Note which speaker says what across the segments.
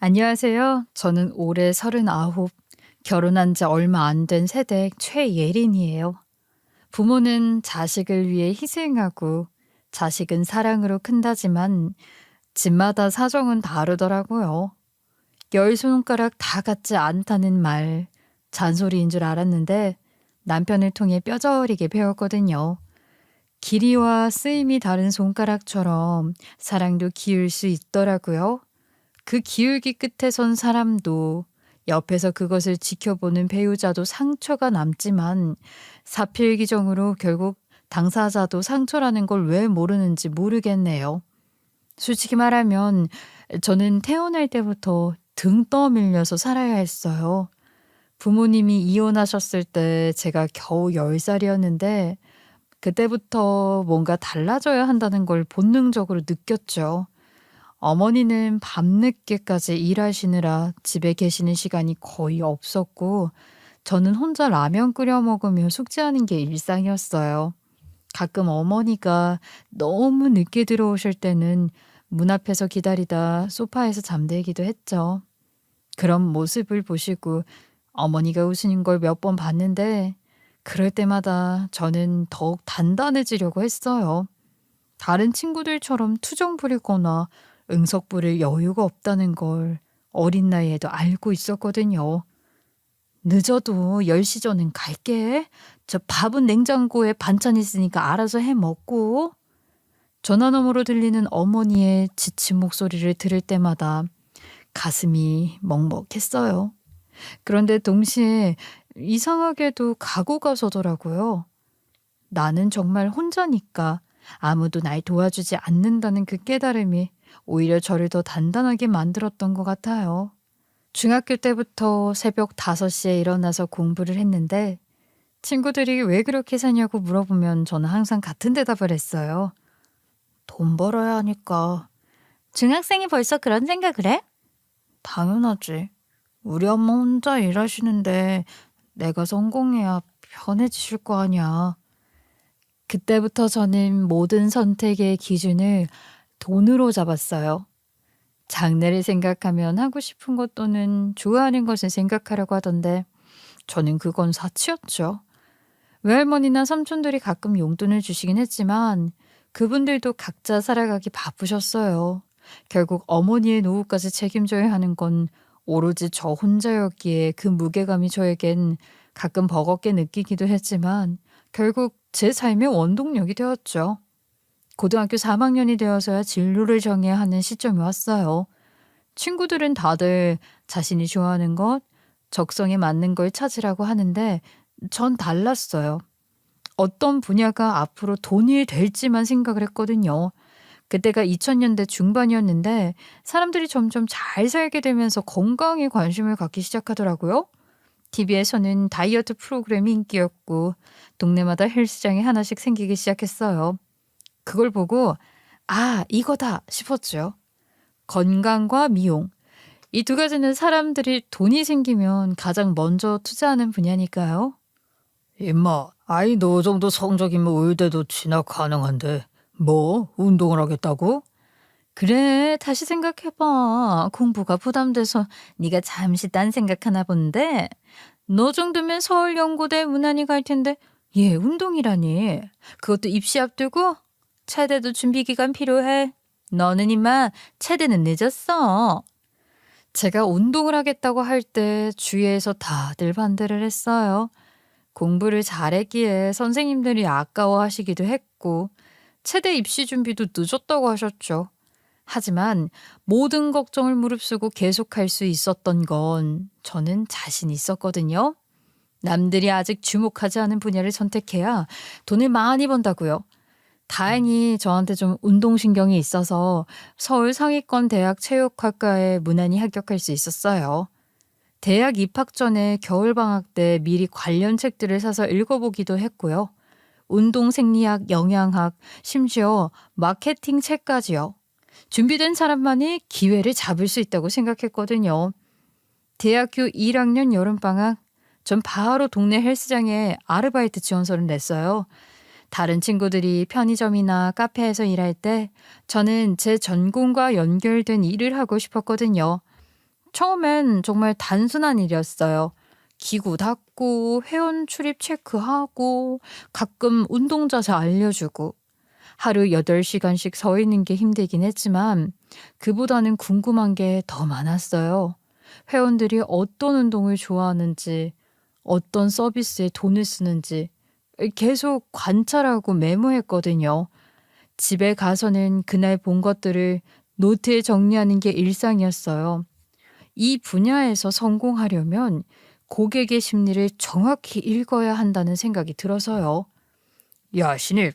Speaker 1: 안녕하세요. 저는 올해 39, 결혼한 지 얼마 안 된 새댁 최예린이에요. 부모는 자식을 위해 희생하고 자식은 사랑으로 큰다지만 집마다 사정은 다르더라고요. 열 손가락 다 같지 않다는 말, 잔소리인 줄 알았는데 남편을 통해 뼈저리게 배웠거든요. 길이와 쓰임이 다른 손가락처럼 사랑도 기울 수 있더라고요. 그 기울기 끝에 선 사람도 옆에서 그것을 지켜보는 배우자도 상처가 남지만 사필기정으로 결국 당사자도 상처라는 걸 왜 모르는지 모르겠네요. 솔직히 말하면 저는 태어날 때부터 등 떠밀려서 살아야 했어요. 부모님이 이혼하셨을 때 제가 겨우 10살이었는데 그때부터 뭔가 달라져야 한다는 걸 본능적으로 느꼈죠. 어머니는 밤늦게까지 일하시느라 집에 계시는 시간이 거의 없었고 저는 혼자 라면 끓여 먹으며 숙제하는 게 일상이었어요. 가끔 어머니가 너무 늦게 들어오실 때는 문 앞에서 기다리다 소파에서 잠들기도 했죠. 그런 모습을 보시고 어머니가 우시는 걸 몇 번 봤는데 그럴 때마다 저는 더욱 단단해지려고 했어요. 다른 친구들처럼 투정 부리거나 응석 부릴 여유가 없다는 걸 어린 나이에도 알고 있었거든요. 늦어도 10시 전엔 갈게. 저 밥은 냉장고에 반찬 있으니까 알아서 해 먹고. 전화 너머로 들리는 어머니의 지친 목소리를 들을 때마다 가슴이 먹먹했어요. 그런데 동시에 이상하게도 각오가 서더라고요. 나는 정말 혼자니까 아무도 날 도와주지 않는다는 그 깨달음이 오히려 저를 더 단단하게 만들었던 것 같아요. 중학교 때부터 새벽 5시에 일어나서 공부를 했는데 친구들이 왜 그렇게 사냐고 물어보면 저는 항상 같은 대답을 했어요. 돈 벌어야 하니까. 중학생이 벌써 그런 생각을 해? 당연하지. 우리 엄마 혼자 일하시는데 내가 성공해야 편해지실 거 아니야. 그때부터 저는 모든 선택의 기준을 돈으로 잡았어요. 장래를 생각하면 하고 싶은 것 또는 좋아하는 것을 생각하려고 하던데 저는 그건 사치였죠. 외할머니나 삼촌들이 가끔 용돈을 주시긴 했지만 그분들도 각자 살아가기 바쁘셨어요. 결국 어머니의 노후까지 책임져야 하는 건 오로지 저 혼자였기에 그 무게감이 저에겐 가끔 버겁게 느끼기도 했지만 결국 제 삶의 원동력이 되었죠. 고등학교 3학년이 되어서야 진로를 정해야 하는 시점이 왔어요. 친구들은 다들 자신이 좋아하는 것, 적성에 맞는 걸 찾으라고 하는데 전 달랐어요. 어떤 분야가 앞으로 돈이 될지만 생각을 했거든요. 그때가 2000년대 중반이었는데 사람들이 점점 잘 살게 되면서 건강에 관심을 갖기 시작하더라고요. TV에서는 다이어트 프로그램이 인기였고 동네마다 헬스장이 하나씩 생기기 시작했어요. 그걸 보고 '아 이거다.' 싶었죠. 건강과 미용. 이 두 가지는 사람들이 돈이 생기면 가장 먼저 투자하는 분야니까요.
Speaker 2: 임마, 아이 너 정도 성적이면 의대도 진학 가능한데 뭐 운동을 하겠다고?
Speaker 1: 그래 다시 생각해봐. 공부가 부담돼서 네가 잠시 딴 생각하나 본데 너 정도면 서울연고대 무난히 갈 텐데 얘 운동이라니. 그것도 입시 앞두고? 차대도 준비 기간 필요해. 너는 임마 차대는 늦었어. 제가 운동을 하겠다고 할 때 주위에서 다들 반대를 했어요. 공부를 잘했기에 선생님들이 아까워하시기도 했고 체대 입시 준비도 늦었다고 하셨죠. 하지만 모든 걱정을 무릅쓰고 계속할 수 있었던 건 저는 자신 있었거든요. 남들이 아직 주목하지 않은 분야를 선택해야 돈을 많이 번다고요. 다행히 저한테 좀 운동신경이 있어서 서울 상위권 대학 체육학과에 무난히 합격할 수 있었어요. 대학 입학 전에 겨울방학 때 미리 관련 책들을 사서 읽어보기도 했고요. 운동 생리학, 영양학, 심지어 마케팅 책까지요. 준비된 사람만이 기회를 잡을 수 있다고 생각했거든요. 대학교 1학년 여름방학, 전 바로 동네 헬스장에 아르바이트 지원서를 냈어요. 다른 친구들이 편의점이나 카페에서 일할 때 저는 제 전공과 연결된 일을 하고 싶었거든요. 처음엔 정말 단순한 일이었어요. 기구 닦고, 회원 출입 체크하고, 가끔 운동 자세 알려주고, 하루 8시간씩 서 있는 게 힘들긴 했지만, 그보다는 궁금한 게 더 많았어요. 회원들이 어떤 운동을 좋아하는지, 어떤 서비스에 돈을 쓰는지, 계속 관찰하고 메모했거든요. 집에 가서는 그날 본 것들을 노트에 정리하는 게 일상이었어요. 이 분야에서 성공하려면 고객의 심리를 정확히 읽어야 한다는 생각이 들어서요.
Speaker 2: 야, 신입.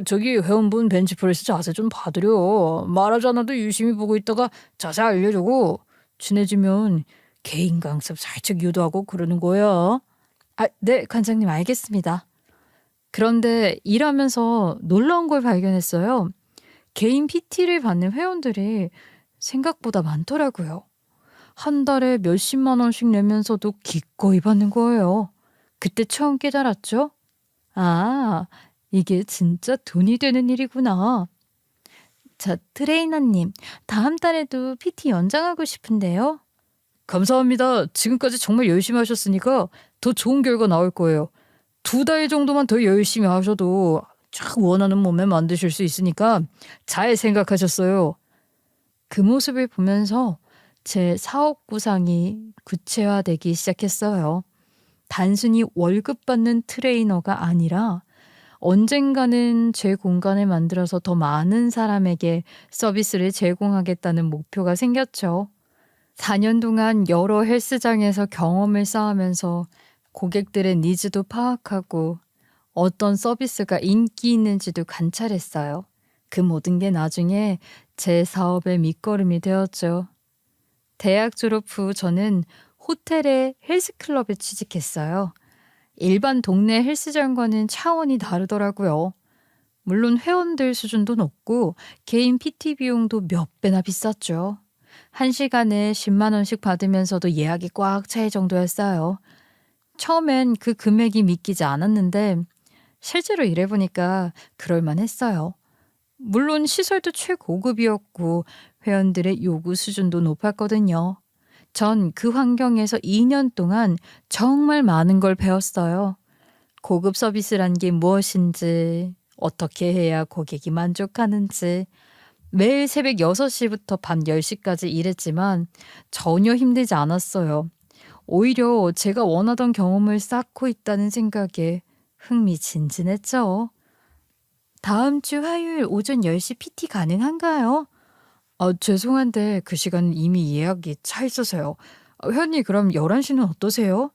Speaker 2: 저기 회원분 벤치프레스 자세 좀 봐드려. 말하지 않아도 유심히 보고 있다가 자세 알려주고 친해지면 개인 강습 살짝 유도하고 그러는 거야.
Speaker 1: 네, 관장님 알겠습니다. 그런데 일하면서 놀라운 걸 발견했어요. 개인 PT를 받는 회원들이 생각보다 많더라고요. 한 달에 몇십만 원씩 내면서도 기꺼이 받는 거예요. 그때 처음 깨달았죠? 아, 이게 진짜 돈이 되는 일이구나. 저 트레이너님, 다음 달에도 PT 연장하고 싶은데요.
Speaker 2: 감사합니다. 지금까지 정말 열심히 하셨으니까 더 좋은 결과 나올 거예요. 2달 정도만 더 열심히 하셔도 쫙 원하는 몸매 만드실 수 있으니까 잘 생각하셨어요.
Speaker 1: 그 모습을 보면서 제 사업 구상이 구체화되기 시작했어요. 단순히 월급 받는 트레이너가 아니라 언젠가는 제 공간을 만들어서 더 많은 사람에게 서비스를 제공하겠다는 목표가 생겼죠. 4년 동안 여러 헬스장에서 경험을 쌓으면서 고객들의 니즈도 파악하고 어떤 서비스가 인기 있는지도 관찰했어요. 그 모든 게 나중에 제 사업의 밑거름이 되었죠. 대학 졸업 후 저는 호텔의 헬스클럽에 취직했어요. 일반 동네 헬스장과는 차원이 다르더라고요. 물론 회원들 수준도 높고 개인 PT 비용도 몇 배나 비쌌죠. 1시간에 10만 원씩 받으면서도 예약이 꽉 찰 정도였어요. 처음엔 그 금액이 믿기지 않았는데 실제로 일해보니까 그럴만 했어요. 물론 시설도 최고급이었고 회원들의 요구 수준도 높았거든요. 전 그 환경에서 2년 동안 정말 많은 걸 배웠어요. 고급 서비스란 게 무엇인지, 어떻게 해야 고객이 만족하는지, 매일 새벽 6시부터 밤 10시까지 일했지만 전혀 힘들지 않았어요. 오히려 제가 원하던 경험을 쌓고 있다는 생각에 흥미진진했죠. 다음 주 화요일 오전 10시 PT 가능한가요? 죄송한데 그 시간은 이미 예약이 차 있어서요. 회원님 그럼 11시는 어떠세요?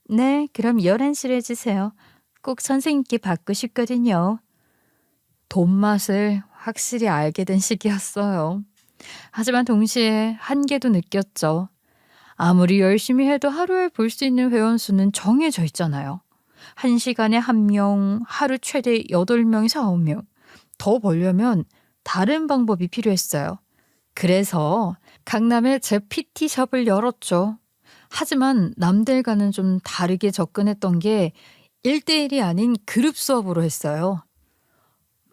Speaker 1: 네, 그럼 11시로 해주세요. 꼭 선생님께 받고 싶거든요. 돈 맛을 확실히 알게 된 시기였어요. 하지만 동시에 한계도 느꼈죠. 아무리 열심히 해도 하루에 볼 수 있는 회원 수는 정해져 있잖아요. 1시간에 1명, 하루 최대 8명에서 9명. 더 벌려면 다른 방법이 필요했어요. 그래서 강남에 제 PT샵을 열었죠. 하지만 남들과는 좀 다르게 접근했던 게 1대1이 아닌 그룹 수업으로 했어요.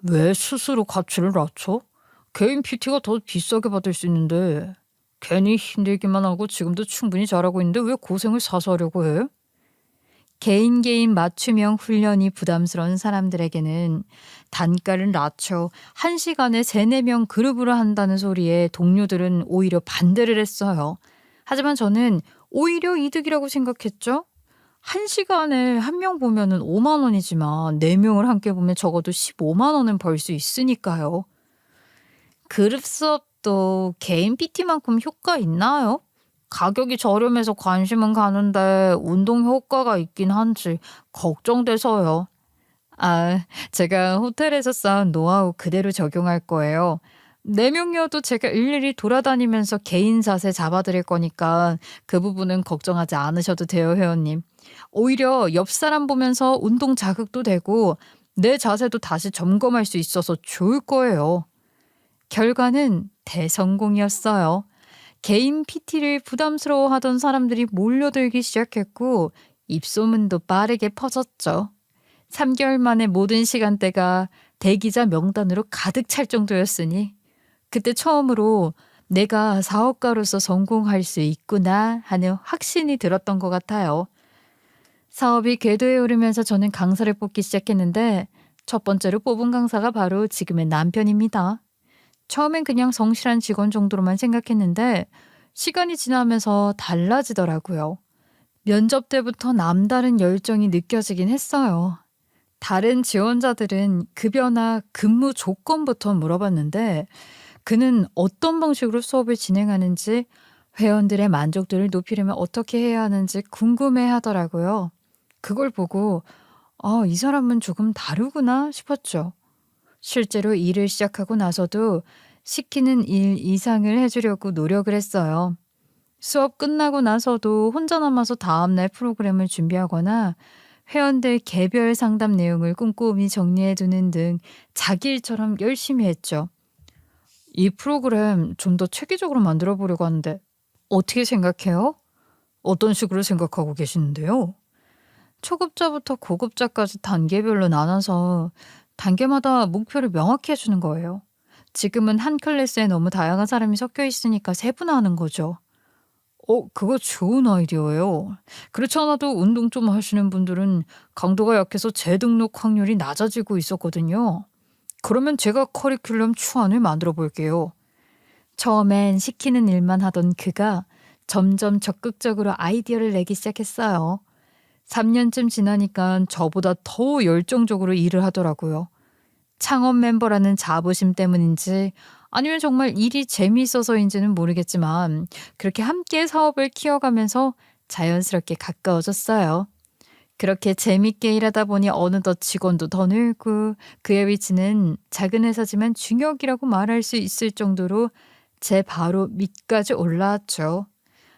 Speaker 2: 왜 스스로 가치를 낮춰? 개인 PT가 더 비싸게 받을 수 있는데 괜히 힘들기만 하고 지금도 충분히 잘하고 있는데 왜 고생을 사서 하려고 해?
Speaker 1: 개인 맞춤형 훈련이 부담스러운 사람들에게는 단가를 낮춰 1시간에 3, 4명 그룹으로 한다는 소리에 동료들은 오히려 반대를 했어요. 하지만 저는 오히려 이득이라고 생각했죠. 1시간에 1명 보면은 5만 원이지만 4명을 함께 보면 적어도 15만 원은 벌 수 있으니까요. 그룹 수업도 개인 PT만큼 효과 있나요? 가격이 저렴해서 관심은 가는데 운동 효과가 있긴 한지 걱정돼서요. 제가 호텔에서 쌓은 노하우 그대로 적용할 거예요. 4명이어도 제가 일일이 돌아다니면서 개인 자세 잡아드릴 거니까 그 부분은 걱정하지 않으셔도 돼요, 회원님. 오히려 옆 사람 보면서 운동 자극도 되고 내 자세도 다시 점검할 수 있어서 좋을 거예요. 결과는 대성공이었어요. 개인 PT를 부담스러워하던 사람들이 몰려들기 시작했고 입소문도 빠르게 퍼졌죠. 3개월 만에 모든 시간대가 대기자 명단으로 가득 찰 정도였으니 그때 처음으로 내가 사업가로서 성공할 수 있구나 하는 확신이 들었던 것 같아요. 사업이 궤도에 오르면서 저는 강사를 뽑기 시작했는데 첫 번째로 뽑은 강사가 바로 지금의 남편입니다. 처음엔 그냥 성실한 직원 정도로만 생각했는데 시간이 지나면서 달라지더라고요. 면접 때부터 남다른 열정이 느껴지긴 했어요. 다른 지원자들은 급여나 근무 조건부터 물어봤는데 그는 어떤 방식으로 수업을 진행하는지, 회원들의 만족도를 높이려면 어떻게 해야 하는지 궁금해 하더라고요. 그걸 보고 이 사람은 조금 다르구나 싶었죠. 실제로 일을 시작하고 나서도 시키는 일 이상을 해주려고 노력을 했어요. 수업 끝나고 나서도 혼자 남아서 다음날 프로그램을 준비하거나 회원들 개별 상담 내용을 꼼꼼히 정리해두는 등 자기 일처럼 열심히 했죠. 이 프로그램 좀 더 체계적으로 만들어 보려고 하는데 어떻게 생각해요? 어떤 식으로 생각하고 계시는데요? 초급자부터 고급자까지 단계별로 나눠서 단계마다 목표를 명확히 해주는 거예요. 지금은 한 클래스에 너무 다양한 사람이 섞여 있으니까 세분화하는 거죠. 그거 좋은 아이디어예요. 그렇지 않아도 운동 좀 하시는 분들은 강도가 약해서 재등록 확률이 낮아지고 있었거든요. 그러면 제가 커리큘럼 추안을 만들어 볼게요. 처음엔 시키는 일만 하던 그가 점점 적극적으로 아이디어를 내기 시작했어요. 3년쯤 지나니까 저보다 더 열정적으로 일을 하더라고요. 창업 멤버라는 자부심 때문인지 아니면 정말 일이 재미있어서인지는 모르겠지만 그렇게 함께 사업을 키워가면서 자연스럽게 가까워졌어요. 그렇게 재밌게 일하다 보니 어느덧 직원도 더 늘고 그의 위치는 작은 회사지만 중역이라고 말할 수 있을 정도로 제 바로 밑까지 올라왔죠.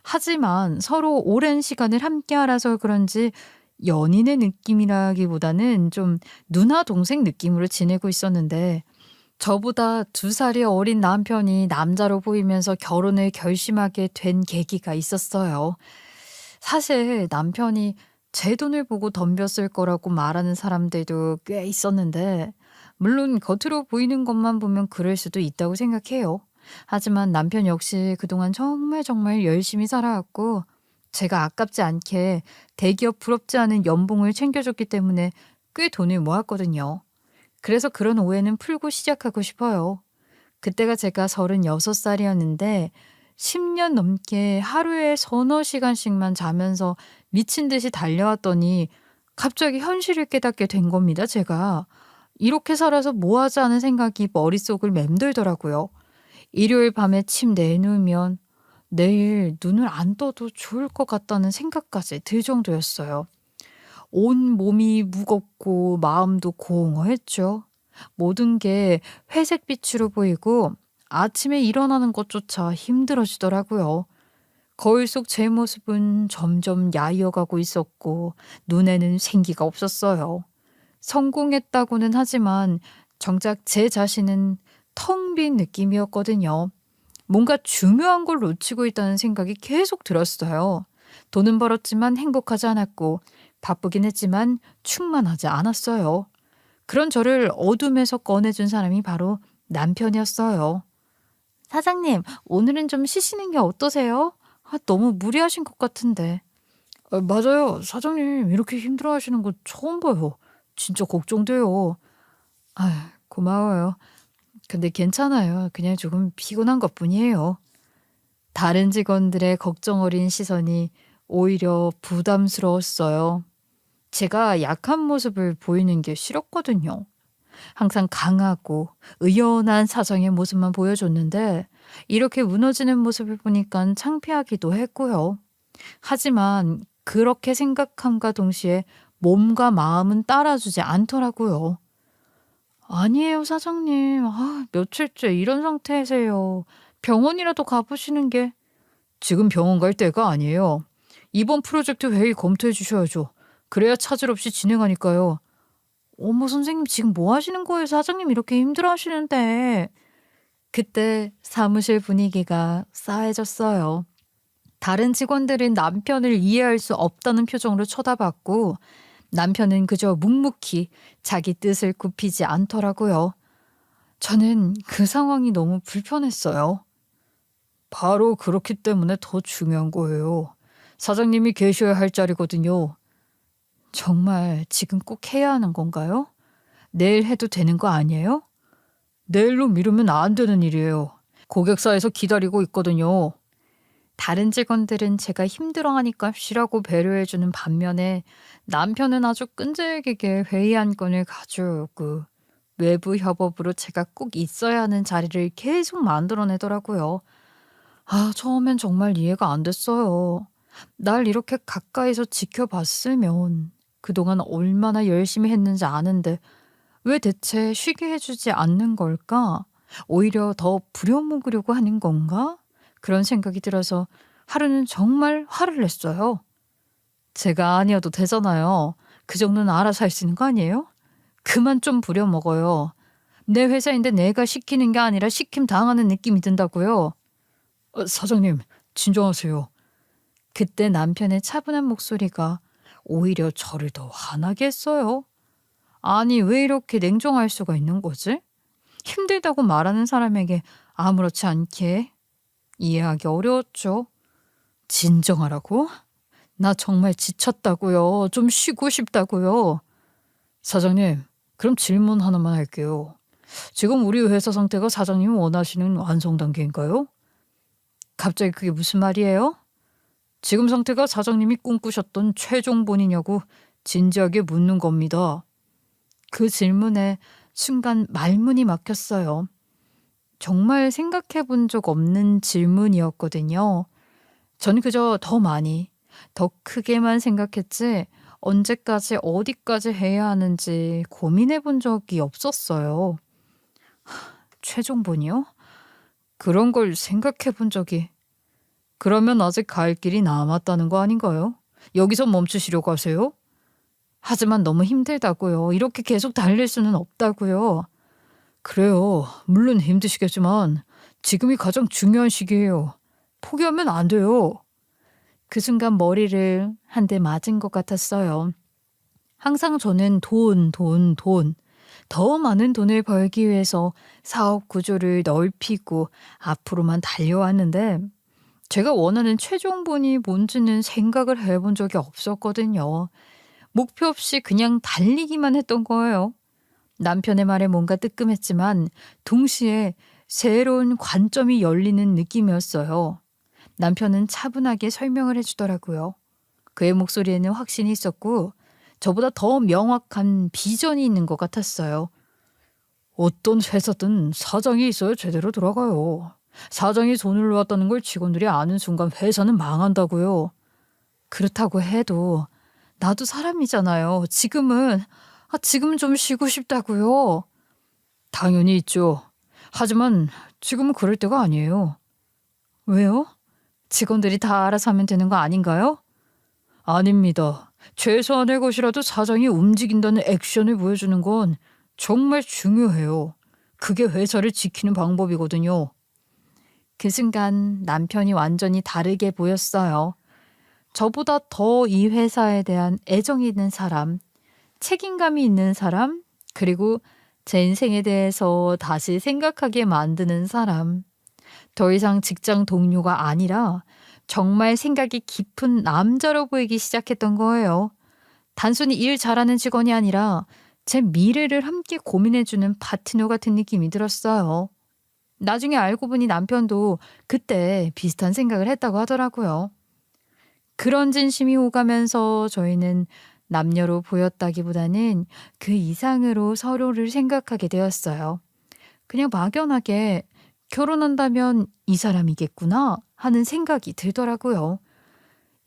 Speaker 1: 하지만 서로 오랜 시간을 함께 알아서 그런지 연인의 느낌이라기보다는 좀 누나 동생 느낌으로 지내고 있었는데 저보다 2살이 어린 남편이 남자로 보이면서 결혼을 결심하게 된 계기가 있었어요. 사실 남편이 제 돈을 보고 덤볐을 거라고 말하는 사람들도 꽤 있었는데 물론 겉으로 보이는 것만 보면 그럴 수도 있다고 생각해요. 하지만 남편 역시 그동안 정말 정말 열심히 살아왔고 제가 아깝지 않게 대기업 부럽지 않은 연봉을 챙겨줬기 때문에 꽤 돈을 모았거든요. 그래서 그런 오해는 풀고 시작하고 싶어요. 그때가 제가 36살이었는데 10년 넘게 하루에 서너 시간씩만 자면서 미친 듯이 달려왔더니 갑자기 현실을 깨닫게 된 겁니다, 제가. 이렇게 살아서 뭐 하자 하는 생각이 머릿속을 맴돌더라고요. 일요일 밤에 침대에 누우면 내일 눈을 안 떠도 좋을 것 같다는 생각까지 들 정도였어요. 온 몸이 무겁고 마음도 공허했죠. 모든 게 회색빛으로 보이고 아침에 일어나는 것조차 힘들어지더라고요. 거울 속 제 모습은 점점 야위어가고 있었고 눈에는 생기가 없었어요. 성공했다고는 하지만 정작 제 자신은 텅 빈 느낌이었거든요. 뭔가 중요한 걸 놓치고 있다는 생각이 계속 들었어요. 돈은 벌었지만 행복하지 않았고 바쁘긴 했지만 충만하지 않았어요. 그런 저를 어둠에서 꺼내준 사람이 바로 남편이었어요. 사장님, 오늘은 좀 쉬시는 게 어떠세요? 너무 무리하신 것 같은데. 맞아요. 사장님 이렇게 힘들어하시는 거 처음 봐요. 진짜 걱정돼요. 고마워요. 근데 괜찮아요. 그냥 조금 피곤한 것뿐이에요. 다른 직원들의 걱정 어린 시선이 오히려 부담스러웠어요. 제가 약한 모습을 보이는 게 싫었거든요. 항상 강하고 의연한 사장의 모습만 보여줬는데 이렇게 무너지는 모습을 보니까 창피하기도 했고요. 하지만 그렇게 생각함과 동시에 몸과 마음은 따라주지 않더라고요. 아니에요, 사장님. 며칠째 이런 상태세요. 병원이라도 가보시는 게. 지금 병원 갈 때가 아니에요. 이번 프로젝트 회의 검토해 주셔야죠. 그래야 차질 없이 진행하니까요. 어머, 선생님 지금 뭐 하시는 거예요? 사장님 이렇게 힘들어 하시는데. 그때 사무실 분위기가 싸해졌어요. 다른 직원들은 남편을 이해할 수 없다는 표정으로 쳐다봤고 남편은 그저 묵묵히 자기 뜻을 굽히지 않더라고요. 저는 그 상황이 너무 불편했어요.
Speaker 2: 바로 그렇기 때문에 더 중요한 거예요. 사장님이 계셔야 할 자리거든요.
Speaker 1: 정말 지금 꼭 해야 하는 건가요? 내일 해도 되는 거 아니에요?
Speaker 2: 내일로 미루면 안 되는 일이에요. 고객사에서 기다리고 있거든요.
Speaker 1: 다른 직원들은 제가 힘들어하니까 쉬라고 배려해주는 반면에 남편은 아주 끈질기게 회의 한 건을 가져오고 외부 협업으로 제가 꼭 있어야 하는 자리를 계속 만들어내더라고요. 처음엔 정말 이해가 안 됐어요. 날 이렇게 가까이서 지켜봤으면 그동안 얼마나 열심히 했는지 아는데 왜 대체 쉬게 해주지 않는 걸까? 오히려 더 부려먹으려고 하는 건가? 그런 생각이 들어서 하루는 정말 화를 냈어요. 제가 아니어도 되잖아요. 그 정도는 알아서 할 수 있는 거 아니에요? 그만 좀 부려먹어요. 내 회사인데 내가 시키는 게 아니라 시킴 당하는 느낌이 든다고요.
Speaker 2: 사장님, 진정하세요.
Speaker 1: 그때 남편의 차분한 목소리가 오히려 저를 더 화나게 했어요. 아니, 왜 이렇게 냉정할 수가 있는 거지? 힘들다고 말하는 사람에게 아무렇지 않게 이해하기 어려웠죠. 진정하라고? 나 정말 지쳤다고요. 좀 쉬고 싶다고요.
Speaker 2: 사장님, 그럼 질문 하나만 할게요. 지금 우리 회사 상태가 사장님이 원하시는 완성 단계인가요?
Speaker 1: 갑자기 그게 무슨 말이에요?
Speaker 2: 지금 상태가 사장님이 꿈꾸셨던 최종본이냐고 진지하게 묻는 겁니다.
Speaker 1: 그 질문에 순간 말문이 막혔어요. 정말 생각해 본 적 없는 질문이었거든요. 전 그저 더 많이, 더 크게만 생각했지 언제까지 어디까지 해야 하는지 고민해 본 적이 없었어요. 최종본이요? 그런 걸 생각해 본 적이.
Speaker 2: 그러면 아직 갈 길이 남았다는 거 아닌가요? 여기서 멈추시려고 하세요?
Speaker 1: 하지만 너무 힘들다고요. 이렇게 계속 달릴 수는 없다고요.
Speaker 2: 그래요. 물론 힘드시겠지만 지금이 가장 중요한 시기예요. 포기하면 안 돼요.
Speaker 1: 그 순간 머리를 한 대 맞은 것 같았어요. 항상 저는 돈, 돈, 돈. 더 많은 돈을 벌기 위해서 사업 구조를 넓히고 앞으로만 달려왔는데 제가 원하는 최종본이 뭔지는 생각을 해본 적이 없었거든요. 목표 없이 그냥 달리기만 했던 거예요. 남편의 말에 뭔가 뜨끔했지만 동시에 새로운 관점이 열리는 느낌이었어요. 남편은 차분하게 설명을 해주더라고요. 그의 목소리에는 확신이 있었고 저보다 더 명확한 비전이 있는 것 같았어요.
Speaker 2: 어떤 회사든 사장이 있어야 제대로 돌아가요. 사장이 돈을 놓았다는 걸 직원들이 아는 순간 회사는 망한다고요.
Speaker 1: 그렇다고 해도 나도 사람이잖아요. 지금은 좀 쉬고 싶다고요.
Speaker 2: 당연히 있죠. 하지만 지금은 그럴 때가 아니에요.
Speaker 1: 왜요? 직원들이 다 알아서 하면 되는 거 아닌가요?
Speaker 2: 아닙니다. 최소한의 것이라도 사장이 움직인다는 액션을 보여주는 건 정말 중요해요. 그게 회사를 지키는 방법이거든요.
Speaker 1: 그 순간 남편이 완전히 다르게 보였어요. 저보다 더 이 회사에 대한 애정이 있는 사람, 책임감이 있는 사람, 그리고 제 인생에 대해서 다시 생각하게 만드는 사람. 더 이상 직장 동료가 아니라 정말 생각이 깊은 남자로 보이기 시작했던 거예요. 단순히 일 잘하는 직원이 아니라 제 미래를 함께 고민해주는 파트너 같은 느낌이 들었어요. 나중에 알고 보니 남편도 그때 비슷한 생각을 했다고 하더라고요. 그런 진심이 오가면서 저희는 남녀로 보였다기보다는 그 이상으로 서로를 생각하게 되었어요. 그냥 막연하게 결혼한다면 이 사람이겠구나 하는 생각이 들더라고요.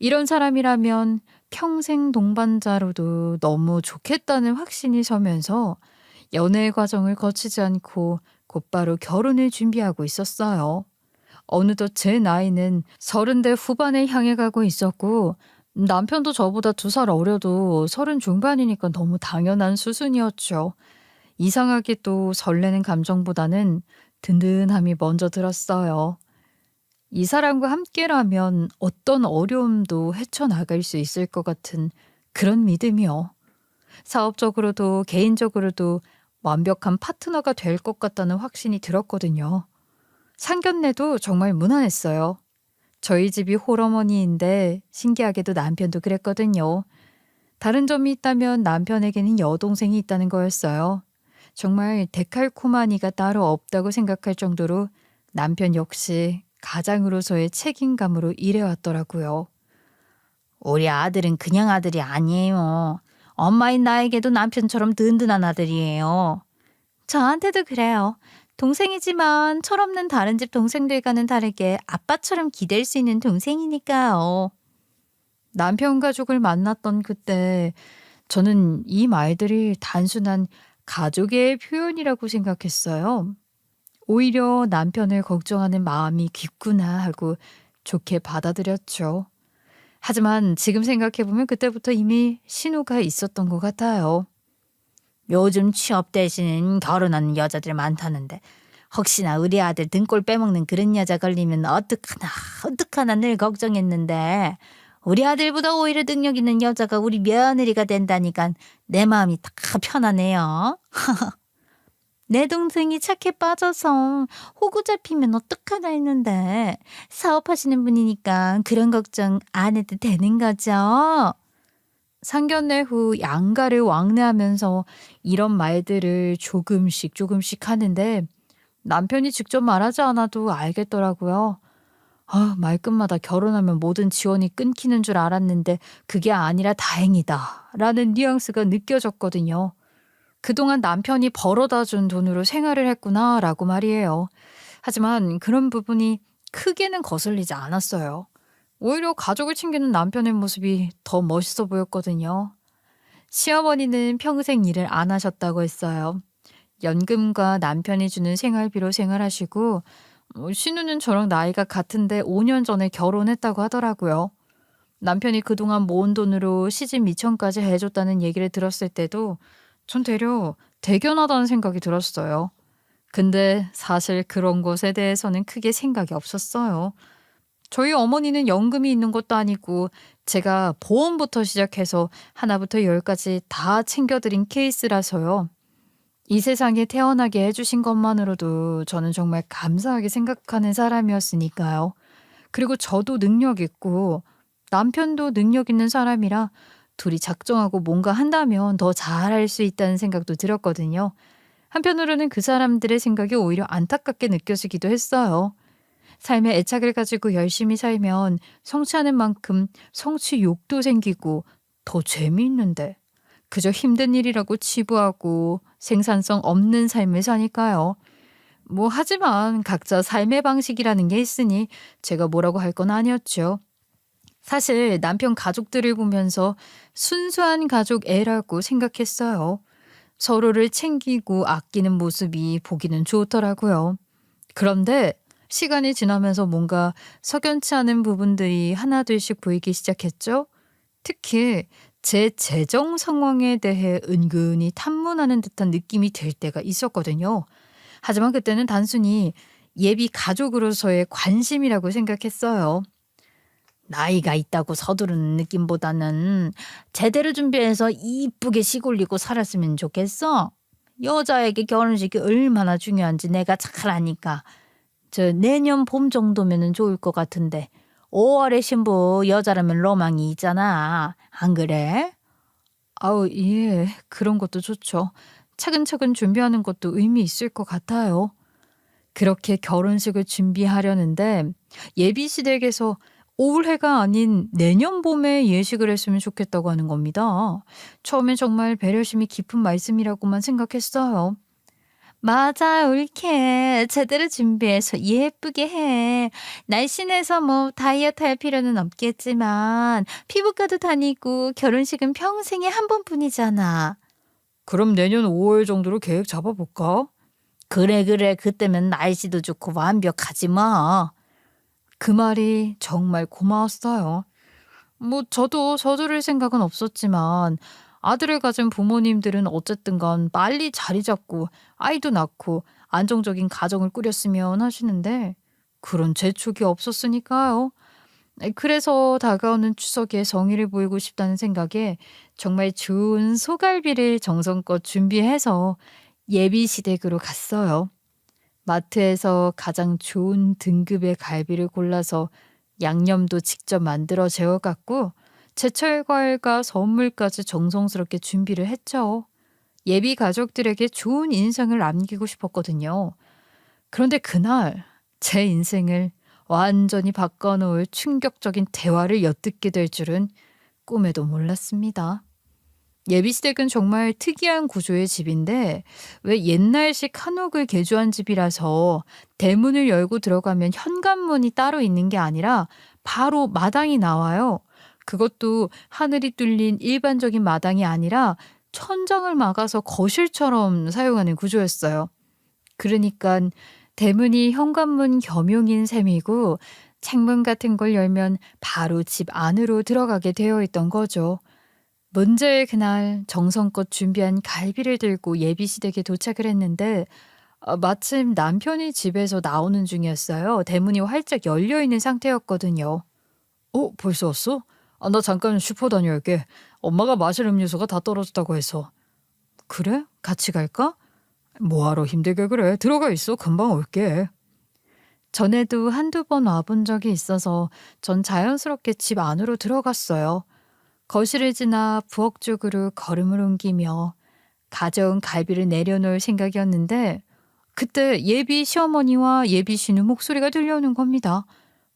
Speaker 1: 이런 사람이라면 평생 동반자로도 너무 좋겠다는 확신이 서면서 연애 과정을 거치지 않고 곧바로 결혼을 준비하고 있었어요. 어느덧 제 나이는 30대 후반에 향해 가고 있었고 남편도 저보다 2살 어려도 30 중반이니까 너무 당연한 수순이었죠. 이상하게 또 설레는 감정보다는 든든함이 먼저 들었어요. 이 사람과 함께라면 어떤 어려움도 헤쳐나갈 수 있을 것 같은 그런 믿음이요. 사업적으로도 개인적으로도 완벽한 파트너가 될 것 같다는 확신이 들었거든요. 상견례도 정말 무난했어요. 저희 집이 홀어머니인데 신기하게도 남편도 그랬거든요. 다른 점이 있다면 남편에게는 여동생이 있다는 거였어요. 정말 데칼코마니가 따로 없다고 생각할 정도로 남편 역시 가장으로서의 책임감으로 일해왔더라고요. 우리 아들은 그냥 아들이 아니에요. 엄마인 나에게도 남편처럼 든든한 아들이에요. 저한테도 그래요. 동생이지만 철없는 다른 집 동생들과는 다르게 아빠처럼 기댈 수 있는 동생이니까요. 남편 가족을 만났던 그때 저는 이 말들이 단순한 가족의 표현이라고 생각했어요. 오히려 남편을 걱정하는 마음이 깊구나 하고 좋게 받아들였죠. 하지만 지금 생각해보면 그때부터 이미 신호가 있었던 것 같아요. 요즘 취업 대신 결혼하는 여자들 많다는데 혹시나 우리 아들 등골 빼먹는 그런 여자 걸리면 어떡하나 늘 걱정했는데 우리 아들보다 오히려 능력 있는 여자가 우리 며느리가 된다니까 내 마음이 다 편하네요. 내 동생이 착해 빠져서 호구 잡히면 어떡하나 했는데 사업하시는 분이니까 그런 걱정 안 해도 되는 거죠? 상견례 후 양가를 왕래하면서 이런 말들을 조금씩 하는데 남편이 직접 말하지 않아도 알겠더라고요. 말끝마다 결혼하면 모든 지원이 끊기는 줄 알았는데 그게 아니라 다행이다 라는 뉘앙스가 느껴졌거든요. 그동안 남편이 벌어다 준 돈으로 생활을 했구나 라고 말이에요. 하지만 그런 부분이 크게는 거슬리지 않았어요. 오히려 가족을 챙기는 남편의 모습이 더 멋있어 보였거든요. 시어머니는 평생 일을 안 하셨다고 했어요. 연금과 남편이 주는 생활비로 생활하시고 신우는 저랑 나이가 같은데 5년 전에 결혼했다고 하더라고요. 남편이 그동안 모은 돈으로 시집 미천까지 해줬다는 얘기를 들었을 때도 전 되려 대견하다는 생각이 들었어요. 근데 사실 그런 것에 대해서는 크게 생각이 없었어요. 저희 어머니는 연금이 있는 것도 아니고 제가 보험부터 시작해서 하나부터 열까지 다 챙겨드린 케이스라서요. 이 세상에 태어나게 해주신 것만으로도 저는 정말 감사하게 생각하는 사람이었으니까요. 그리고 저도 능력 있고 남편도 능력 있는 사람이라 둘이 작정하고 뭔가 한다면 더 잘할 수 있다는 생각도 들었거든요. 한편으로는 그 사람들의 생각이 오히려 안타깝게 느껴지기도 했어요. 삶에 애착을 가지고 열심히 살면 성취하는 만큼 성취욕도 생기고 더 재미있는데 그저 힘든 일이라고 치부하고 생산성 없는 삶을 사니까요. 하지만 각자 삶의 방식이라는 게 있으니 제가 뭐라고 할 건 아니었죠. 사실 남편 가족들을 보면서 순수한 가족 애라고 생각했어요. 서로를 챙기고 아끼는 모습이 보기는 좋더라고요. 그런데 시간이 지나면서 뭔가 석연치 않은 부분들이 하나둘씩 보이기 시작했죠. 특히 제 재정 상황에 대해 은근히 탐문하는 듯한 느낌이 들 때가 있었거든요. 하지만 그때는 단순히 예비 가족으로서의 관심이라고 생각했어요. 나이가 있다고 서두르는 느낌보다는 제대로 준비해서 이쁘게 시골리고 살았으면 좋겠어. 여자에게 결혼식이 얼마나 중요한지 내가 잘 아니까. 내년 봄 정도면은 좋을 것 같은데 5월에 신부 여자라면 로망이 있잖아. 안 그래? 예. 그런 것도 좋죠. 차근차근 준비하는 것도 의미 있을 것 같아요. 그렇게 결혼식을 준비하려는데 예비 시댁에서 올해가 아닌 내년 봄에 예식을 했으면 좋겠다고 하는 겁니다. 처음엔 정말 배려심이 깊은 말씀이라고만 생각했어요. 맞아, 옳게. 제대로 준비해서 예쁘게 해. 날씬해서 다이어트 할 필요는 없겠지만 피부과도 다니고 결혼식은 평생에 한 번뿐이잖아. 그럼 내년 5월 정도로 계획 잡아볼까? 그래. 그때면 날씨도 좋고 완벽하지 뭐. 그 말이 정말 고마웠어요. 저도 서두를 생각은 없었지만 아들을 가진 부모님들은 어쨌든 간 빨리 자리 잡고 아이도 낳고 안정적인 가정을 꾸렸으면 하시는데 그런 재촉이 없었으니까요. 그래서 다가오는 추석에 성의를 보이고 싶다는 생각에 정말 좋은 소갈비를 정성껏 준비해서 예비 시댁으로 갔어요. 마트에서 가장 좋은 등급의 갈비를 골라서 양념도 직접 만들어 재워갔고 제철 과일과 선물까지 정성스럽게 준비를 했죠. 예비 가족들에게 좋은 인상을 남기고 싶었거든요. 그런데 그날 제 인생을 완전히 바꿔놓을 충격적인 대화를 엿듣게 될 줄은 꿈에도 몰랐습니다. 예비시댁은 정말 특이한 구조의 집인데 왜 옛날식 한옥을 개조한 집이라서 대문을 열고 들어가면 현관문이 따로 있는 게 아니라 바로 마당이 나와요. 그것도 하늘이 뚫린 일반적인 마당이 아니라 천장을 막아서 거실처럼 사용하는 구조였어요. 그러니까 대문이 현관문 겸용인 셈이고 창문 같은 걸 열면 바로 집 안으로 들어가게 되어 있던 거죠. 문제의 그날 정성껏 준비한 갈비를 들고 예비시댁에 도착을 했는데 마침 남편이 집에서 나오는 중이었어요. 대문이 활짝 열려 있는 상태였거든요. 벌써 왔어? 나 잠깐 슈퍼 다녀올게. 엄마가 마실 음료수가 다 떨어졌다고 해서. 그래? 같이 갈까? 뭐하러 힘들게 그래. 들어가 있어. 금방 올게. 전에도 한두 번 와본 적이 있어서 전 자연스럽게 집 안으로 들어갔어요. 거실을 지나 부엌 쪽으로 걸음을 옮기며 가져온 갈비를 내려놓을 생각이었는데 그때 예비 시어머니와 예비 신우 목소리가 들려오는 겁니다.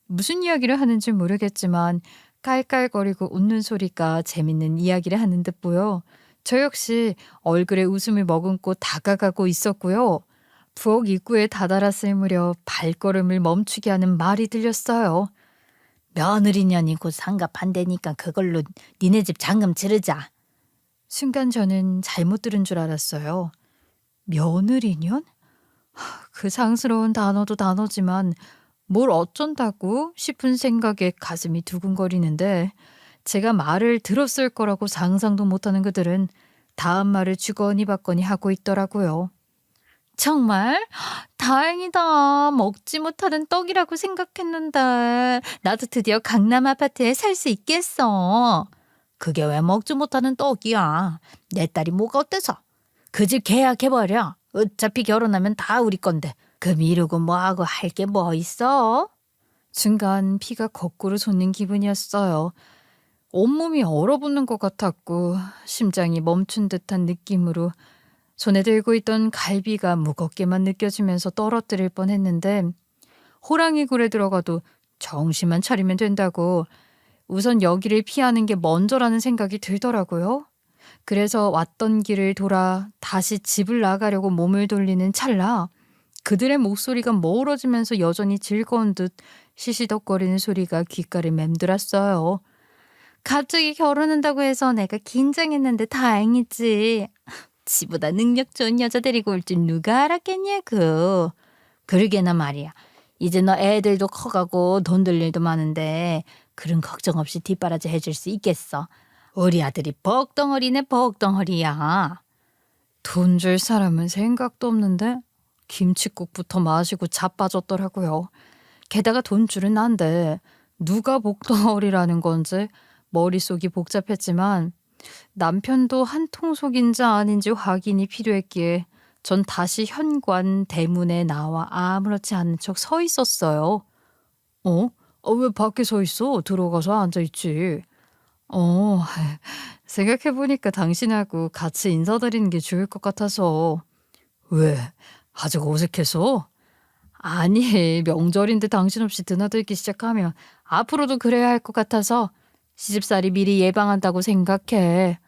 Speaker 1: 무슨 이야기를 하는지 모르겠지만 깔깔거리고 웃는 소리가 재밌는 이야기를 하는 듯 보여 저 역시 얼굴에 웃음을 머금고 다가가고 있었고요. 부엌 입구에 다다랐을 무렵 발걸음을 멈추게 하는 말이 들렸어요. 며느리년이 곧 상갑한대니까 그걸로 니네 집 잔금 치르자. 순간 저는 잘못 들은 줄 알았어요. 며느리년? 그 상스러운 단어도 단어지만 뭘 어쩐다고 싶은 생각에 가슴이 두근거리는데 제가 말을 들었을 거라고 상상도 못하는 그들은 다음 말을 주거니 받거니 하고 있더라고요. 정말? 다행이다. 먹지 못하는 떡이라고 생각했는데 나도 드디어 강남 아파트에 살 수 있겠어. 그게 왜 먹지 못하는 떡이야. 내 딸이 뭐가 어때서. 그 집 계약해버려. 어차피 결혼하면 다 우리 건데. 그 미루고 뭐하고 할 게 뭐 있어? 순간 피가 거꾸로 솟는 기분이었어요. 온몸이 얼어붙는 것 같았고 심장이 멈춘 듯한 느낌으로 손에 들고 있던 갈비가 무겁게만 느껴지면서 떨어뜨릴 뻔했는데 호랑이 굴에 들어가도 정신만 차리면 된다고 우선 여기를 피하는 게 먼저라는 생각이 들더라고요. 그래서 왔던 길을 돌아 다시 집을 나가려고 몸을 돌리는 찰나 그들의 목소리가 멀어지면서 여전히 즐거운 듯 시시덕거리는 소리가 귓가를 맴돌았어요. 갑자기 결혼한다고 해서 내가 긴장했는데 다행이지. 지보다 능력 좋은 여자 데리고 올 줄 누가 알았겠냐고. 그러게나 말이야. 이제 너 애들도 커가고 돈 들 일도 많은데 그런 걱정 없이 뒷바라지 해줄 수 있겠어. 우리 아들이 벅덩어리네 벅덩어리야. 돈 줄 사람은 생각도 없는데 김칫국부터 마시고 자빠졌더라고요. 게다가 돈 줄은 난데 누가 벅덩어리라는 건지 머릿속이 복잡했지만 남편도 한통속인지 아닌지 확인이 필요했기에 전 다시 현관 대문에 나와 아무렇지 않은 척 서 있었어요. 왜 밖에 서 있어? 들어가서 앉아있지. 생각해보니까 당신하고 같이 인사드리는 게 좋을 것 같아서. 왜? 아직 어색해서? 아니, 명절인데 당신 없이 드나들기 시작하면 앞으로도 그래야 할 것 같아서 시집살이 미리 예방한다고 생각해.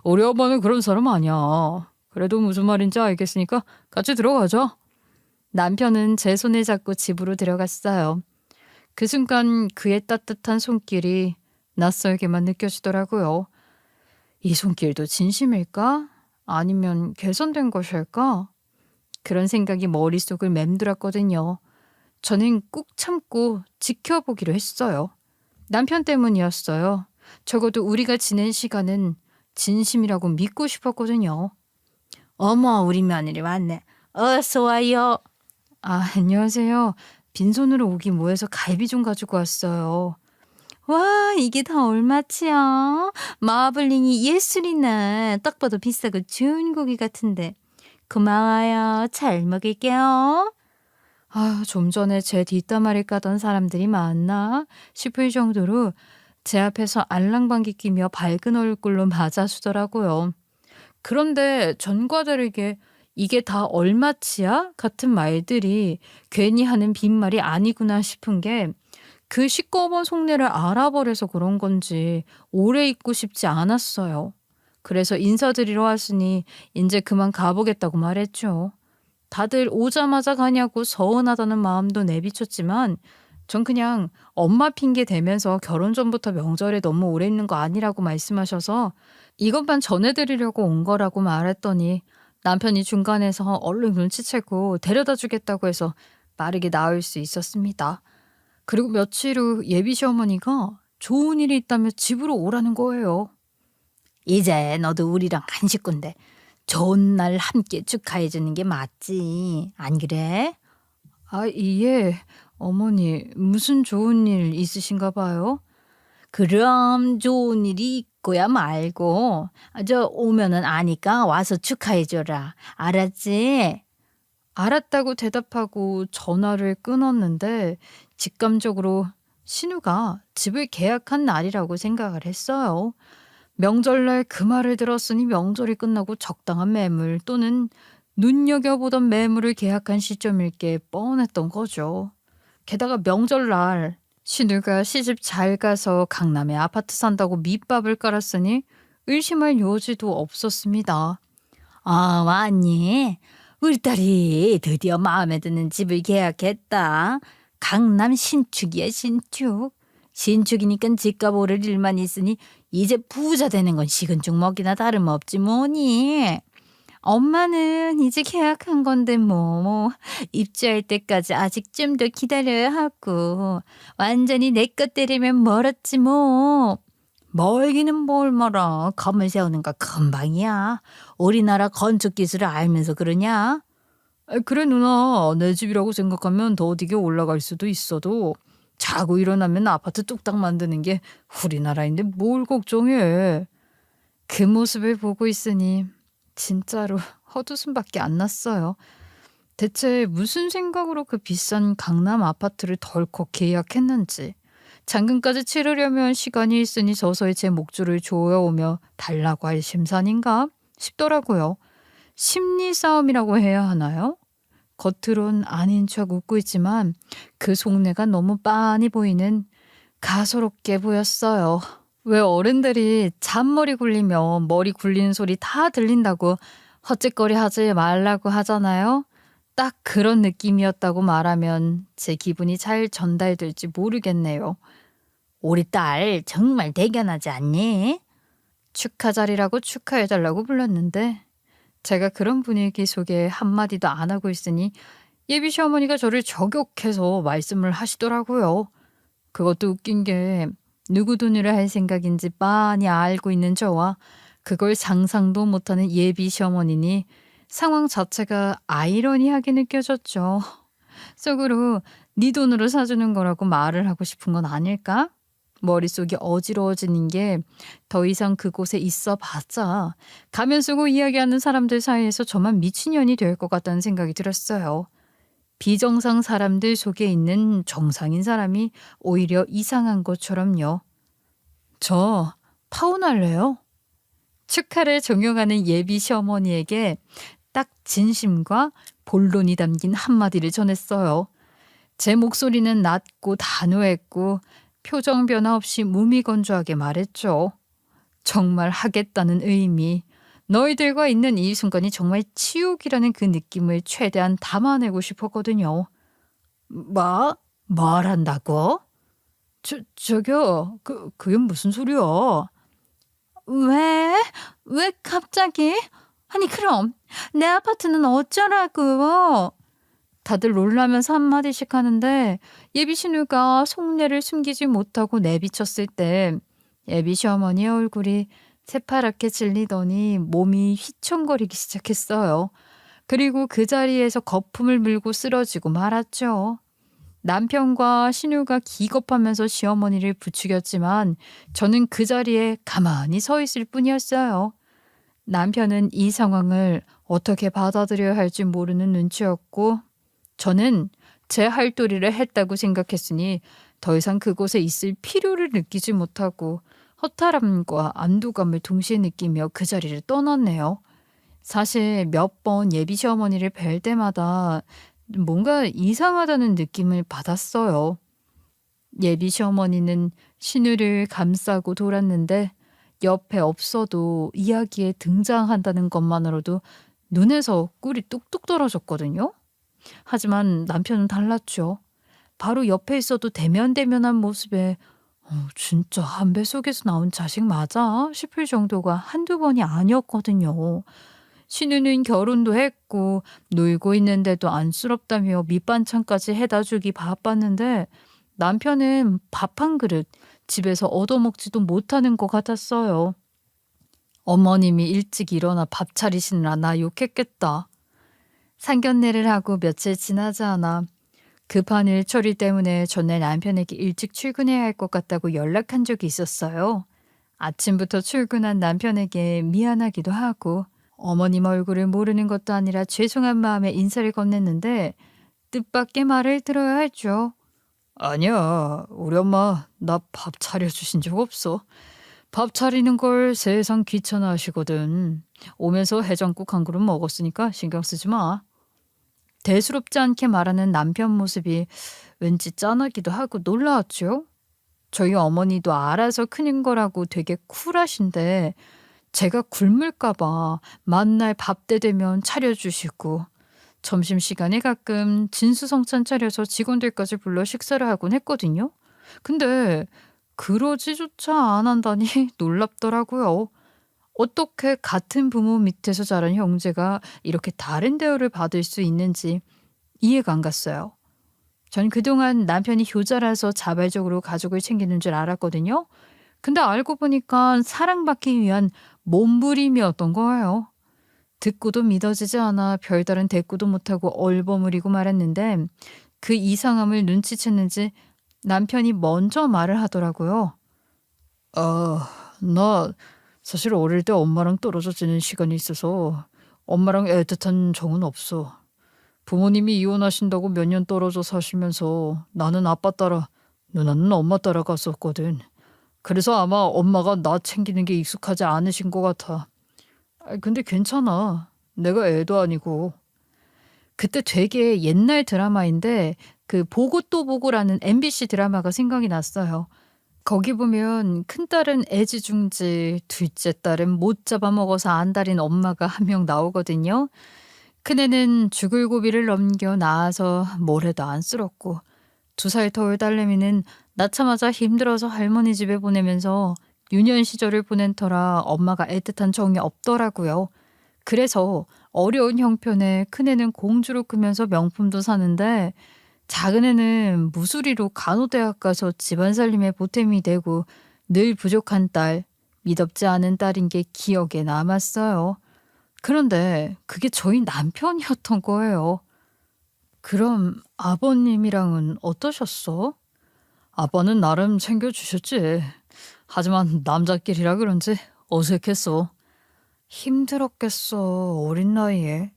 Speaker 1: 우리 엄마는 그런 사람 아니야. 그래도 무슨 말인지 알겠으니까 같이 들어가자. 남편은 제 손을 잡고 집으로 들어갔어요. 그 순간 그의 따뜻한 손길이 낯설게만 느껴지더라고요. 이 손길도 진심일까? 아니면 개선된 것일까? 그런 생각이 머릿속을 맴돌았거든요. 저는 꾹 참고 지켜보기로 했어요. 남편 때문이었어요. 적어도 우리가 지낸 시간은 진심이라고 믿고 싶었거든요. 어머, 우리 며느리 왔네. 어서 와요. 안녕하세요. 빈손으로 오기 뭐해서 갈비 좀 가지고 왔어요. 와, 이게 다 얼마치야? 마블링이 예술이네. 딱 봐도 비싸고 좋은 고기 같은데.
Speaker 3: 고마워요. 잘 먹을게요.
Speaker 1: 아, 좀 전에 제 뒷담화를 까던 사람들이 맞나 싶을 정도로 제 앞에서 알랑방귀 끼며 밝은 얼굴로 맞아주더라고요. 그런데 전과 다르게 "이게 다 얼마치야?" 같은 말들이 괜히 하는 빈말이 아니구나 싶은 게 그 시꺼먼 속내를 알아버려서 그런 건지 오래 있고 싶지 않았어요. 그래서 인사드리러 왔으니 인제 그만 가보겠다고 말했죠. 다들 오자마자 가냐고 서운하다는 마음도 내비쳤지만 전 그냥 엄마 핑계 대면서 결혼 전부터 명절에 너무 오래 있는 거 아니라고 말씀하셔서 이것만 전해드리려고 온 거라고 말했더니 남편이 중간에서 얼른 눈치채고 데려다 주겠다고 해서 빠르게 나올 수 있었습니다. 그리고 며칠 후 예비 시어머니가 좋은 일이 있다며 집으로 오라는 거예요.
Speaker 3: 이제 너도 우리랑 한 식구인데 좋은 날 함께 축하해 주는 게 맞지. 안 그래?
Speaker 1: 아, 예. 어머니, 무슨 좋은 일 있으신가 봐요?
Speaker 3: 그럼 좋은 일이 있고야 말고 저 오면은 아니까 와서 축하해 줘라. 알았지?
Speaker 1: 알았다고 대답하고 전화를 끊었는데 직감적으로 신우가 집을 계약한 날이라고 생각을 했어요. 명절날 그 말을 들었으니 명절이 끝나고 적당한 매물 또는 눈여겨보던 매물을 계약한 시점일 게 뻔했던 거죠. 게다가 명절날 신우가 시집 잘 가서 강남에 아파트 산다고 밑밥을 깔았으니 의심할 여지도 없었습니다.
Speaker 3: 아, 왔니? 우리 딸이 드디어 마음에 드는 집을 계약했다. 강남 신축이야, 신축. 신축이니까 집값 오를 일만 있으니 이제 부자 되는 건 식은 죽 먹기나 다름없지 뭐니. 엄마는 이제 계약한 건데 뭐 입주할 때까지 아직 좀 더 기다려야 하고 완전히 내 것 때리면 멀었지 뭐. 멀기는 뭘 멀어. 건물 세우는 거 금방이야. 우리나라 건축 기술을 알면서 그러냐?
Speaker 1: 아, 그래 누나, 내 집이라고 생각하면 더디게 올라갈 수도 있어도 자고 일어나면 아파트 뚝딱 만드는 게 우리나라인데 뭘 걱정해. 그 모습을 보고 있으니 진짜로 헛웃음밖에 안 났어요. 대체 무슨 생각으로 그 비싼 강남 아파트를 덜컥 계약했는지, 잔금까지 치르려면 시간이 있으니 서서히 제 목줄을 조여오며 달라고 할 심산인가 싶더라고요. 심리 싸움이라고 해야 하나요? 겉으론 아닌 척 웃고 있지만 그 속내가 너무 빤히 보이는 가소롭게 보였어요. 왜 어른들이 잔머리 굴리며 머리 굴리는 소리 다 들린다고 헛짓거리 하지 말라고 하잖아요. 딱 그런 느낌이었다고 말하면 제 기분이 잘 전달될지 모르겠네요.
Speaker 3: 우리 딸 정말 대견하지 않니?
Speaker 1: 축하 자리라고 축하해달라고 불렀는데 제가 그런 분위기 속에 한마디도 안 하고 있으니 예비 시어머니가 저를 저격해서 말씀을 하시더라고요. 그것도 웃긴 게 누구 돈으로 할 생각인지 빤히 알고 있는 저와 그걸 상상도 못하는 예비 시어머니니 상황 자체가 아이러니하게 느껴졌죠. 속으로 네 돈으로 사주는 거라고 말을 하고 싶은 건 아닐까? 머릿속이 어지러워지는 게 더 이상 그곳에 있어 봤자 가면 쓰고 이야기하는 사람들 사이에서 저만 미친년이 될 것 같다는 생각이 들었어요. 비정상 사람들 속에 있는 정상인 사람이 오히려 이상한 것처럼요. 저 파혼할래요? 축하를 종용하는 예비 시어머니에게 딱 진심과 본론이 담긴 한마디를 전했어요. 제 목소리는 낮고 단호했고 표정 변화 없이 무미건조하게 말했죠. 정말 하겠다는 의미, 너희들과 있는 이 순간이 정말 치욕이라는 그 느낌을 최대한 담아내고 싶었거든요.
Speaker 3: 뭐? 뭘 한다고?
Speaker 1: 저기요, 그게 무슨 소리야?
Speaker 3: 왜? 왜 갑자기? 아니 그럼 내 아파트는 어쩌라고?
Speaker 1: 다들 놀라면서 한마디씩 하는데 예비 신우가 속내를 숨기지 못하고 내비쳤을 때 예비 시어머니의 얼굴이 새파랗게 질리더니 몸이 휘청거리기 시작했어요. 그리고 그 자리에서 거품을 물고 쓰러지고 말았죠. 남편과 신우가 기겁하면서 시어머니를 부추겼지만 저는 그 자리에 가만히 서 있을 뿐이었어요. 남편은 이 상황을 어떻게 받아들여야 할지 모르는 눈치였고 저는 제 할 도리를 했다고 생각했으니 더 이상 그곳에 있을 필요를 느끼지 못하고 허탈함과 안도감을 동시에 느끼며 그 자리를 떠났네요. 사실 몇 번 예비 시어머니를 뵐 때마다 뭔가 이상하다는 느낌을 받았어요. 예비 시어머니는 신우를 감싸고 돌았는데 옆에 없어도 이야기에 등장한다는 것만으로도 눈에서 꿀이 뚝뚝 떨어졌거든요. 하지만 남편은 달랐죠. 바로 옆에 있어도 대면대면한 모습에 진짜 한 배 속에서 나온 자식 맞아? 싶을 정도가 한두 번이 아니었거든요. 신우는 결혼도 했고 놀고 있는데도 안쓰럽다며 밑반찬까지 해다 주기 바빴는데 남편은 밥 한 그릇 집에서 얻어먹지도 못하는 것 같았어요. 어머님이 일찍 일어나 밥 차리시느라 나 욕했겠다. 상견례를 하고 며칠 지나지 않아 급한 일 처리 때문에 전날 남편에게 일찍 출근해야 할 것 같다고 연락한 적이 있었어요. 아침부터 출근한 남편에게 미안하기도 하고 어머님 얼굴을 모르는 것도 아니라 죄송한 마음에 인사를 건넸는데 뜻밖의 말을 들어야 했죠. 아니야, 우리 엄마 나 밥 차려주신 적 없어. 밥 차리는 걸 세상 귀찮아 하시거든. 오면서 해장국 한 그릇 먹었으니까 신경 쓰지 마. 대수롭지 않게 말하는 남편 모습이 왠지 짠하기도 하고 놀라웠죠. 저희 어머니도 알아서 크는 거라고 되게 쿨하신데 제가 굶을까 봐 만날 밥 때 되면 차려주시고 점심시간에 가끔 진수성찬 차려서 직원들까지 불러 식사를 하곤 했거든요. 근데 그러지조차 안 한다니 놀랍더라고요. 어떻게 같은 부모 밑에서 자란 형제가 이렇게 다른 대우를 받을 수 있는지 이해가 안 갔어요. 전 그동안 남편이 효자라서 자발적으로 가족을 챙기는 줄 알았거든요. 근데 알고 보니까 사랑받기 위한 몸부림이었던 거예요. 듣고도 믿어지지 않아 별다른 대꾸도 못하고 얼버무리고 말았는데 그 이상함을 눈치챘는지 남편이 먼저 말을 하더라고요. 나 사실 어릴 때 엄마랑 떨어져 지낸 시간이 있어서 엄마랑 애틋한 정은 없어. 부모님이 이혼하신다고 몇 년 떨어져 사시면서 나는 아빠 따라 누나는 엄마 따라 갔었거든. 그래서 아마 엄마가 나 챙기는 게 익숙하지 않으신 것 같아. 근데 괜찮아. 내가 애도 아니고. 그때 되게 옛날 드라마인데 그 보고 또 보고라는 MBC 드라마가 생각이 났어요. 거기 보면 큰딸은 애지중지, 둘째 딸은 못 잡아먹어서 안달인 엄마가 한 명 나오거든요. 큰애는 죽을 고비를 넘겨 낳아서 뭘 해도 안쓰럽고 2살 터울 딸내미는 낳자마자 힘들어서 할머니 집에 보내면서 유년 시절을 보낸 터라 엄마가 애틋한 정이 없더라고요. 그래서 어려운 형편에 큰애는 공주로 크면서 명품도 사는데 작은애는 무수리로 간호대학 가서 집안 살림에 보탬이 되고 늘 부족한 딸, 미덥지 않은 딸인 게 기억에 남았어요. 그런데 그게 저희 남편이었던 거예요. 그럼 아버님이랑은 어떠셨어? 아빠는 나름 챙겨주셨지. 하지만 남자끼리라 그런지 어색했어. 힘들었겠어, 어린 나이에.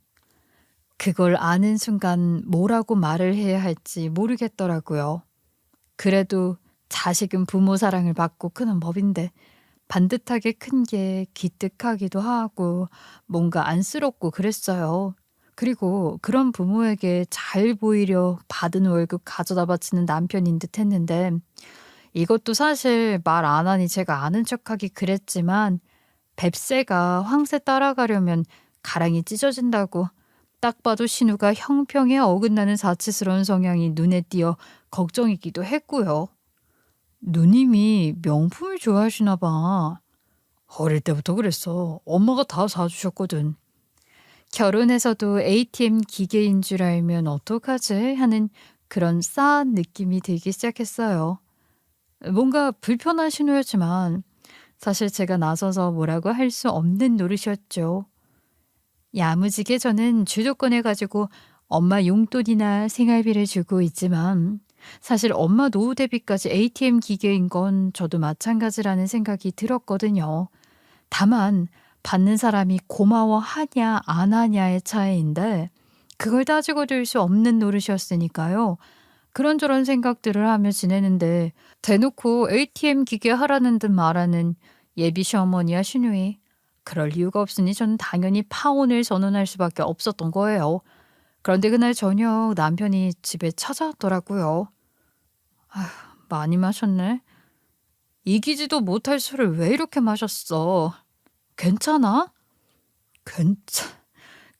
Speaker 1: 그걸 아는 순간 뭐라고 말을 해야 할지 모르겠더라고요. 그래도 자식은 부모 사랑을 받고 크는 법인데 반듯하게 큰 게 기특하기도 하고 뭔가 안쓰럽고 그랬어요. 그리고 그런 부모에게 잘 보이려 받은 월급 가져다 바치는 남편인 듯 했는데 이것도 사실 말 안 하니 제가 아는 척하기 그랬지만 뱁새가 황새 따라가려면 가랑이 찢어진다고 딱 봐도 신우가 형평에 어긋나는 사치스러운 성향이 눈에 띄어 걱정이기도 했고요. 누님이 명품을 좋아하시나 봐. 어릴 때부터 그랬어. 엄마가 다 사주셨거든. 결혼해서도 ATM 기계인 줄 알면 어떡하지? 하는 그런 싸한 느낌이 들기 시작했어요. 뭔가 불편한 신호였지만 사실 제가 나서서 뭐라고 할 수 없는 노릇이었죠. 야무지게 저는 주도권을 가지고 엄마 용돈이나 생활비를 주고 있지만 사실 엄마 노후 대비까지 ATM 기계인 건 저도 마찬가지라는 생각이 들었거든요. 다만 받는 사람이 고마워하냐 안 하냐의 차이인데 그걸 따지고 들 수 없는 노릇이었으니까요. 그런저런 생각들을 하며 지내는데 대놓고 ATM 기계 하라는 듯 말하는 예비 시어머니와 시누이. 그럴 이유가 없으니 저는 당연히 파혼을 선언할 수밖에 없었던 거예요. 그런데 그날 저녁 남편이 집에 찾아왔더라고요. 아휴, 많이 마셨네. 이기지도 못할 술을 왜 이렇게 마셨어? 괜찮아?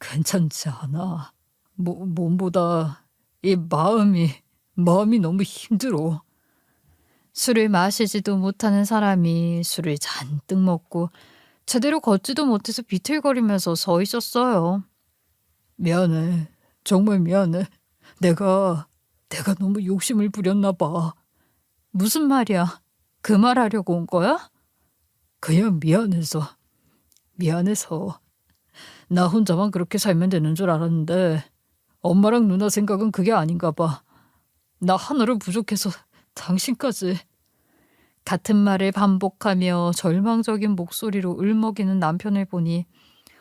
Speaker 1: 괜찮지 않아. 몸보다 이 마음이 너무 힘들어. 술을 마시지도 못하는 사람이 술을 잔뜩 먹고 제대로 걷지도 못해서 비틀거리면서 서 있었어요. 미안해. 정말 미안해. 내가 너무 욕심을 부렸나 봐. 무슨 말이야? 그 말 하려고 온 거야? 그냥 미안해서. 나 혼자만 그렇게 살면 되는 줄 알았는데 엄마랑 누나 생각은 그게 아닌가 봐. 나 하나로 부족해서 당신까지. 같은 말을 반복하며 절망적인 목소리로 울먹이는 남편을 보니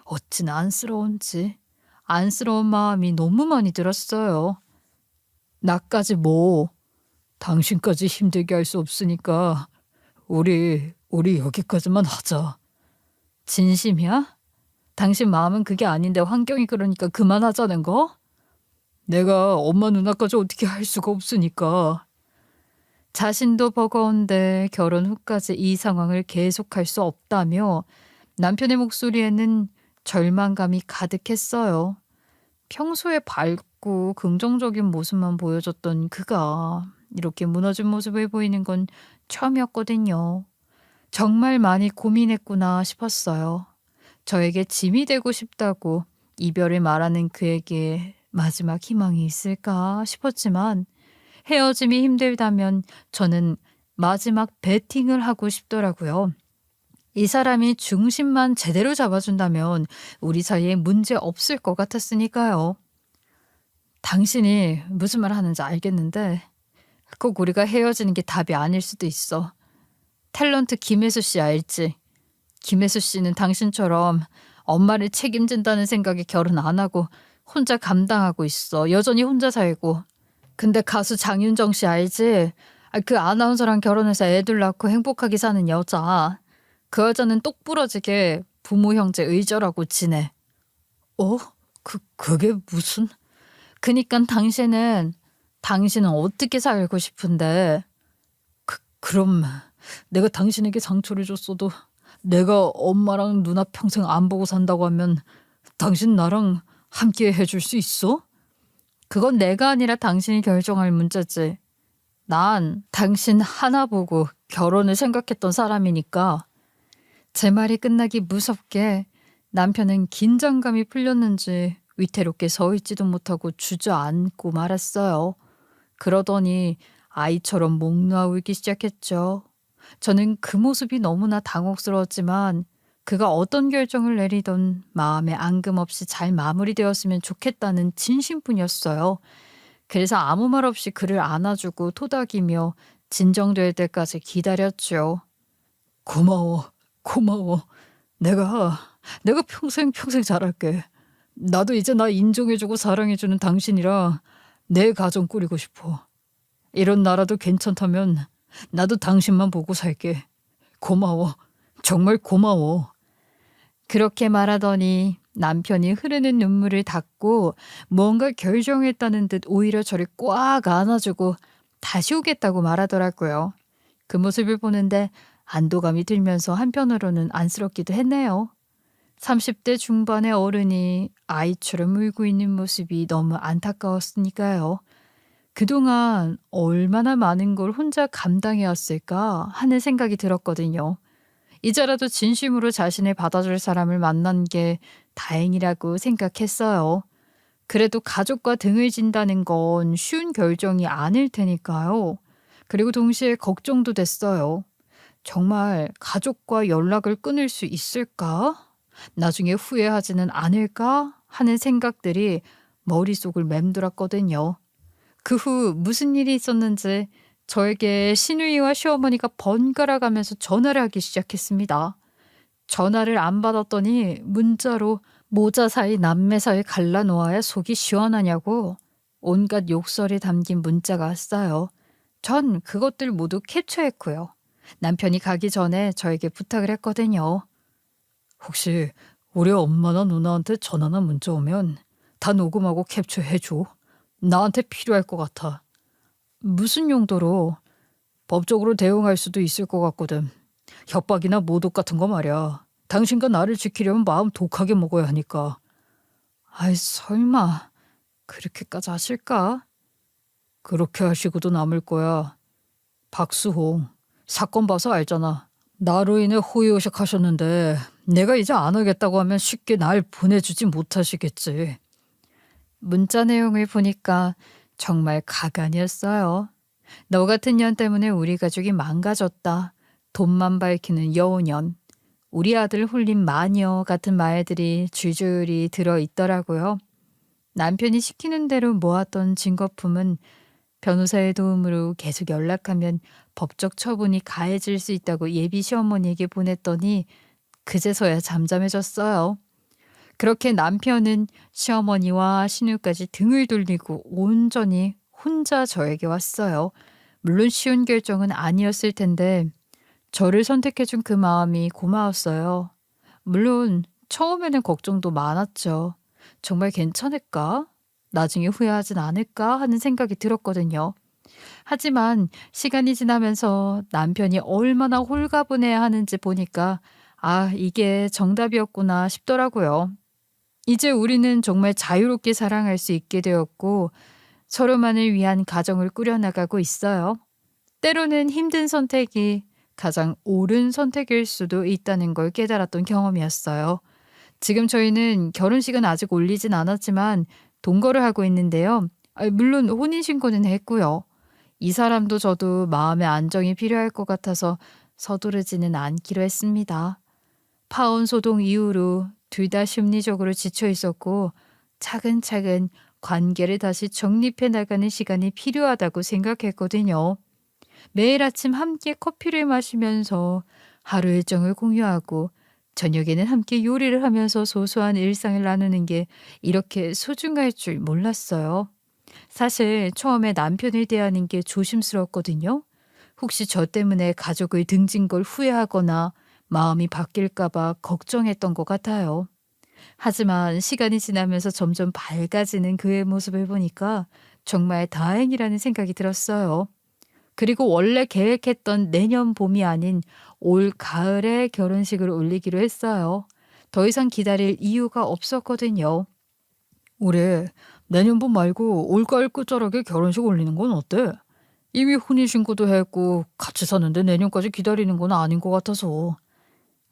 Speaker 1: 어찌나 안쓰러운지 안쓰러운 마음이 너무 많이 들었어요. 나까지 뭐 당신까지 힘들게 할 수 없으니까 우리 여기까지만 하자. 진심이야? 당신 마음은 그게 아닌데 환경이 그러니까 그만하자는 거? 내가 엄마 누나까지 어떻게 할 수가 없으니까. 자신도 버거운데 결혼 후까지 이 상황을 계속할 수 없다며 남편의 목소리에는 절망감이 가득했어요. 평소에 밝고 긍정적인 모습만 보여줬던 그가 이렇게 무너진 모습을 보이는 건 처음이었거든요. 정말 많이 고민했구나 싶었어요. 저에게 짐이 되고 싶다고 이별을 말하는 그에게 마지막 희망이 있을까 싶었지만 헤어짐이 힘들다면 저는 마지막 배팅을 하고 싶더라고요. 이 사람이 중심만 제대로 잡아준다면 우리 사이에 문제 없을 것 같았으니까요. 당신이 무슨 말 하는지 알겠는데 꼭 우리가 헤어지는 게 답이 아닐 수도 있어. 탤런트 김혜수 씨 알지? 김혜수 씨는 당신처럼 엄마를 책임진다는 생각에 결혼 안 하고 혼자 감당하고 있어. 여전히 혼자 살고. 근데 가수 장윤정 씨 알지? 그 아나운서랑 결혼해서 애들 낳고 행복하게 사는 여자. 그 여자는 똑부러지게 부모 형제 의절하고 지내. 그게 무슨? 그니까 당신은 어떻게 살고 싶은데? 그럼 내가 당신에게 상처를 줬어도 내가 엄마랑 누나 평생 안 보고 산다고 하면 당신 나랑 함께 해줄 수 있어? 그건 내가 아니라 당신이 결정할 문제지. 난 당신 하나 보고 결혼을 생각했던 사람이니까. 제 말이 끝나기 무섭게 남편은 긴장감이 풀렸는지 위태롭게 서 있지도 못하고 주저앉고 말았어요. 그러더니 아이처럼 목 놓아 울기 시작했죠. 저는 그 모습이 너무나 당혹스러웠지만 그가 어떤 결정을 내리던 마음에 앙금 없이 잘 마무리되었으면 좋겠다는 진심뿐이었어요. 그래서 아무 말 없이 그를 안아주고 토닥이며 진정될 때까지 기다렸죠. 고마워. 내가 평생 잘할게. 나도 이제 나 인정해주고 사랑해주는 당신이랑 내 가정 꾸리고 싶어. 이런 나라도 괜찮다면 나도 당신만 보고 살게. 고마워. 정말 고마워. 그렇게 말하더니 남편이 흐르는 눈물을 닦고 뭔가 결정했다는 듯 오히려 저를 꽉 안아주고 다시 오겠다고 말하더라고요. 그 모습을 보는데 안도감이 들면서 한편으로는 안쓰럽기도 했네요. 30대 중반의 어른이 아이처럼 울고 있는 모습이 너무 안타까웠으니까요. 그동안 얼마나 많은 걸 혼자 감당해왔을까 하는 생각이 들었거든요. 이제라도 진심으로 자신을 받아줄 사람을 만난 게 다행이라고 생각했어요. 그래도 가족과 등을 진다는 건 쉬운 결정이 아닐 테니까요. 그리고 동시에 걱정도 됐어요. 정말 가족과 연락을 끊을 수 있을까? 나중에 후회하지는 않을까? 하는 생각들이 머릿속을 맴돌았거든요. 그 후 무슨 일이 있었는지 저에게 시누이와 시어머니가 번갈아 가면서 전화를 하기 시작했습니다. 전화를 안 받았더니 문자로 모자 사이 남매 사이 갈라놓아야 속이 시원하냐고 온갖 욕설이 담긴 문자가 왔어요. 전 그것들 모두 캡처했고요. 남편이 가기 전에 저에게 부탁을 했거든요. 혹시 우리 엄마나 누나한테 전화나 문자 오면 다 녹음하고 캡처해줘. 나한테 필요할 것 같아. 무슨 용도로? 법적으로 대응할 수도 있을 것 같거든. 협박이나 모독 같은 거 말이야. 당신과 나를 지키려면 마음 독하게 먹어야 하니까. 아이 설마 그렇게까지 하실까? 그렇게 하시고도 남을 거야. 박수홍, 사건 봐서 알잖아. 나로 인해 호의호식 하셨는데 내가 이제 안 하겠다고 하면 쉽게 날 보내주지 못하시겠지. 문자 내용을 보니까 정말 가관이었어요. 너 같은 년 때문에 우리 가족이 망가졌다. 돈만 밝히는 여우년. 우리 아들 홀린 마녀 같은 말들이 줄줄이 들어있더라고요. 남편이 시키는 대로 모았던 증거품은 변호사의 도움으로 계속 연락하면 법적 처분이 가해질 수 있다고 예비 시어머니에게 보냈더니 그제서야 잠잠해졌어요. 그렇게 남편은 시어머니와 신우까지 등을 돌리고 온전히 혼자 저에게 왔어요. 물론 쉬운 결정은 아니었을 텐데 저를 선택해준 그 마음이 고마웠어요. 물론 처음에는 걱정도 많았죠. 정말 괜찮을까? 나중에 후회하진 않을까 하는 생각이 들었거든요. 하지만 시간이 지나면서 남편이 얼마나 홀가분해야 하는지 보니까 아, 이게 정답이었구나 싶더라고요. 이제 우리는 정말 자유롭게 사랑할 수 있게 되었고 서로만을 위한 가정을 꾸려나가고 있어요. 때로는 힘든 선택이 가장 옳은 선택일 수도 있다는 걸 깨달았던 경험이었어요. 지금 저희는 결혼식은 아직 올리진 않았지만 동거를 하고 있는데요. 물론 혼인신고는 했고요. 이 사람도 저도 마음의 안정이 필요할 것 같아서 서두르지는 않기로 했습니다. 파혼 소동 이후로 둘 다 심리적으로 지쳐 있었고 차근차근 관계를 다시 정립해 나가는 시간이 필요하다고 생각했거든요. 매일 아침 함께 커피를 마시면서 하루 일정을 공유하고 저녁에는 함께 요리를 하면서 소소한 일상을 나누는 게 이렇게 소중할 줄 몰랐어요. 사실 처음에 남편을 대하는 게 조심스러웠거든요. 혹시 저 때문에 가족을 등진 걸 후회하거나 마음이 바뀔까 봐 걱정했던 것 같아요. 하지만 시간이 지나면서 점점 밝아지는 그의 모습을 보니까 정말 다행이라는 생각이 들었어요. 그리고 원래 계획했던 내년 봄이 아닌 올 가을에 결혼식을 올리기로 했어요. 더 이상 기다릴 이유가 없었거든요. 우리 내년 봄 말고 올가을 끝자락에 결혼식 올리는 건 어때? 이미 혼인신고도 했고 같이 사는데 내년까지 기다리는 건 아닌 것 같아서.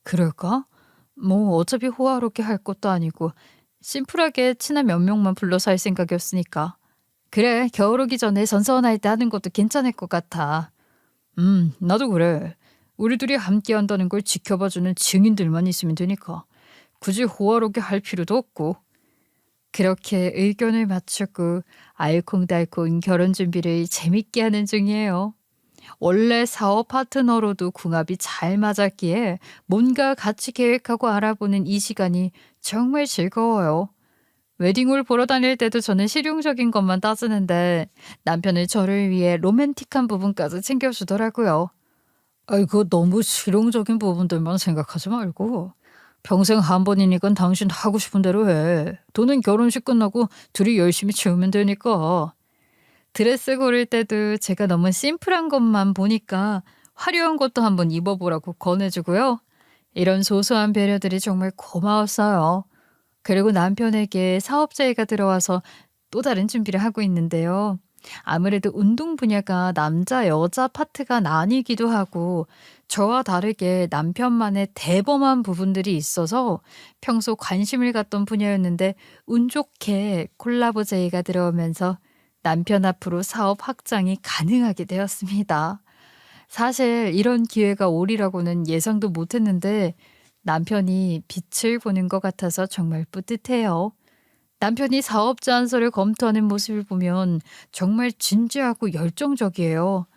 Speaker 1: 그럴까? 뭐 어차피 호화롭게 할 것도 아니고 심플하게 친한 몇 명만 불러서 할 생각이었으니까. 그래, 겨울 오기 전에 선선할 때 하는 것도 괜찮을 것 같아. 나도 그래. 우리 둘이 함께 한다는 걸 지켜봐주는 증인들만 있으면 되니까. 굳이 호화롭게 할 필요도 없고. 그렇게 의견을 맞추고 알콩달콩 결혼 준비를 재밌게 하는 중이에요. 원래 사업 파트너로도 궁합이 잘 맞았기에 뭔가 같이 계획하고 알아보는 이 시간이 정말 즐거워요. 웨딩홀 보러 다닐 때도 저는 실용적인 것만 따지는데 남편은 저를 위해 로맨틱한 부분까지 챙겨주더라고요. 아이, 그 너무 실용적인 부분들만 생각하지 말고 평생 한 번이니까 당신 하고 싶은 대로 해. 돈은 결혼식 끝나고 둘이 열심히 채우면 되니까. 드레스 고를 때도 제가 너무 심플한 것만 보니까 화려한 것도 한번 입어보라고 권해주고요. 이런 소소한 배려들이 정말 고마웠어요. 그리고 남편에게 사업자회가 들어와서 또 다른 준비를 하고 있는데요. 아무래도 운동 분야가 남자 여자 파트가 나뉘기도 하고 저와 다르게 남편만의 대범한 부분들이 있어서 평소 관심을 갖던 분야였는데 운 좋게 콜라보 제의가 들어오면서 남편 앞으로 사업 확장이 가능하게 되었습니다. 사실 이런 기회가 오리라고는 예상도 못했는데 남편이 빛을 보는 것 같아서 정말 뿌듯해요. 남편이 사업 제안서를 검토하는 모습을 보면 정말 진지하고 열정적이에요.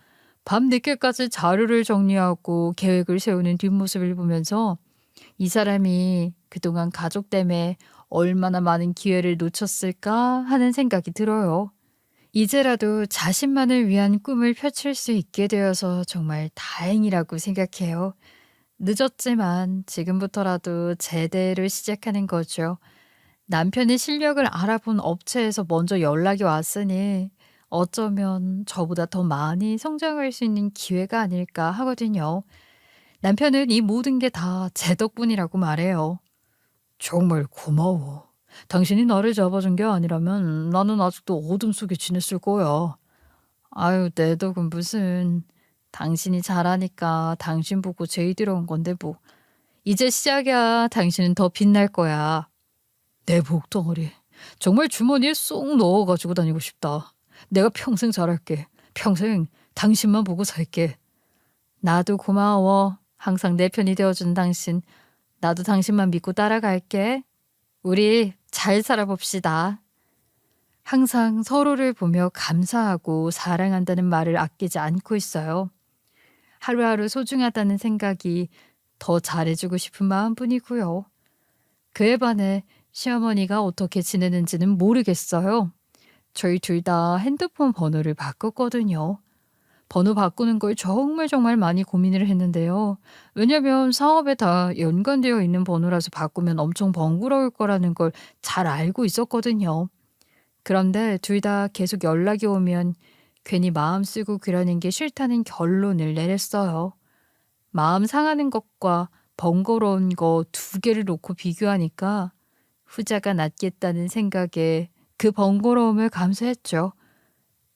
Speaker 1: 밤 늦게까지 자료를 정리하고 계획을 세우는 뒷모습을 보면서 이 사람이 그동안 가족 때문에 얼마나 많은 기회를 놓쳤을까 하는 생각이 들어요. 이제라도 자신만을 위한 꿈을 펼칠 수 있게 되어서 정말 다행이라고 생각해요. 늦었지만 지금부터라도 제대로 시작하는 거죠. 남편의 실력을 알아본 업체에서 먼저 연락이 왔으니 어쩌면 저보다 더 많이 성장할 수 있는 기회가 아닐까 하거든요. 남편은 이 모든 게 다 제 덕분이라고 말해요.
Speaker 2: 정말 고마워. 당신이 나를 잡아준 게 아니라면 나는 아직도 어둠 속에 지냈을 거야.
Speaker 1: 아유, 내 덕은 무슨. 당신이 잘하니까 당신 보고 제의 들어온 건데 뭐. 이제 시작이야. 당신은 더 빛날 거야.
Speaker 2: 내 복덩어리 정말 주머니에 쏙 넣어가지고 다니고 싶다. 내가 평생 잘할게. 평생 당신만 보고 살게.
Speaker 1: 나도 고마워. 항상 내 편이 되어준 당신. 나도 당신만 믿고 따라갈게. 우리 잘 살아봅시다. 항상 서로를 보며 감사하고 사랑한다는 말을 아끼지 않고 있어요. 하루하루 소중하다는 생각이 더 잘해주고 싶은 마음뿐이고요. 그에 반해 시어머니가 어떻게 지내는지는 모르겠어요. 저희 둘 다 핸드폰 번호를 바꿨거든요. 번호 바꾸는 걸 정말 많이 고민을 했는데요. 왜냐면 사업에 다 연관되어 있는 번호라서 바꾸면 엄청 번거로울 거라는 걸 잘 알고 있었거든요. 그런데 둘 다 계속 연락이 오면 괜히 마음 쓰고 그러는 게 싫다는 결론을 내렸어요. 마음 상하는 것과 번거로운 거 두 개를 놓고 비교하니까 후자가 낫겠다는 생각에 그 번거로움을 감수했죠.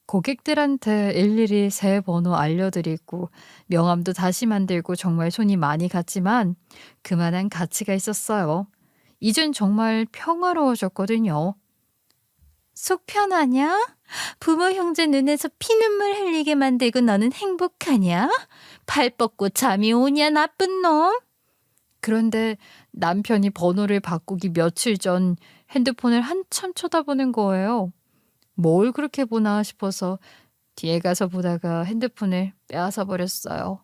Speaker 1: 고객들한테 일일이 새 번호 알려드리고 명함도 다시 만들고 정말 손이 많이 갔지만 그만한 가치가 있었어요. 이젠 정말 평화로워졌거든요. 속 편하냐? 부모 형제 눈에서 피눈물 흘리게 만들고 너는 행복하냐? 팔 뻗고 잠이 오냐 나쁜 놈? 그런데 남편이 번호를 바꾸기 며칠 전 핸드폰을 한참 쳐다보는 거예요. 뭘 그렇게 보나 싶어서 뒤에 가서 보다가 핸드폰을 빼앗아 버렸어요.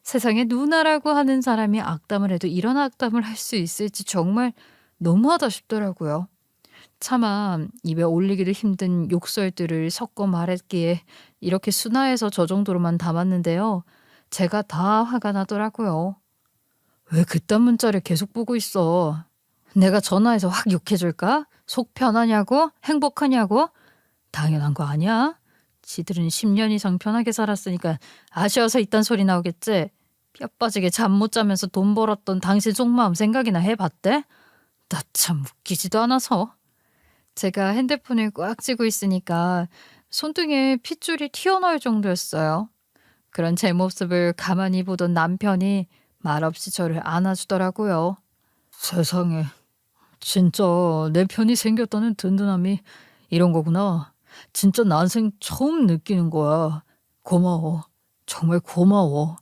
Speaker 1: 세상에 누나라고 하는 사람이 악담을 해도 이런 악담을 할 수 있을지 정말 너무하다 싶더라고요. 차마 입에 올리기도 힘든 욕설들을 섞어 말했기에 이렇게 순화해서 저 정도로만 담았는데요. 제가 다 화가 나더라고요.
Speaker 2: 왜 그딴 문자를 계속 보고 있어? 내가 전화해서 확 욕해줄까? 속 편하냐고? 행복하냐고? 당연한 거 아니야? 지들은 10년 이상 편하게 살았으니까 아쉬워서 이딴 소리 나오겠지? 뼈 빠지게 잠 못 자면서 돈 벌었던 당신 속마음 생각이나 해봤대? 나 참 웃기지도 않아서.
Speaker 1: 제가 핸드폰을 꽉 쥐고 있으니까 손등에 핏줄이 튀어나올 정도였어요. 그런 제 모습을 가만히 보던 남편이 말없이 저를 안아주더라고요.
Speaker 2: 세상에, 진짜 내 편이 생겼다는 든든함이 이런 거구나. 진짜 난생 처음 느끼는 거야. 고마워. 정말 고마워.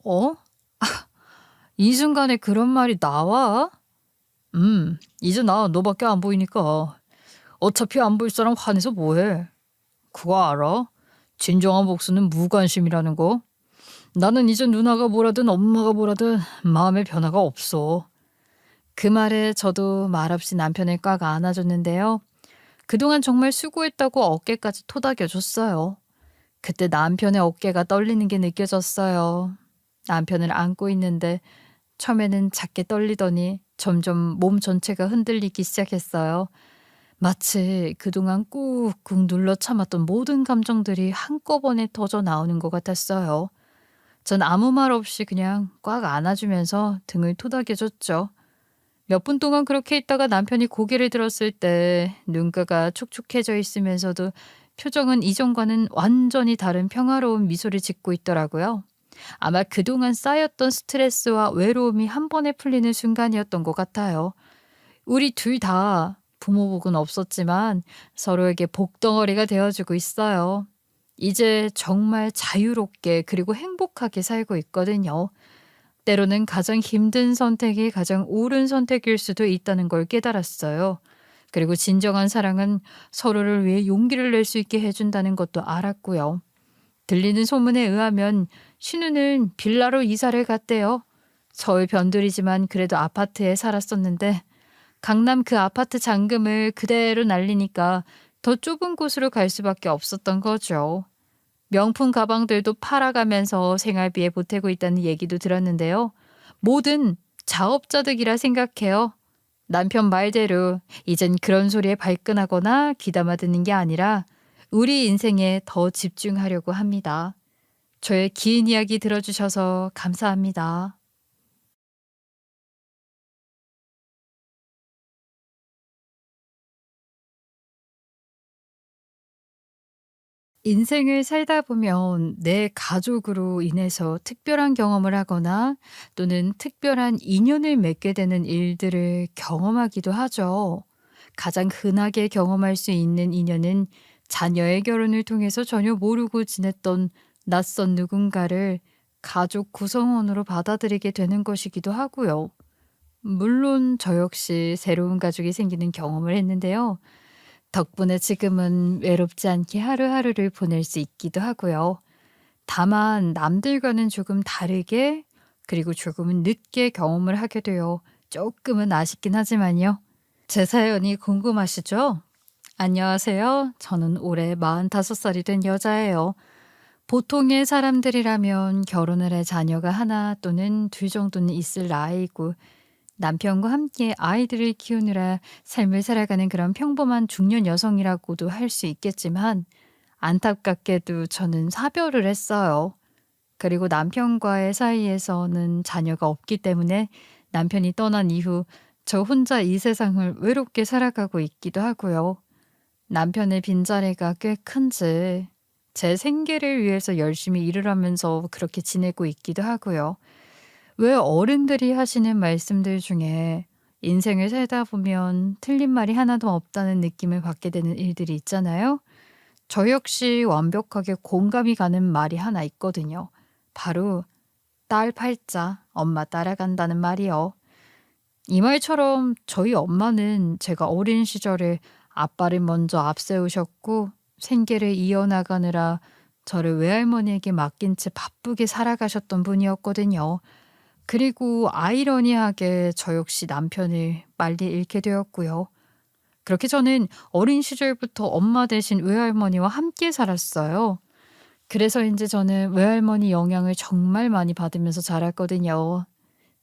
Speaker 1: 어? 이 순간에 그런 말이 나와?
Speaker 2: 이제 나 너밖에 안 보이니까. 어차피 안 볼 사람 화내서 뭐해. 그거 알아? 진정한 복수는 무관심이라는 거. 나는 이제 누나가 뭐라든 엄마가 뭐라든 마음의 변화가 없어.
Speaker 1: 그 말에 저도 말없이 남편을 꽉 안아줬는데요. 그동안 정말 수고했다고 어깨까지 토닥여줬어요. 그때 남편의 어깨가 떨리는 게 느껴졌어요. 남편을 안고 있는데 처음에는 작게 떨리더니 점점 몸 전체가 흔들리기 시작했어요. 마치 그동안 꾹꾹 눌러 참았던 모든 감정들이 한꺼번에 터져 나오는 것 같았어요. 전 아무 말 없이 그냥 꽉 안아주면서 등을 토닥여줬죠. 몇 분 동안 그렇게 있다가 남편이 고개를 들었을 때 눈가가 촉촉해져 있으면서도 표정은 이전과는 완전히 다른 평화로운 미소를 짓고 있더라고요. 아마 그동안 쌓였던 스트레스와 외로움이 한 번에 풀리는 순간이었던 것 같아요. 우리 둘 다 부모 복은 없었지만 서로에게 복덩어리가 되어주고 있어요. 이제 정말 자유롭게 그리고 행복하게 살고 있거든요. 때로는 가장 힘든 선택이 가장 옳은 선택일 수도 있다는 걸 깨달았어요. 그리고 진정한 사랑은 서로를 위해 용기를 낼 수 있게 해준다는 것도 알았고요. 들리는 소문에 의하면 신우는 빌라로 이사를 갔대요. 서울 변두리지만 그래도 아파트에 살았었는데 강남 그 아파트 잔금을 그대로 날리니까 더 좁은 곳으로 갈 수밖에 없었던 거죠. 명품 가방들도 팔아가면서 생활비에 보태고 있다는 얘기도 들었는데요. 뭐든 자업자득이라 생각해요. 남편 말대로 이젠 그런 소리에 발끈하거나 귀담아 듣는 게 아니라 우리 인생에 더 집중하려고 합니다. 저의 긴 이야기 들어주셔서 감사합니다. 인생을 살다 보면 내 가족으로 인해서 특별한 경험을 하거나 또는 특별한 인연을 맺게 되는 일들을 경험하기도 하죠. 가장 흔하게 경험할 수 있는 인연은 자녀의 결혼을 통해서 전혀 모르고 지냈던 낯선 누군가를 가족 구성원으로 받아들이게 되는 것이기도 하고요. 물론 저 역시 새로운 가족이 생기는 경험을 했는데요. 덕분에 지금은 외롭지 않게 하루하루를 보낼 수 있기도 하고요. 다만 남들과는 조금 다르게 그리고 조금은 늦게 경험을 하게 되어 조금은 아쉽긴 하지만요. 제 사연이 궁금하시죠? 안녕하세요. 저는 올해 45살이 된 여자예요. 보통의 사람들이라면 결혼을 해 자녀가 하나 또는 둘 정도는 있을 나이고 남편과 함께 아이들을 키우느라 삶을 살아가는 그런 평범한 중년 여성이라고도 할 수 있겠지만 안타깝게도 저는 사별을 했어요. 그리고 남편과의 사이에서는 자녀가 없기 때문에 남편이 떠난 이후 저 혼자 이 세상을 외롭게 살아가고 있기도 하고요. 남편의 빈자리가 꽤 큰지 제 생계를 위해서 열심히 일을 하면서 그렇게 지내고 있기도 하고요. 왜 어른들이 하시는 말씀들 중에 인생을 살다 보면 틀린 말이 하나도 없다는 느낌을 받게 되는 일들이 있잖아요. 저 역시 완벽하게 공감이 가는 말이 하나 있거든요. 바로 딸 팔자 엄마 따라간다는 말이요. 이 말처럼 저희 엄마는 제가 어린 시절에 아빠를 먼저 앞세우셨고 생계를 이어나가느라 저를 외할머니에게 맡긴 채 바쁘게 살아가셨던 분이었거든요. 그리고 아이러니하게 저 역시 남편을 빨리 잃게 되었고요. 그렇게 저는 어린 시절부터 엄마 대신 외할머니와 함께 살았어요. 그래서 이제 저는 외할머니 영향을 정말 많이 받으면서 자랐거든요.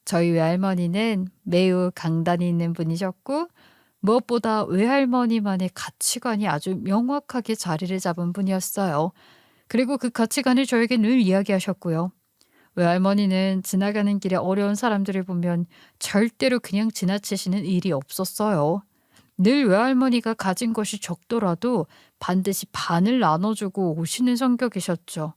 Speaker 1: 저희 외할머니는 매우 강단이 있는 분이셨고 무엇보다 외할머니만의 가치관이 아주 명확하게 자리를 잡은 분이었어요. 그리고 그 가치관을 저에게 늘 이야기하셨고요. 외할머니는 지나가는 길에 어려운 사람들을 보면 절대로 그냥 지나치시는 일이 없었어요. 늘 외할머니가 가진 것이 적더라도 반드시 반을 나눠주고 오시는 성격이셨죠.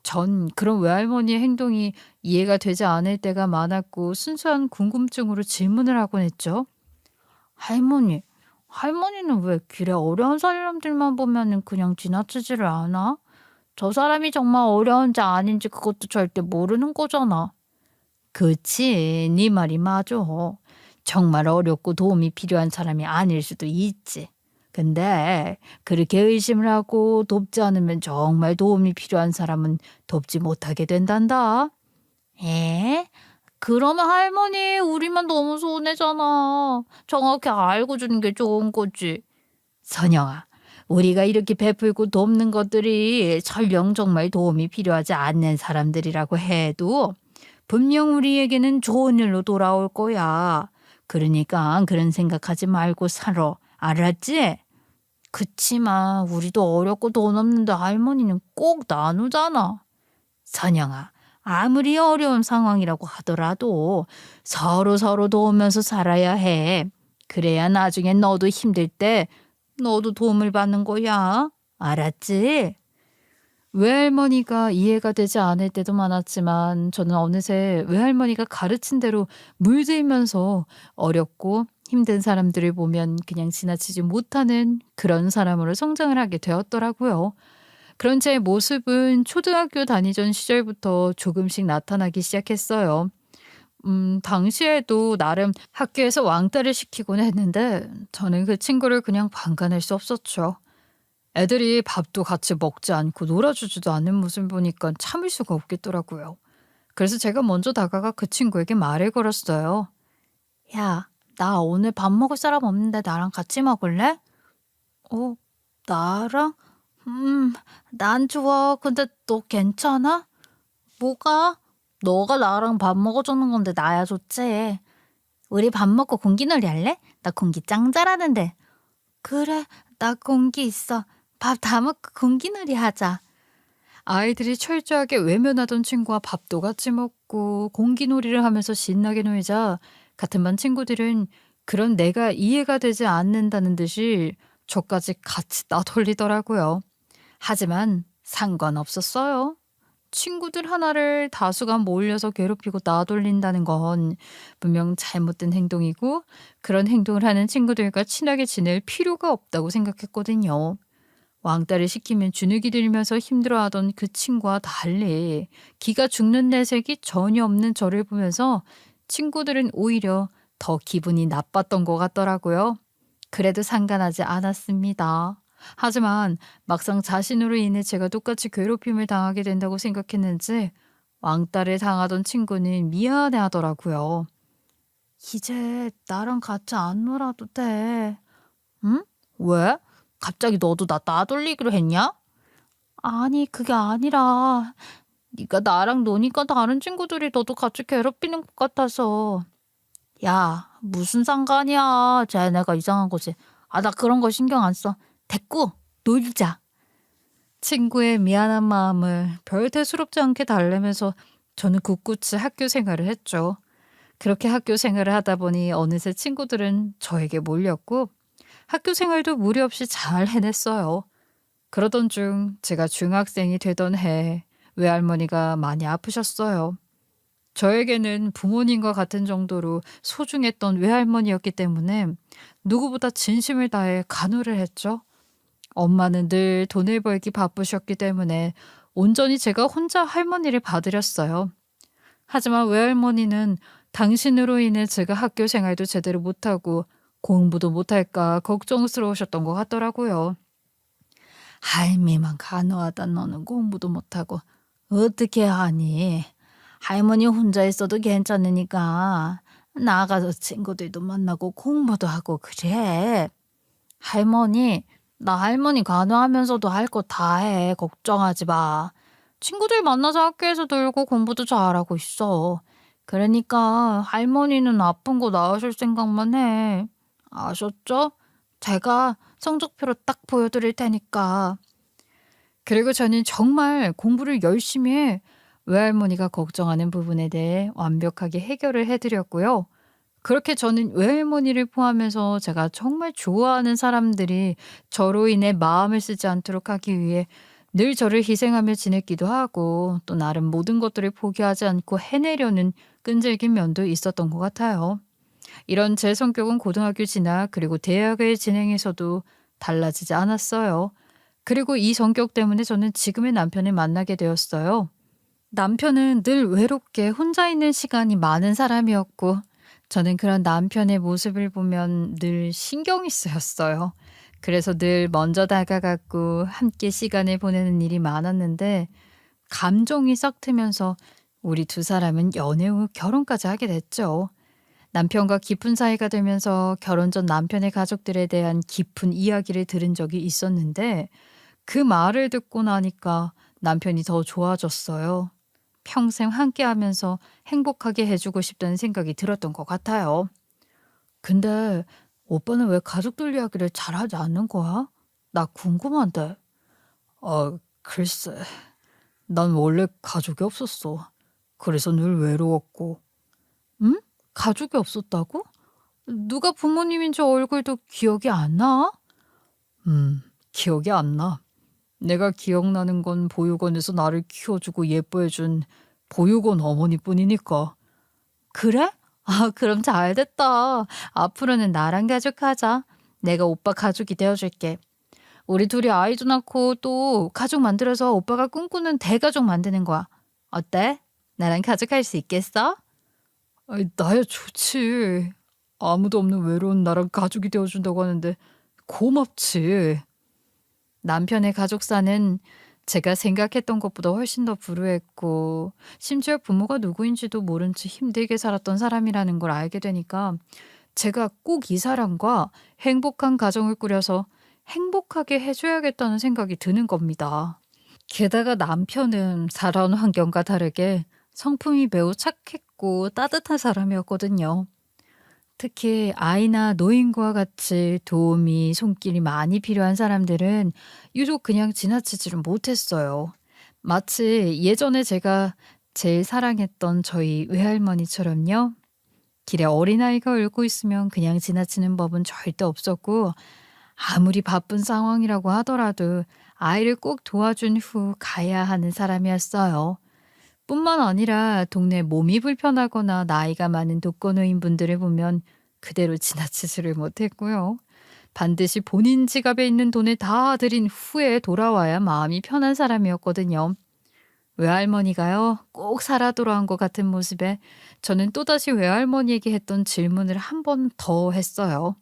Speaker 1: 전 그런 외할머니의 행동이 이해가 되지 않을 때가 많았고 순수한 궁금증으로 질문을 하곤 했죠. 할머니, 할머니는 왜 길에 어려운 사람들만 보면은 그냥 지나치지를 않아? 저 사람이 정말 어려운지 아닌지 그것도 절대 모르는 거잖아. 그치, 네 말이 맞아. 정말 어렵고 도움이 필요한 사람이 아닐 수도 있지. 근데 그렇게 의심을 하고 돕지 않으면 정말 도움이 필요한 사람은 돕지 못하게 된단다. 에? 그러면 할머니 우리만 너무 손해잖아. 정확히 알고 주는 게 좋은 거지. 선영아, 우리가 이렇게 베풀고 돕는 것들이 설령 정말 도움이 필요하지 않는 사람들이라고 해도 분명 우리에게는 좋은 일로 돌아올 거야. 그러니까 그런 생각하지 말고 살아. 알았지? 그치만 우리도 어렵고 돈 없는데 할머니는 꼭 나누잖아. 선영아, 아무리 어려운 상황이라고 하더라도 서로 도우면서 살아야 해. 그래야 나중에 너도 힘들 때 너도 도움을 받는 거야. 알았지? 외할머니가 이해가 되지 않을 때도 많았지만 저는 어느새 외할머니가 가르친 대로 물들면서 어렵고 힘든 사람들을 보면 그냥 지나치지 못하는 그런 사람으로 성장을 하게 되었더라고요. 그런 제 모습은 초등학교 다니던 시절부터 조금씩 나타나기 시작했어요. 당시에도 나름 학교에서 왕따를 시키곤 했는데 저는 그 친구를 그냥 방관할 수 없었죠. 애들이 밥도 같이 먹지 않고 놀아주지도 않는 모습을 보니까 참을 수가 없겠더라고요. 그래서 제가 먼저 다가가 그 친구에게 말을 걸었어요.
Speaker 3: 야, 나 오늘 밥 먹을 사람 없는데 나랑 같이 먹을래? 나랑? 난 좋아. 근데 너 괜찮아? 뭐가? 너가 나랑 밥 먹어주는 건데 나야 좋지. 우리 밥 먹고 공기놀이 할래? 나 공기 짱 잘하는데. 그래, 나 공기 있어. 밥 다 먹고 공기놀이 하자.
Speaker 1: 아이들이 철저하게 외면하던 친구와 밥도 같이 먹고 공기놀이를 하면서 신나게 놀자 같은 반 친구들은 그런 내가 이해가 되지 않는다는 듯이 저까지 같이 따돌리더라고요. 하지만 상관없었어요. 친구들 하나를 다수가 몰려서 괴롭히고 따돌린다는 건 분명 잘못된 행동이고 그런 행동을 하는 친구들과 친하게 지낼 필요가 없다고 생각했거든요. 왕따를 시키면 주눅이 들면서 힘들어하던 그 친구와 달리 기가 죽는 내색이 전혀 없는 저를 보면서 친구들은 오히려 더 기분이 나빴던 것 같더라고요. 그래도 상관하지 않았습니다. 하지만 막상 자신으로 인해 제가 똑같이 괴롭힘을 당하게 된다고 생각했는지 왕따를 당하던 친구는 미안해 하더라고요.
Speaker 3: 이제 나랑 같이 안 놀아도 돼. 응? 왜? 갑자기 너도 나 따돌리기로 했냐? 아니, 그게 아니라 네가 나랑 노니까 다른 친구들이 너도 같이 괴롭히는 것 같아서. 야, 무슨 상관이야. 쟤네가 이상한 거지. 나 그런 거 신경 안 써. 됐고, 놀자.
Speaker 1: 친구의 미안한 마음을 별 대수롭지 않게 달래면서 저는 굳굳이 학교 생활을 했죠. 그렇게 학교 생활을 하다 보니 어느새 친구들은 저에게 몰렸고 학교 생활도 무리 없이 잘 해냈어요. 그러던 중 제가 중학생이 되던 해 외할머니가 많이 아프셨어요. 저에게는 부모님과 같은 정도로 소중했던 외할머니였기 때문에 누구보다 진심을 다해 간호를 했죠. 엄마는 늘 돈을 벌기 바쁘셨기 때문에 온전히 제가 혼자 할머니를 봐드렸어요. 하지만 외할머니는 당신으로 인해 제가 학교 생활도 제대로 못하고 공부도 못할까 걱정스러우셨던 것 같더라고요.
Speaker 3: 할미만 간호하다 너는 공부도 못하고 어떻게 하니? 할머니 혼자 있어도 괜찮으니까 나가서 친구들도 만나고 공부도 하고 그래. 나 할머니 간호하면서도 할 거 다 해. 걱정하지 마. 친구들 만나서 학교에서 놀고 공부도 잘하고 있어. 그러니까 할머니는 아픈 거 나으실 생각만 해. 아셨죠? 제가 성적표로 딱 보여드릴 테니까.
Speaker 1: 그리고 저는 정말 공부를 열심히 해 외할머니가 걱정하는 부분에 대해 완벽하게 해결을 해드렸고요. 그렇게 저는 외할머니를 포함해서 제가 정말 좋아하는 사람들이 저로 인해 마음을 쓰지 않도록 하기 위해 늘 저를 희생하며 지냈기도 하고 또 나름 모든 것들을 포기하지 않고 해내려는 끈질긴 면도 있었던 것 같아요. 이런 제 성격은 고등학교 진학 그리고 대학을 진행해서도 달라지지 않았어요. 그리고 이 성격 때문에 저는 지금의 남편을 만나게 되었어요. 남편은 늘 외롭게 혼자 있는 시간이 많은 사람이었고 저는 그런 남편의 모습을 보면 늘 신경이 쓰였어요. 그래서 늘 먼저 다가갔고 함께 시간을 보내는 일이 많았는데 감정이 싹 트면서 우리 두 사람은 연애 후 결혼까지 하게 됐죠. 남편과 깊은 사이가 되면서 결혼 전 남편의 가족들에 대한 깊은 이야기를 들은 적이 있었는데 그 말을 듣고 나니까 남편이 더 좋아졌어요. 평생 함께 하면서 행복하게 해주고 싶다는 생각이 들었던 것 같아요. 근데 오빠는 왜 가족들 이야기를 잘하지 않는 거야? 나 궁금한데. 글쎄. 난 원래 가족이 없었어. 그래서 늘 외로웠고. 응? 가족이 없었다고? 누가 부모님인지 얼굴도 기억이 안 나? 기억이 안 나. 내가 기억나는 건 보육원에서 나를 키워주고 예뻐해준 보육원 어머니뿐이니까.
Speaker 3: 그래? 그럼 잘 됐다. 앞으로는 나랑 가족하자. 내가 오빠 가족이 되어줄게. 우리 둘이 아이도 낳고 또 가족 만들어서 오빠가 꿈꾸는 대가족 만드는 거야. 어때? 나랑 가족할 수 있겠어?
Speaker 1: 나야 좋지. 아무도 없는 외로운 나랑 가족이 되어준다고 하는데 고맙지.
Speaker 3: 남편의 가족사는
Speaker 1: 제가 생각했던 것보다 훨씬 더 불우했고 심지어 부모가 누구인지도 모른 채 힘들게 살았던 사람이라는 걸 알게 되니까 제가 꼭 이 사람과 행복한 가정을 꾸려서 행복하게 해줘야겠다는 생각이 드는 겁니다. 게다가 남편은 살아온 환경과 다르게 성품이 매우 착했고 따뜻한 사람이었거든요. 특히 아이나 노인과 같이 도움이 손길이 많이 필요한 사람들은 유독 그냥 지나치지를 못했어요. 마치 예전에 제가 제일 사랑했던 저희 외할머니처럼요. 길에 어린아이가 울고 있으면 그냥 지나치는 법은 절대 없었고 아무리 바쁜 상황이라고 하더라도 아이를 꼭 도와준 후 가야 하는 사람이었어요. 뿐만 아니라 동네 몸이 불편하거나 나이가 많은 독거노인분들을 보면 그대로 지나치지를 못했고요. 반드시 본인 지갑에 있는 돈을 다 들인 후에 돌아와야 마음이 편한 사람이었거든요. 외할머니가요, 꼭 살아 돌아온 것 같은 모습에 저는 또다시 외할머니에게 했던 질문을 한 번 더 했어요.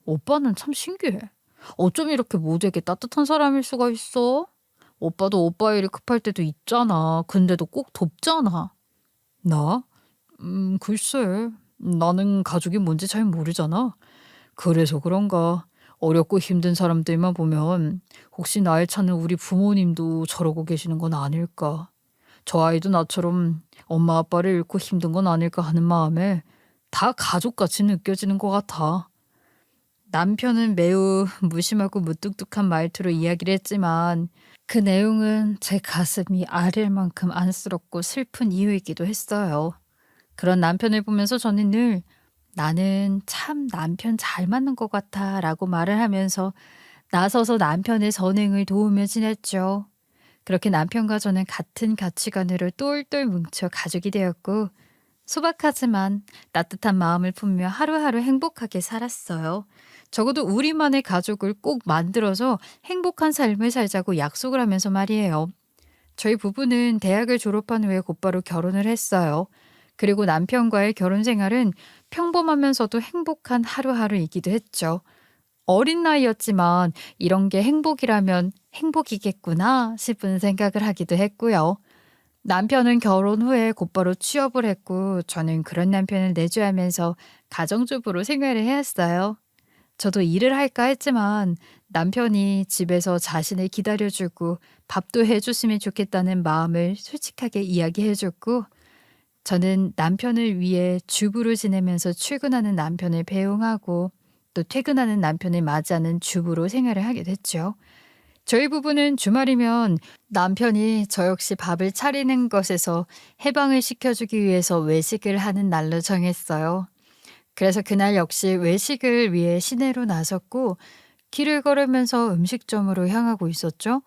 Speaker 1: 오빠는 참 신기해. 어쩜 이렇게 모두에게 따뜻한 사람일 수가 있어? 오빠도 오빠 일이 급할 때도 있잖아. 근데도 꼭 돕잖아. 나? 글쎄. 나는 가족이 뭔지 잘 모르잖아. 그래서 그런가. 어렵고 힘든 사람들만 보면 혹시 나를 찾는 우리 부모님도 저러고 계시는 건 아닐까. 저 아이도 나처럼 엄마 아빠를 잃고 힘든 건 아닐까 하는 마음에 다 가족같이 느껴지는 것 같아. 남편은 매우 무심하고 무뚝뚝한 말투로 이야기를 했지만 그 내용은 제 가슴이 아릴 만큼 안쓰럽고 슬픈 이유이기도 했어요. 그런 남편을 보면서 저는 늘 나는 참 남편 잘 맞는 것 같아 라고 말을 하면서 나서서 남편의 선행을 도우며 지냈죠. 그렇게 남편과 저는 같은 가치관으로 똘똘 뭉쳐 가족이 되었고 소박하지만 따뜻한 마음을 품며 하루하루 행복하게 살았어요. 적어도 우리만의 가족을 꼭 만들어서 행복한 삶을 살자고 약속을 하면서 말이에요. 저희 부부는 대학을 졸업한 후에 곧바로 결혼을 했어요. 그리고 남편과의 결혼 생활은 평범하면서도 행복한 하루하루이기도 했죠. 어린 나이였지만 이런 게 행복이라면 행복이겠구나 싶은 생각을 하기도 했고요. 남편은 결혼 후에 곧바로 취업을 했고 저는 그런 남편을 내조하면서 가정주부로 생활을 해왔어요. 저도 일을 할까 했지만 남편이 집에서 자신을 기다려주고 밥도 해줬으면 좋겠다는 마음을 솔직하게 이야기해줬고 저는 남편을 위해 주부로 지내면서 출근하는 남편을 배웅하고 또 퇴근하는 남편을 맞이하는 주부로 생활을 하게 됐죠. 저희 부부는 주말이면 남편이 저 역시 밥을 차리는 것에서 해방을 시켜주기 위해서 외식을 하는 날로 정했어요. 그래서 그날 역시 외식을 위해 시내로 나섰고 길을 걸으면서 음식점으로 향하고 있었죠.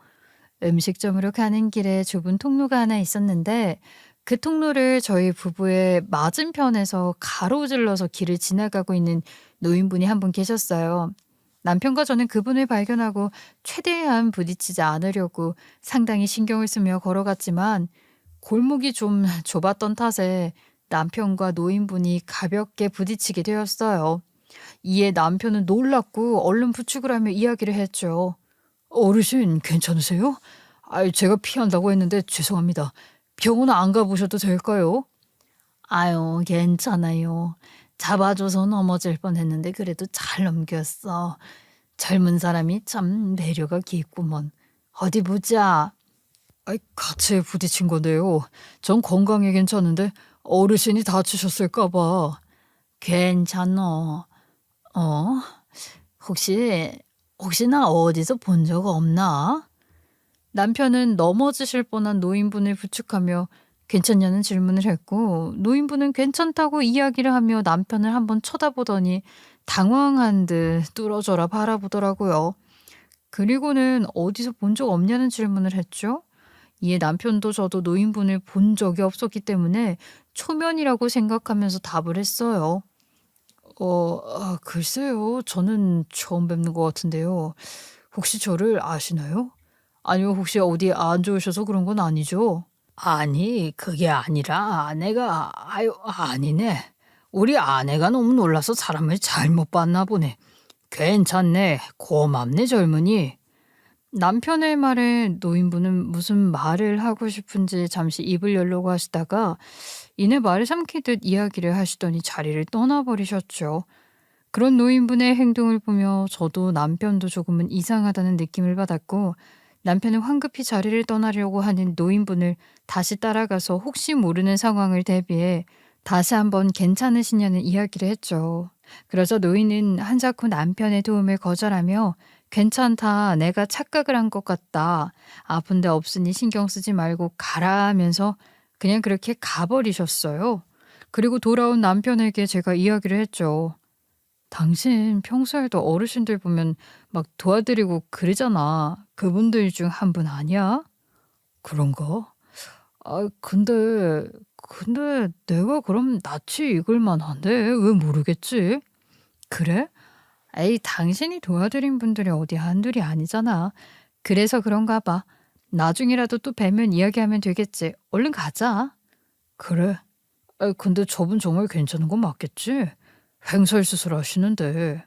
Speaker 1: 음식점으로 가는 길에 좁은 통로가 하나 있었는데 그 통로를 저희 부부의 맞은편에서 가로질러서 길을 지나가고 있는 노인분이 한 분 계셨어요. 남편과 저는 그분을 발견하고 최대한 부딪히지 않으려고 상당히 신경을 쓰며 걸어갔지만 골목이 좀 좁았던 탓에 남편과 노인분이 가볍게 부딪히게 되었어요. 이에 남편은 놀랐고 얼른 부축을 하며 이야기를 했죠. 어르신 괜찮으세요? 제가 피한다고 했는데 죄송합니다. 병원 안 가보셔도 될까요?
Speaker 3: 아유, 괜찮아요. 잡아줘서 넘어질 뻔했는데 그래도 잘 넘겼어. 젊은 사람이 참 배려가 깊구먼. 어디 보자.
Speaker 1: 같이 부딪힌 건데요. 전 건강에 괜찮은데 어르신이 다치셨을까 봐.
Speaker 3: 괜찮어. 어? 혹시 나 어디서 본 적 없나?
Speaker 1: 남편은 넘어지실 뻔한 노인분을 부축하며 괜찮냐는 질문을 했고 노인분은 괜찮다고 이야기를 하며 남편을 한번 쳐다보더니 당황한 듯 뚫어져라 바라보더라고요. 그리고는 어디서 본 적 없냐는 질문을 했죠. 이에 남편도 저도 노인분을 본 적이 없었기 때문에 초면이라고 생각하면서 답을 했어요. 글쎄요. 저는 처음 뵙는 것 같은데요. 혹시 저를 아시나요? 아니면 혹시 어디 안 좋으셔서 그런 건 아니죠?
Speaker 2: 아니, 그게 아니라 아니네. 우리 아내가 너무 놀라서 사람을 잘못 봤나 보네. 괜찮네. 고맙네, 젊은이.
Speaker 1: 남편의 말에 노인분은 무슨 말을 하고 싶은지 잠시 입을 열려고 하시다가 이내 말을 삼키듯 이야기를 하시더니 자리를 떠나버리셨죠. 그런 노인분의 행동을 보며 저도 남편도 조금은 이상하다는 느낌을 받았고 남편은 황급히 자리를 떠나려고 하는 노인분을 다시 따라가서 혹시 모르는 상황을 대비해 다시 한번 괜찮으시냐는 이야기를 했죠. 그러자 노인은 한자코 남편의 도움을 거절하며 괜찮다, 내가 착각을 한 것 같다, 아픈데 없으니 신경 쓰지 말고 가라 하면서 그냥 그렇게 가버리셨어요. 그리고 돌아온 남편에게 제가 이야기를 했죠. 당신 평소에도 어르신들 보면 막 도와드리고 그러잖아. 그분들 중 한 분 아니야? 그런가? 아, 근데 내가 그럼 낯이 익을 만한데 왜 모르겠지? 그래? 에이, 당신이 도와드린 분들이 어디 한둘이 아니잖아. 그래서 그런가 봐. 나중이라도 또 뵈면 이야기하면 되겠지. 얼른 가자. 그래. 아, 근데 저분 정말 괜찮은 건 맞겠지? 횡설 수술 하시는데.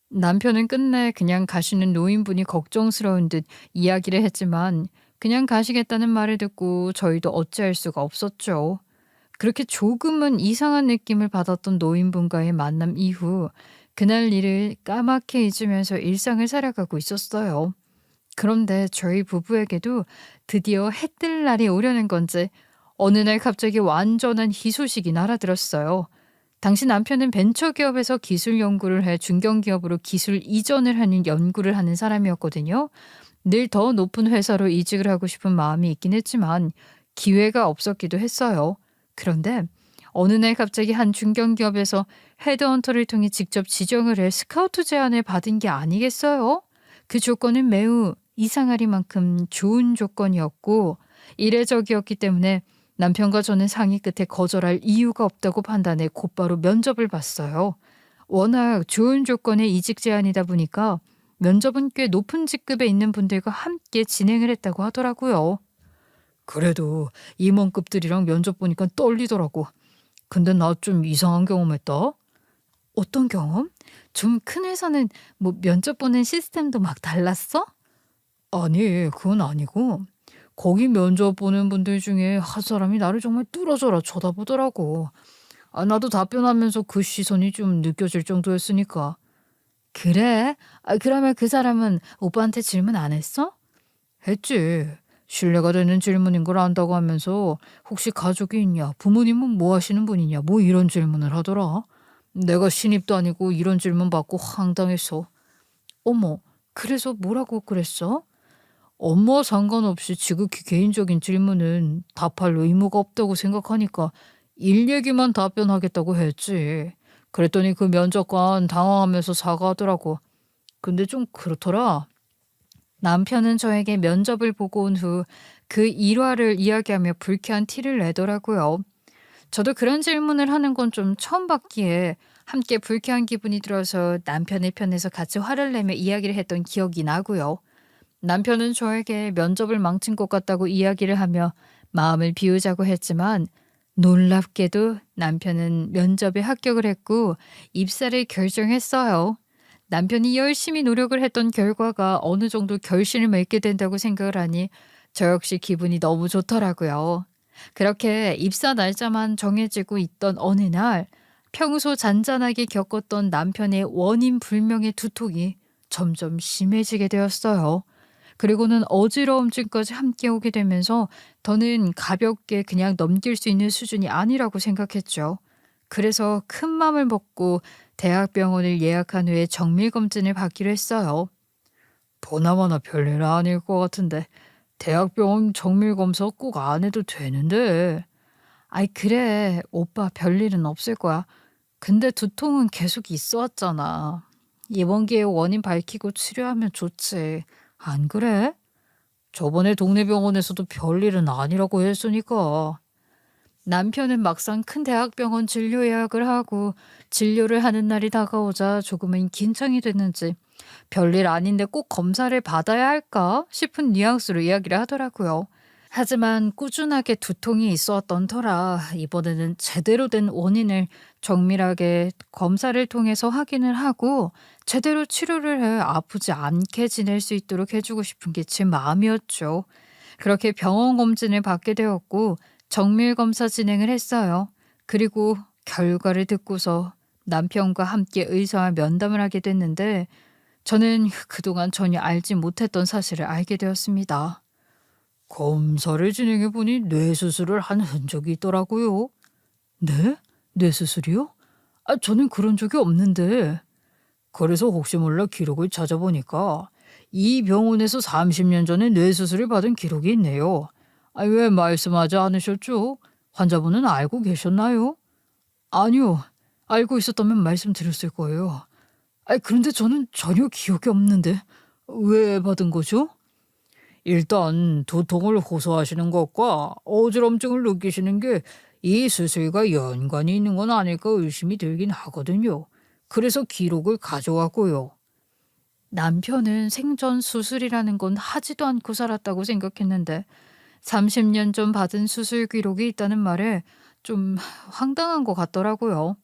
Speaker 1: 남편은 끝내 그냥 가시는 노인분이 걱정스러운 듯 이야기를 했지만 그냥 가시겠다는 말을 듣고 저희도 어찌할 수가 없었죠. 그렇게 조금은 이상한 느낌을 받았던 노인분과의 만남 이후 그날 일을 까맣게 잊으면서 일상을 살아가고 있었어요. 그런데 저희 부부에게도 드디어 해뜰 날이 오려는 건지 어느 날 갑자기 완전한 희소식이 날아들었어요. 당시 남편은 벤처기업에서 기술 연구를 해 중견기업으로 기술 이전을 하는 연구를 하는 사람이었거든요. 늘 더 높은 회사로 이직을 하고 싶은 마음이 있긴 했지만 기회가 없었기도 했어요. 그런데 어느 날 갑자기 한 중견기업에서 헤드헌터를 통해 직접 지정을 해 스카우트 제안을 받은 게 아니겠어요? 그 조건은 매우 이상하리만큼 좋은 조건이었고 이례적이었기 때문에 남편과 저는 상의 끝에 거절할 이유가 없다고 판단해 곧바로 면접을 봤어요. 워낙 좋은 조건의 이직 제안이다 보니까 면접은 꽤 높은 직급에 있는 분들과 함께 진행을 했다고 하더라고요. 그래도 임원급들이랑 면접 보니까 떨리더라고. 근데 나 좀 이상한 경험했다. 어떤 경험? 좀 큰 회사는 뭐 면접 보는 시스템도 막 달랐어? 아니, 그건 아니고 거기 면접 보는 분들 중에 한 사람이 나를 정말 뚫어져라 쳐다보더라고. 아, 나도 답변하면서 그 시선이 좀 느껴질 정도였으니까. 그래? 아, 그러면 그 사람은 오빠한테 질문 안 했어? 했지. 신뢰가 되는 질문인 걸 안다고 하면서 혹시 가족이 있냐, 부모님은 뭐 하시는 분이냐, 뭐 이런 질문을 하더라. 내가 신입도 아니고 이런 질문 받고 황당했어. 어머, 그래서 뭐라고 그랬어? 업무와 상관없이 지극히 개인적인 질문은 답할 의무가 없다고 생각하니까 일 얘기만 답변하겠다고 했지. 그랬더니 그 면접관 당황하면서 사과하더라고. 근데 좀 그렇더라. 남편은 저에게 면접을 보고 온 후 그 일화를 이야기하며 불쾌한 티를 내더라고요. 저도 그런 질문을 하는 건 좀 처음 봤기에 함께 불쾌한 기분이 들어서 남편의 편에서 같이 화를 내며 이야기를 했던 기억이 나고요. 남편은 저에게 면접을 망친 것 같다고 이야기를 하며 마음을 비우자고 했지만 놀랍게도 남편은 면접에 합격을 했고 입사를 결정했어요. 남편이 열심히 노력을 했던 결과가 어느 정도 결실을 맺게 된다고 생각을 하니 저 역시 기분이 너무 좋더라고요. 그렇게 입사 날짜만 정해지고 있던 어느 날 평소 잔잔하게 겪었던 남편의 원인 불명의 두통이 점점 심해지게 되었어요. 그리고는 어지러움증까지 함께 오게 되면서 더는 가볍게 그냥 넘길 수 있는 수준이 아니라고 생각했죠. 그래서 큰 맘을 먹고 대학병원을 예약한 후에 정밀검진을 받기로 했어요. 보나마나 별일 아닐 것 같은데 대학병원 정밀검사 꼭 안 해도 되는데. 아이, 그래, 오빠 별일은 없을 거야. 근데 두통은 계속 있어 왔잖아. 이번 기회에 원인 밝히고 치료하면 좋지. 안 그래? 저번에 동네 병원에서도 별일은 아니라고 했으니까. 남편은 막상 큰 대학병원 진료 예약을 하고 진료를 하는 날이 다가오자 조금은 긴장이 됐는지 별일 아닌데 꼭 검사를 받아야 할까 싶은 뉘앙스로 이야기를 하더라고요. 하지만 꾸준하게 두통이 있었던 터라 이번에는 제대로 된 원인을 정밀하게 검사를 통해서 확인을 하고 제대로 치료를 해 아프지 않게 지낼 수 있도록 해주고 싶은 게 제 마음이었죠. 그렇게 병원 검진을 받게 되었고 정밀 검사 진행을 했어요. 그리고 결과를 듣고서 남편과 함께 의사와 면담을 하게 됐는데 저는 그동안 전혀 알지 못했던 사실을 알게 되었습니다.
Speaker 2: 검사를 진행해 보니 뇌수술을 한 흔적이 있더라고요.
Speaker 1: 네? 뇌수술이요?
Speaker 2: 저는 그런 적이 없는데. 그래서 혹시 몰라 기록을 찾아보니까 이 병원에서 30년 전에 뇌수술을 받은 기록이 있네요. 왜 말씀하지 않으셨죠? 환자분은 알고 계셨나요?
Speaker 1: 아니요. 알고 있었다면 말씀드렸을 거예요. 그런데 저는 전혀 기억이 없는데 왜 받은 거죠?
Speaker 2: 일단 두통을 호소하시는 것과 어지럼증을 느끼시는 게 이 수술과 연관이 있는 건 아닐까 의심이 들긴 하거든요. 그래서 기록을 가져왔고요.
Speaker 1: 남편은 생전 수술이라는 건 하지도 않고 살았다고 생각했는데 30년 전 받은 수술 기록이 있다는 말에 좀 황당한 것 같더라고요.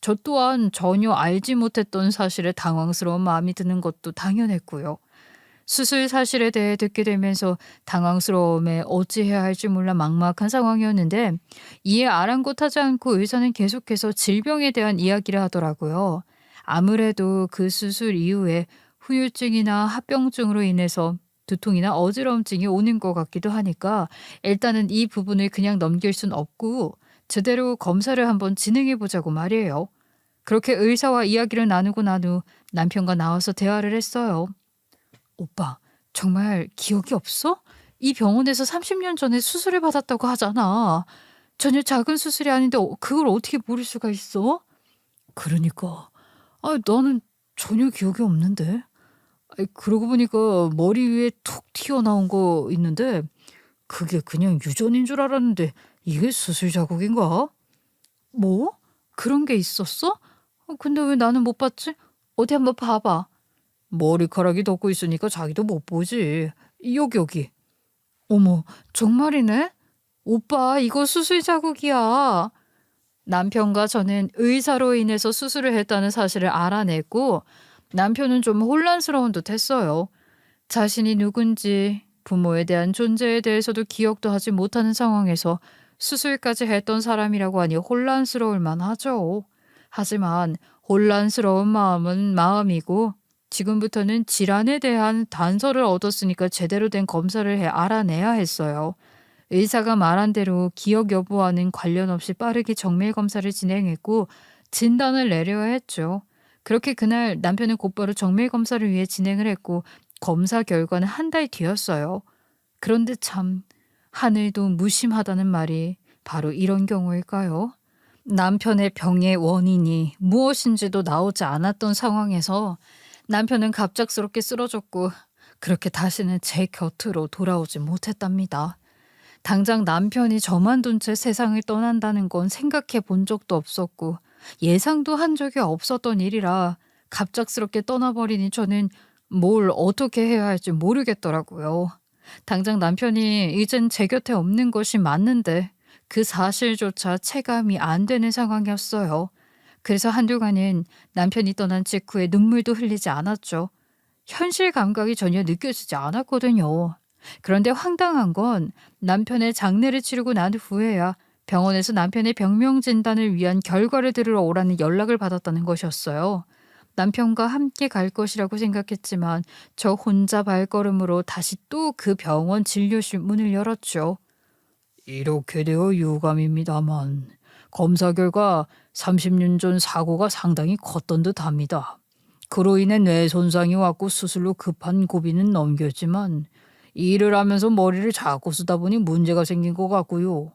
Speaker 1: 저 또한 전혀 알지 못했던 사실에 당황스러운 마음이 드는 것도 당연했고요. 수술 사실에 대해 듣게 되면서 당황스러움에 어찌해야 할지 몰라 막막한 상황이었는데 이에 아랑곳하지 않고 의사는 계속해서 질병에 대한 이야기를 하더라고요. 아무래도 그 수술 이후에 후유증이나 합병증으로 인해서 두통이나 어지럼증이 오는 것 같기도 하니까 일단은 이 부분을 그냥 넘길 순 없고 제대로 검사를 한번 진행해 보자고 말이에요. 그렇게 의사와 이야기를 나누고 난 후 남편과 나와서 대화를 했어요. 오빠, 정말 기억이 없어? 이 병원에서 30년 전에 수술을 받았다고 하잖아. 전혀 작은 수술이 아닌데 그걸 어떻게 모를 수가 있어?
Speaker 2: 그러니까 나는 전혀 기억이 없는데. 그러고 보니까 머리 위에 툭 튀어나온 거 있는데 그게 그냥 유전인 줄 알았는데 이게 수술 자국인가?
Speaker 1: 뭐? 그런 게 있었어? 근데 왜 나는 못 봤지? 어디 한번 봐봐.
Speaker 2: 머리카락이 덮고 있으니까 자기도 못 보지. 여기.
Speaker 1: 어머, 정말이네? 오빠, 이거 수술 자국이야. 남편과 저는 의사로 인해서 수술을 했다는 사실을 알아냈고 남편은 좀 혼란스러운 듯 했어요. 자신이 누군지 부모에 대한 존재에 대해서도 기억도 하지 못하는 상황에서 수술까지 했던 사람이라고 하니 혼란스러울 만하죠. 하지만 혼란스러운 마음은 마음이고 지금부터는 질환에 대한 단서를 얻었으니까 제대로 된 검사를 해 알아내야 했어요. 의사가 말한 대로 기억 여부와는 관련 없이 빠르게 정밀 검사를 진행했고 진단을 내려야 했죠. 그렇게 그날 남편은 곧바로 정밀 검사를 위해 진행을 했고 검사 결과는 한 달 뒤였어요. 그런데 참 하늘도 무심하다는 말이 바로 이런 경우일까요? 남편의 병의 원인이 무엇인지도 나오지 않았던 상황에서 남편은 갑작스럽게 쓰러졌고 그렇게 다시는 제 곁으로 돌아오지 못했답니다. 당장 남편이 저만 둔 채 세상을 떠난다는 건 생각해 본 적도 없었고 예상도 한 적이 없었던 일이라 갑작스럽게 떠나버리니 저는 뭘 어떻게 해야 할지 모르겠더라고요. 당장 남편이 이젠 제 곁에 없는 것이 맞는데 그 사실조차 체감이 안 되는 상황이었어요. 그래서 한동안은 남편이 떠난 직후에 눈물도 흘리지 않았죠. 현실 감각이 전혀 느껴지지 않았거든요. 그런데 황당한 건 남편의 장례를 치르고 난 후에야 병원에서 남편의 병명 진단을 위한 결과를 들으러 오라는 연락을 받았다는 것이었어요. 남편과 함께 갈 것이라고 생각했지만 저 혼자 발걸음으로 다시 또 그 병원 진료실 문을 열었죠.
Speaker 2: 이렇게 되어 유감입니다만 검사 결과 30년 전 사고가 상당히 컸던 듯합니다. 그로 인해 뇌 손상이 왔고 수술로 급한 고비는 넘겼지만 일을 하면서 머리를 자꾸 쓰다 보니 문제가 생긴 것 같고요.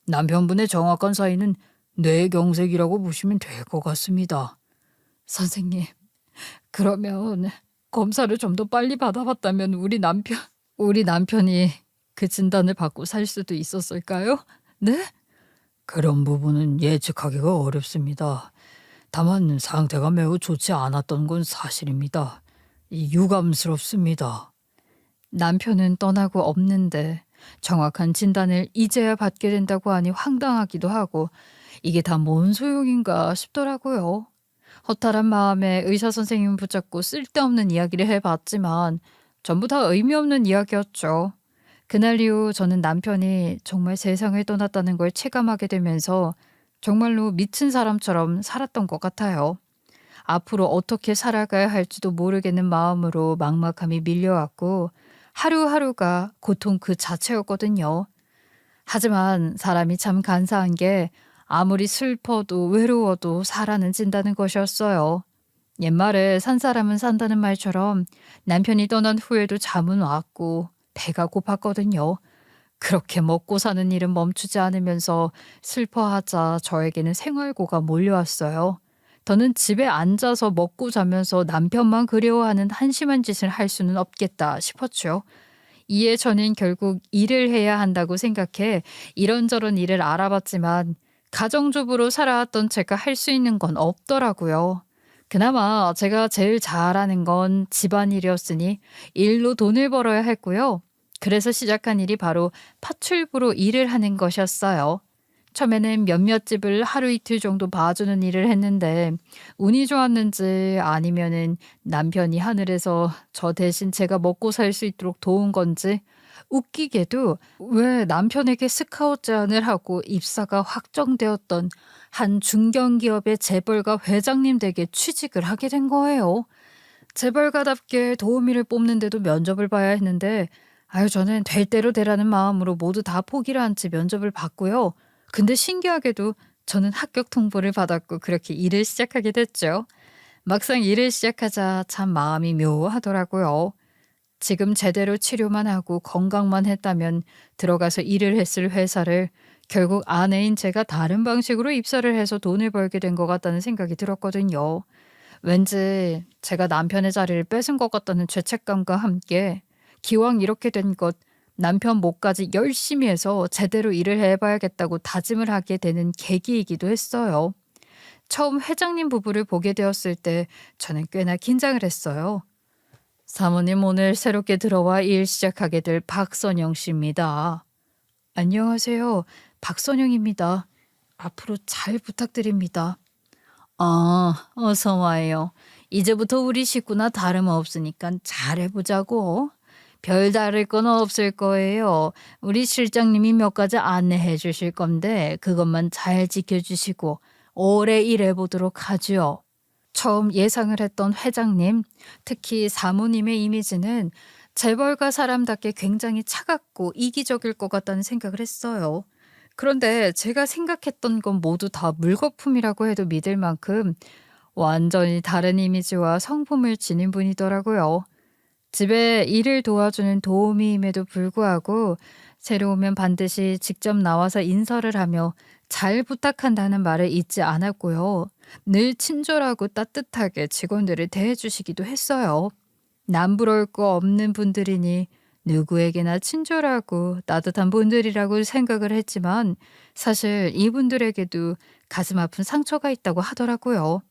Speaker 2: 남편분의 정확한 사인은 뇌경색이라고 보시면 될 것 같습니다.
Speaker 1: 선생님, 그러면 검사를 좀 더 빨리 받아봤다면 우리 남편이 그 진단을 받고 살 수도 있었을까요? 네?
Speaker 2: 그런 부분은 예측하기가 어렵습니다. 다만 상태가 매우 좋지 않았던 건 사실입니다. 유감스럽습니다.
Speaker 1: 남편은 떠나고 없는데 정확한 진단을 이제야 받게 된다고 하니 황당하기도 하고 이게 다 뭔 소용인가 싶더라고요. 허탈한 마음에 의사 선생님 붙잡고 쓸데없는 이야기를 해봤지만 전부 다 의미 없는 이야기였죠. 그날 이후 저는 남편이 정말 세상을 떠났다는 걸 체감하게 되면서 정말로 미친 사람처럼 살았던 것 같아요. 앞으로 어떻게 살아가야 할지도 모르겠는 마음으로 막막함이 밀려왔고 하루하루가 고통 그 자체였거든요. 하지만 사람이 참 간사한 게 아무리 슬퍼도 외로워도 살아는 찐다는 것이었어요. 옛말에 산 사람은 산다는 말처럼 남편이 떠난 후에도 잠은 왔고 배가 고팠거든요. 그렇게 먹고 사는 일은 멈추지 않으면서 슬퍼하자 저에게는 생활고가 몰려왔어요. 더는 집에 앉아서 먹고 자면서 남편만 그리워하는 한심한 짓을 할 수는 없겠다 싶었죠. 이에 저는 결국 일을 해야 한다고 생각해 이런저런 일을 알아봤지만 가정주부로 살아왔던 제가 할 수 있는 건 없더라고요. 그나마 제가 제일 잘하는 건 집안일이었으니 일로 돈을 벌어야 했고요. 그래서 시작한 일이 바로 파출부로 일을 하는 것이었어요. 처음에는 몇몇 집을 하루 이틀 정도 봐주는 일을 했는데 운이 좋았는지 아니면은 남편이 하늘에서 저 대신 제가 먹고 살 수 있도록 도운 건지 웃기게도 왜 남편에게 스카우트 제안을 하고 입사가 확정되었던 한 중견기업의 재벌가 회장님 댁에 취직을 하게 된 거예요. 재벌가답게 도우미를 뽑는데도 면접을 봐야 했는데 저는 될 대로 되라는 마음으로 모두 다 포기를 한 채 면접을 봤고요. 근데 신기하게도 저는 합격 통보를 받았고 그렇게 일을 시작하게 됐죠. 막상 일을 시작하자 참 마음이 묘하더라고요. 지금 제대로 치료만 하고 건강만 했다면 들어가서 일을 했을 회사를 결국 아내인 제가 다른 방식으로 입사를 해서 돈을 벌게 된 것 같다는 생각이 들었거든요. 왠지 제가 남편의 자리를 뺏은 것 같다는 죄책감과 함께 기왕 이렇게 된 것 남편 몫까지 열심히 해서 제대로 일을 해봐야겠다고 다짐을 하게 되는 계기이기도 했어요. 처음 회장님 부부를 보게 되었을 때 저는 꽤나 긴장을 했어요. 사모님 오늘 새롭게 들어와 일 시작하게 될 박선영 씨입니다. 안녕하세요. 박선영입니다. 앞으로 잘 부탁드립니다.
Speaker 3: 어서 와요. 이제부터 우리 식구나 다름없으니까 잘해보자고. 별다를 건 없을 거예요. 우리 실장님이 몇 가지 안내해 주실 건데 그것만 잘 지켜주시고 오래 일해보도록 하죠.
Speaker 1: 처음 예상을 했던 회장님, 특히 사모님의 이미지는 재벌가 사람답게 굉장히 차갑고 이기적일 것 같다는 생각을 했어요. 그런데 제가 생각했던 건 모두 다 물거품이라고 해도 믿을 만큼 완전히 다른 이미지와 성품을 지닌 분이더라고요. 집에 일을 도와주는 도우미임에도 불구하고 새로 오면 반드시 직접 나와서 인사를 하며 잘 부탁한다는 말을 잊지 않았고요. 늘 친절하고 따뜻하게 직원들을 대해주시기도 했어요. 남부러울 거 없는 분들이니 누구에게나 친절하고 따뜻한 분들이라고 생각을 했지만 사실 이분들에게도 가슴 아픈 상처가 있다고 하더라고요.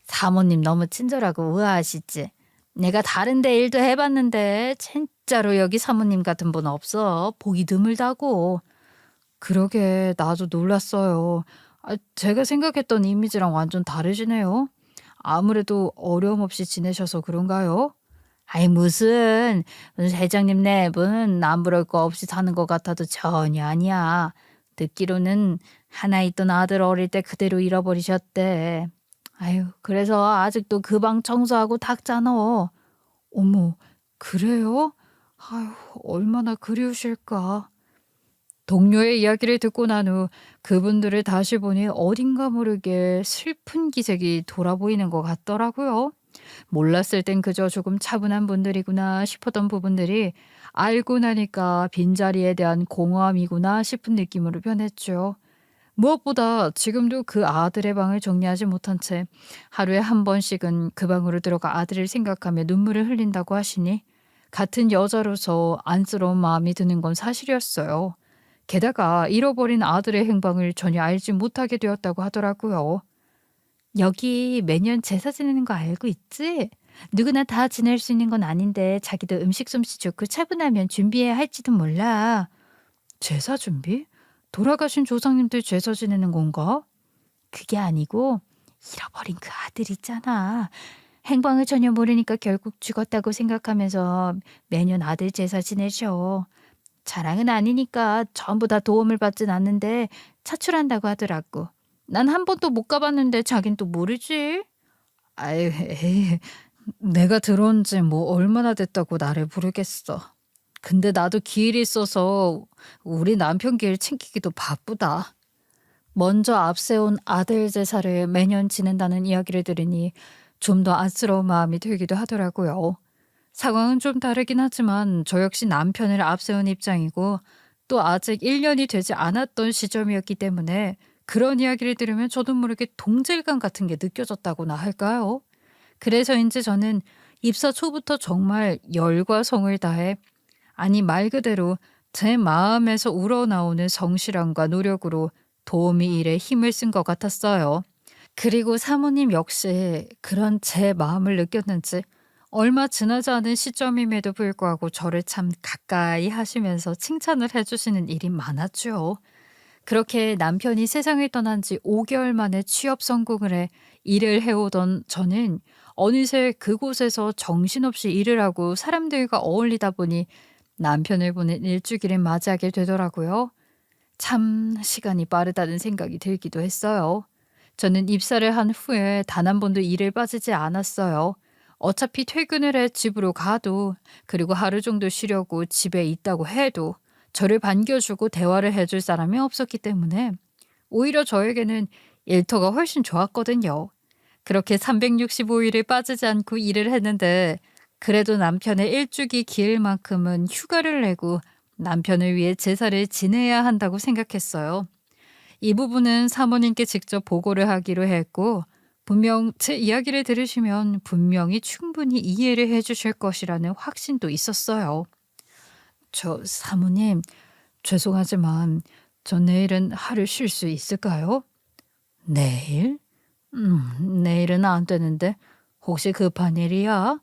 Speaker 3: 사모님 너무 친절하고 우아하시지. 내가 다른 데 일도 해봤는데 진짜로 여기 사모님 같은 분 없어. 보기 드물다고.
Speaker 1: 그러게 나도 놀랐어요. 제가 생각했던 이미지랑 완전 다르시네요. 아무래도 어려움 없이 지내셔서 그런가요?
Speaker 3: 아이 무슨 회장님 네분 남부러울 거 없이 사는 것 같아도 전혀 아니야. 듣기로는 하나 있던 아들 어릴 때 그대로 잃어버리셨대. 아유 그래서 아직도 그 방 청소하고 닦잖아.
Speaker 1: 어머, 그래요? 아휴, 얼마나 그리우실까. 동료의 이야기를 듣고 난 후 그분들을 다시 보니 어딘가 모르게 슬픈 기색이 돌아 보이는 것 같더라고요. 몰랐을 땐 그저 조금 차분한 분들이구나 싶었던 부분들이 알고 나니까 빈자리에 대한 공허함이구나 싶은 느낌으로 변했죠. 무엇보다 지금도 그 아들의 방을 정리하지 못한 채 하루에 한 번씩은 그 방으로 들어가 아들을 생각하며 눈물을 흘린다고 하시니 같은 여자로서 안쓰러운 마음이 드는 건 사실이었어요. 게다가 잃어버린 아들의 행방을 전혀 알지 못하게 되었다고 하더라고요.
Speaker 3: 여기 매년 제사 지내는 거 알고 있지? 누구나 다 지낼 수 있는 건 아닌데 자기도 음식 솜씨 좋고 차분하면 준비해야 할지도 몰라.
Speaker 1: 제사 준비? 돌아가신 조상님들 제사 지내는 건가?
Speaker 3: 그게 아니고 잃어버린 그 아들 있잖아. 행방을 전혀 모르니까 결국 죽었다고 생각하면서 매년 아들 제사 지내셔. 자랑은 아니니까 전부 다 도움을 받진 않는데 차출한다고 하더라고. 난 한 번도 못 가봤는데 자긴 또 모르지.
Speaker 1: 아유, 에이, 내가 들어온 지 뭐 얼마나 됐다고 나를 부르겠어. 근데 나도 기일이 있어서 우리 남편 기일 챙기기도 바쁘다. 먼저 앞세운 아들 제사를 매년 지낸다는 이야기를 들으니 좀 더 안쓰러운 마음이 들기도 하더라고요. 상황은 좀 다르긴 하지만 저 역시 남편을 앞세운 입장이고 또 아직 1년이 되지 않았던 시점이었기 때문에 그런 이야기를 들으면 저도 모르게 동질감 같은 게 느껴졌다고나 할까요? 그래서인지 저는 입사 초부터 정말 열과 성을 다해, 아니 말 그대로 제 마음에서 우러나오는 성실함과 노력으로 도우미 일에 힘을 쓴 것 같았어요. 그리고 사모님 역시 그런 제 마음을 느꼈는지 얼마 지나지 않은 시점임에도 불구하고 저를 참 가까이 하시면서 칭찬을 해주시는 일이 많았죠. 그렇게 남편이 세상을 떠난 지 5개월 만에 취업 성공을 해 일을 해오던 저는 어느새 그곳에서 정신없이 일을 하고 사람들과 어울리다 보니 남편을 보낸 일주기를 맞이하게 되더라고요. 참 시간이 빠르다는 생각이 들기도 했어요. 저는 입사를 한 후에 단 한 번도 일을 빠지지 않았어요. 어차피 퇴근을 해 집으로 가도, 그리고 하루 정도 쉬려고 집에 있다고 해도 저를 반겨주고 대화를 해줄 사람이 없었기 때문에 오히려 저에게는 일터가 훨씬 좋았거든요. 그렇게 365일을 빠지지 않고 일을 했는데 그래도 남편의 일주기 기일만큼은 휴가를 내고 남편을 위해 제사를 지내야 한다고 생각했어요. 이 부분은 사모님께 직접 보고를 하기로 했고 분명 제 이야기를 들으시면 분명히 충분히 이해를 해주실 것이라는 확신도 있었어요. 저 사모님, 죄송하지만 저 내일은 하루 쉴 수 있을까요? 내일? 내일은 안 되는데 혹시 급한 일이야?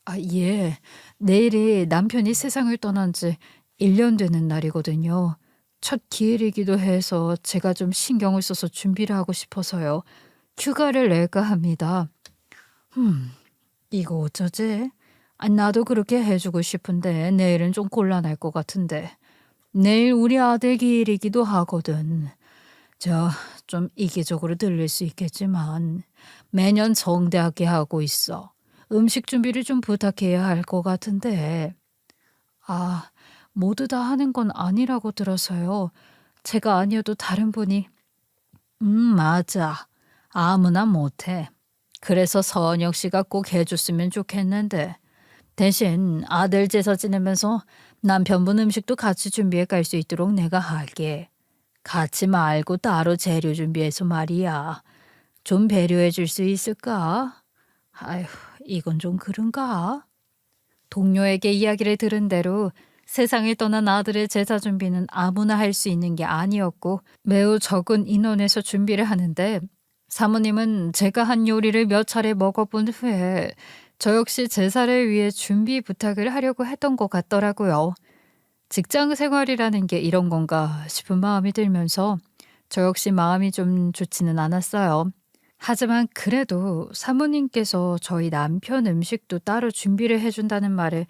Speaker 1: 아, 예. 내일이 남편이 세상을 떠난 지 1년 되는 날이거든요. 첫 기일이기도 해서 제가 좀 신경을 써서 준비를 하고 싶어서요. 휴가를 낼까 합니다. 이거 어쩌지? 아, 나도 그렇게 해주고 싶은데 내일은 좀 곤란할 것 같은데. 내일 우리 아들 기일이기도 하거든. 저 좀 이기적으로 들릴 수 있겠지만 매년 성대하게 하고 있어. 음식 준비를 좀 부탁해야 할 것 같은데. 아, 모두 다 하는 건 아니라고 들어서요. 제가 아니어도 다른 분이. 맞아. 아무나 못해. 그래서 서은혁 씨가 꼭 해줬으면 좋겠는데. 대신 아들 제사 지내면서 남편분 음식도 같이 준비해 갈 수 있도록 내가 할게. 같이 말고 따로 재료 준비해서 말이야. 좀 배려해 줄 수 있을까? 아휴, 이건 좀 그런가? 동료에게 이야기를 들은 대로 세상을 떠난 아들의 제사 준비는 아무나 할 수 있는 게 아니었고 매우 적은 인원에서 준비를 하는데 사모님은 제가 한 요리를 몇 차례 먹어본 후에 저 역시 제사를 위해 준비 부탁을 하려고 했던 것 같더라고요. 직장 생활이라는 게 이런 건가 싶은 마음이 들면서 저 역시 마음이 좀 좋지는 않았어요. 하지만 그래도 사모님께서 저희 남편 음식도 따로 준비를 해준다는 말에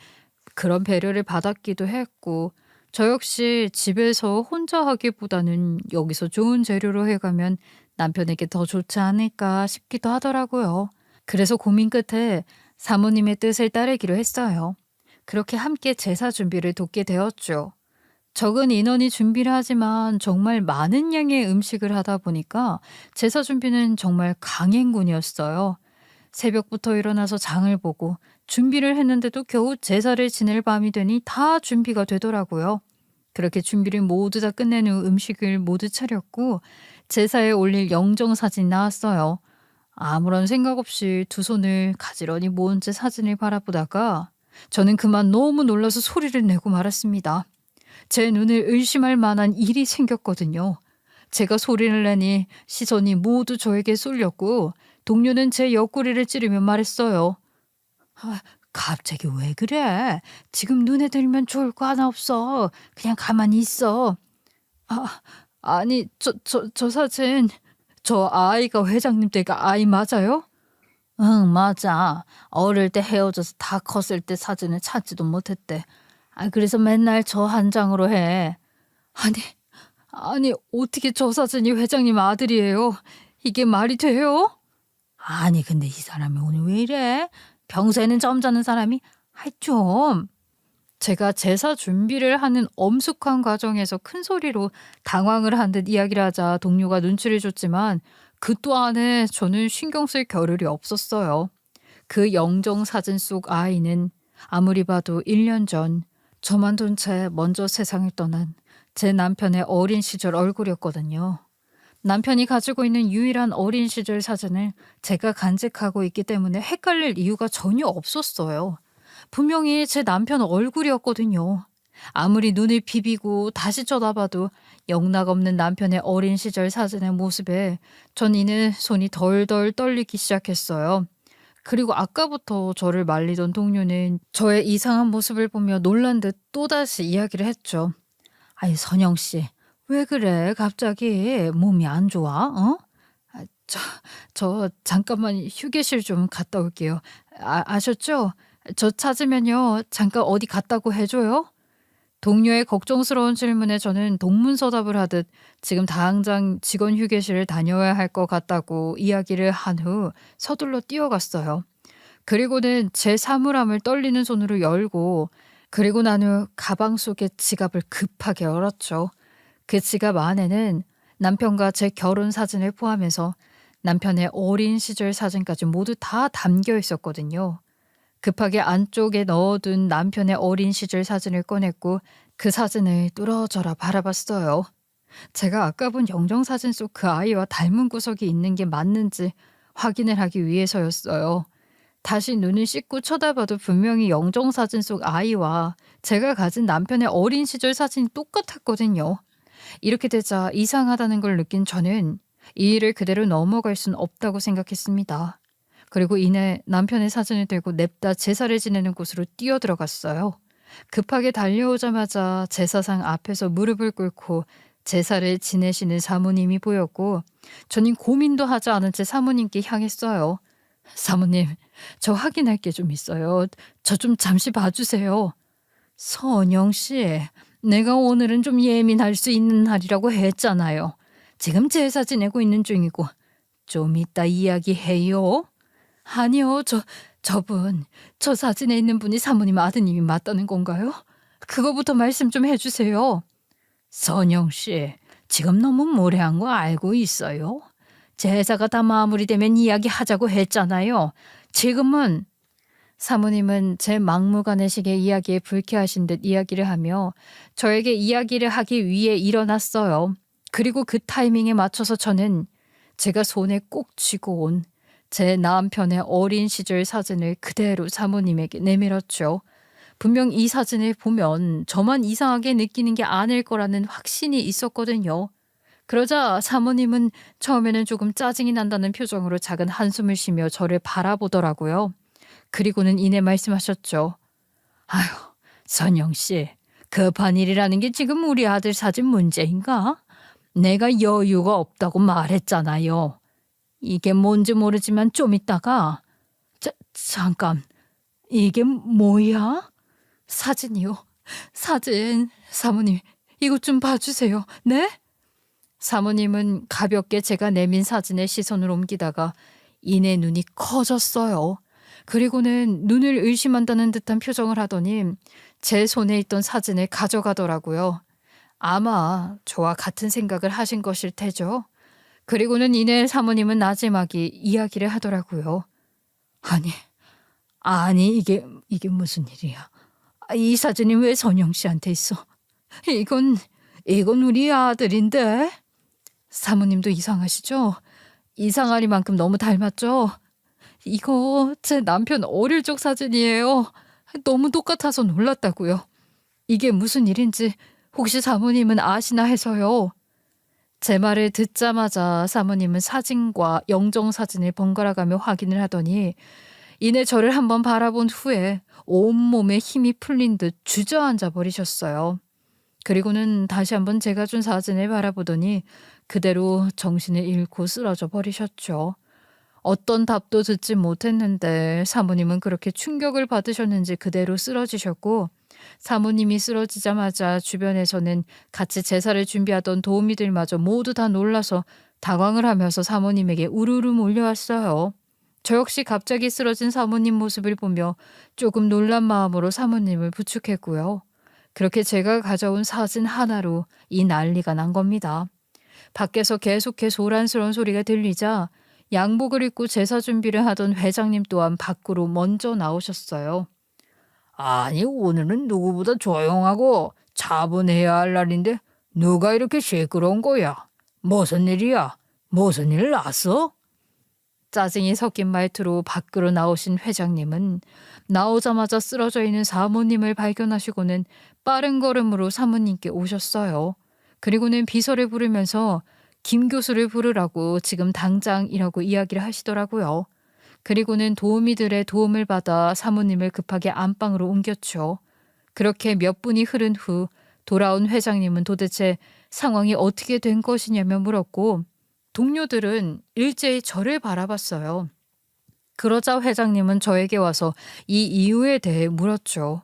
Speaker 1: 그런 배려를 받았기도 했고 저 역시 집에서 혼자 하기보다는 여기서 좋은 재료로 해가면 남편에게 더 좋지 않을까 싶기도 하더라고요. 그래서 고민 끝에 사모님의 뜻을 따르기로 했어요. 그렇게 함께 제사 준비를 돕게 되었죠. 적은 인원이 준비를 하지만 정말 많은 양의 음식을 하다 보니까 제사 준비는 정말 강행군이었어요. 새벽부터 일어나서 장을 보고 준비를 했는데도 겨우 제사를 지낼 밤이 되니 다 준비가 되더라고요. 그렇게 준비를 모두 다 끝낸 후 음식을 모두 차렸고 제사에 올릴 영정사진이 나왔어요. 아무런 생각 없이 두 손을 가지런히 모은 채 사진을 바라보다가 저는 그만 너무 놀라서 소리를 내고 말았습니다. 제 눈을 의심할 만한 일이 생겼거든요. 제가 소리를 내니 시선이 모두 저에게 쏠렸고 동료는 제 옆구리를 찌르며 말했어요.
Speaker 3: 아, 갑자기 왜 그래? 지금 눈에 들면 좋을 거 하나 없어. 그냥 가만히 있어.
Speaker 1: 아, 아니, 저 사진, 저 아이가 회장님 댁 아이 맞아요?
Speaker 3: 응, 맞아. 어릴 때 헤어져서 다 컸을 때 사진을 찾지도 못했대. 그래서 맨날 저 한 장으로 해.
Speaker 1: 아니, 아니, 어떻게 저 사진이 회장님 아들이에요? 이게 말이 돼요?
Speaker 3: 아니, 근데 이 사람이 오늘 왜 이래? 평소에는 점잖은 사람이, 좀.
Speaker 1: 제가 제사 준비를 하는 엄숙한 과정에서 큰 소리로 당황을 한 듯 이야기를 하자 동료가 눈치를 줬지만 그 또한에 저는 신경 쓸 겨를이 없었어요. 그 영정 사진 속 아이는 아무리 봐도 1년 전 저만 둔 채 먼저 세상을 떠난 제 남편의 어린 시절 얼굴이었거든요. 남편이 가지고 있는 유일한 어린 시절 사진을 제가 간직하고 있기 때문에 헷갈릴 이유가 전혀 없었어요. 분명히 제 남편 얼굴이었거든요. 아무리 눈을 비비고 다시 쳐다봐도 영락없는 남편의 어린 시절 사진의 모습에 전 이내 손이 덜덜 떨리기 시작했어요. 그리고 아까부터 저를 말리던 동료는 저의 이상한 모습을 보며 놀란 듯 또다시 이야기를 했죠.
Speaker 3: 선영 씨, 왜 그래? 갑자기 몸이 안 좋아? 어?
Speaker 1: 아, 저 잠깐만 휴게실 좀 갔다 올게요. 아셨죠? 저 찾으면요. 잠깐 어디 갔다고 해줘요? 동료의 걱정스러운 질문에 저는 동문서답을 하듯 지금 당장 직원 휴게실을 다녀야 할 것 같다고 이야기를 한 후 서둘러 뛰어갔어요. 그리고는 제 사물함을 떨리는 손으로 열고 그리고 난 후 가방 속의 지갑을 급하게 열었죠. 그 지갑 안에는 남편과 제 결혼 사진을 포함해서 남편의 어린 시절 사진까지 모두 다 담겨 있었거든요. 급하게 안쪽에 넣어둔 남편의 어린 시절 사진을 꺼냈고 그 사진을 뚫어져라 바라봤어요. 제가 아까 본 영정사진 속 그 아이와 닮은 구석이 있는 게 맞는지 확인을 하기 위해서였어요. 다시 눈을 씻고 쳐다봐도 분명히 영정사진 속 아이와 제가 가진 남편의 어린 시절 사진이 똑같았거든요. 이렇게 되자 이상하다는 걸 느낀 저는 이 일을 그대로 넘어갈 순 없다고 생각했습니다. 그리고 이내 남편의 사진을 들고 냅다 제사를 지내는 곳으로 뛰어들어갔어요. 급하게 달려오자마자 제사상 앞에서 무릎을 꿇고 제사를 지내시는 사모님이 보였고 저는 고민도 하지 않은 채 사모님께 향했어요. 사모님, 저 확인할 게 좀 있어요. 저 좀 잠시 봐주세요.
Speaker 3: 선영 씨, 내가 오늘은 좀 예민할 수 있는 날이라고 했잖아요. 지금 제사 지내고 있는 중이고 좀 이따 이야기해요.
Speaker 1: 아니요, 저분, 저 사진에 있는 분이 사모님 아드님이 맞다는 건가요? 그거부터 말씀 좀 해주세요.
Speaker 3: 선영 씨, 지금 너무 무례한 거 알고 있어요? 제사가 다 마무리되면 이야기하자고 했잖아요. 지금은
Speaker 1: 사모님은 제 막무가내식의 이야기에 불쾌하신 듯 이야기를 하며 저에게 이야기를 하기 위해 일어났어요. 그리고 그 타이밍에 맞춰서 저는 제가 손에 꼭 쥐고 온 제 남편의 어린 시절 사진을 그대로 사모님에게 내밀었죠. 분명 이 사진을 보면 저만 이상하게 느끼는 게 아닐 거라는 확신이 있었거든요. 그러자 사모님은 처음에는 조금 짜증이 난다는 표정으로 작은 한숨을 쉬며 저를 바라보더라고요. 그리고는 이내 말씀하셨죠.
Speaker 3: 아휴, 선영 씨, 급한 일이라는 게 지금 우리 아들 사진 문제인가? 내가 여유가 없다고 말했잖아요. 이게 뭔지 모르지만 좀 있다가 잠깐, 이게 뭐야?
Speaker 1: 사진이요. 사진. 사모님, 이것 좀 봐주세요. 네? 사모님은 가볍게 제가 내민 사진에 시선을 옮기다가 이내 눈이 커졌어요. 그리고는 눈을 의심한다는 듯한 표정을 하더니 제 손에 있던 사진을 가져가더라고요. 아마 저와 같은 생각을 하신 것일 테죠. 그리고는 이내 사모님은 나지막이 이야기를 하더라고요.
Speaker 3: 아니 이게 무슨 일이야? 이 사진이 왜 선영 씨한테 있어?
Speaker 1: 이건 우리 아들인데. 사모님도 이상하시죠? 이상하리만큼 너무 닮았죠? 이거 제 남편 어릴 적 사진이에요. 너무 똑같아서 놀랐다고요. 이게 무슨 일인지 혹시 사모님은 아시나 해서요. 제 말을 듣자마자 사모님은 사진과 영정 사진을 번갈아가며 확인을 하더니 이내 저를 한번 바라본 후에 온몸에 힘이 풀린 듯 주저앉아 버리셨어요. 그리고는 다시 한번 제가 준 사진을 바라보더니 그대로 정신을 잃고 쓰러져 버리셨죠. 어떤 답도 듣지 못했는데 사모님은 그렇게 충격을 받으셨는지 그대로 쓰러지셨고, 사모님이 쓰러지자마자 주변에서는 같이 제사를 준비하던 도우미들마저 모두 다 놀라서 당황을 하면서 사모님에게 우르르 몰려왔어요. 저 역시 갑자기 쓰러진 사모님 모습을 보며 조금 놀란 마음으로 사모님을 부축했고요. 그렇게 제가 가져온 사진 하나로 이 난리가 난 겁니다. 밖에서 계속해 소란스러운 소리가 들리자 양복을 입고 제사 준비를 하던 회장님 또한 밖으로 먼저 나오셨어요.
Speaker 2: 아니, 오늘은 누구보다 조용하고 차분해야 할 날인데 누가 이렇게 시끄러운 거야? 무슨 일이야? 무슨 일 났어?
Speaker 1: 짜증이 섞인 말투로 밖으로 나오신 회장님은 나오자마자 쓰러져 있는 사모님을 발견하시고는 빠른 걸음으로 사모님께 오셨어요. 그리고는 비서를 부르면서 김 교수를 부르라고 지금 당장이라고 이야기를 하시더라고요. 그리고는 도우미들의 도움을 받아 사모님을 급하게 안방으로 옮겼죠. 그렇게 몇 분이 흐른 후 돌아온 회장님은 도대체 상황이 어떻게 된 것이냐며 물었고, 동료들은 일제히 저를 바라봤어요. 그러자 회장님은 저에게 와서 이 이유에 대해 물었죠.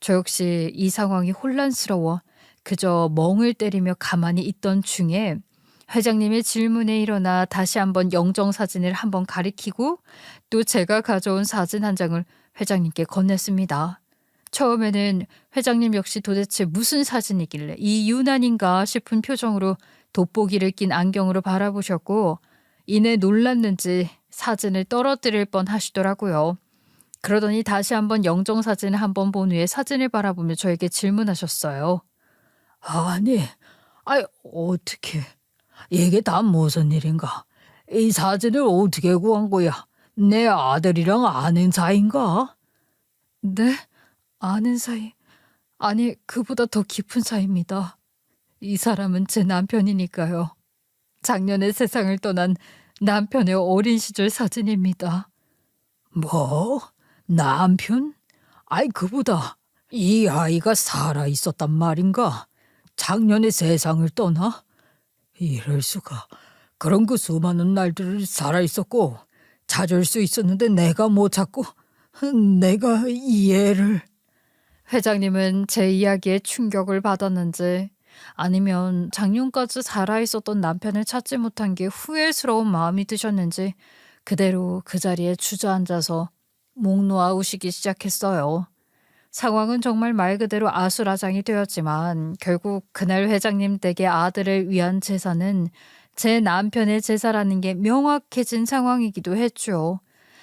Speaker 1: 저 역시 이 상황이 혼란스러워 그저 멍을 때리며 가만히 있던 중에 회장님의 질문에 일어나 다시 한번 영정사진을 한번 가리키고 또 제가 가져온 사진 한 장을 회장님께 건넸습니다. 처음에는 회장님 역시 도대체 무슨 사진이길래 이 유난인가 싶은 표정으로 돋보기를 낀 안경으로 바라보셨고, 이내 놀랐는지 사진을 떨어뜨릴 뻔 하시더라고요. 그러더니 다시 한번 영정사진을 한번 본 후에 사진을 바라보며 저에게 질문하셨어요.
Speaker 2: 아니, 어떻게? 이게 다 무슨 일인가? 이 사진을 어떻게 구한 거야? 내 아들이랑 아는 사이인가?
Speaker 1: 네? 아는 사이? 아니, 그보다 더 깊은 사이입니다. 이 사람은 제 남편이니까요. 작년에 세상을 떠난 남편의 어린 시절 사진입니다.
Speaker 2: 뭐? 남편? 그보다 이 아이가 살아 있었단 말인가? 작년에 세상을 떠나? 이럴 수가. 그런 그 수많은 날들을 살아 있었고 찾을 수 있었는데 내가 못 찾고 내가 이 애를.
Speaker 1: 회장님은 제 이야기에 충격을 받았는지 아니면 작년까지 살아있었던 남편을 찾지 못한 게 후회스러운 마음이 드셨는지 그대로 그 자리에 주저앉아서 목 놓아 우시기 시작했어요. 상황은 정말 말 그대로 아수라장이 되었지만 결국 그날 회장님 댁의 아들을 위한 제사는 제 남편의 제사라는 게 명확해진 상황이기도 했죠.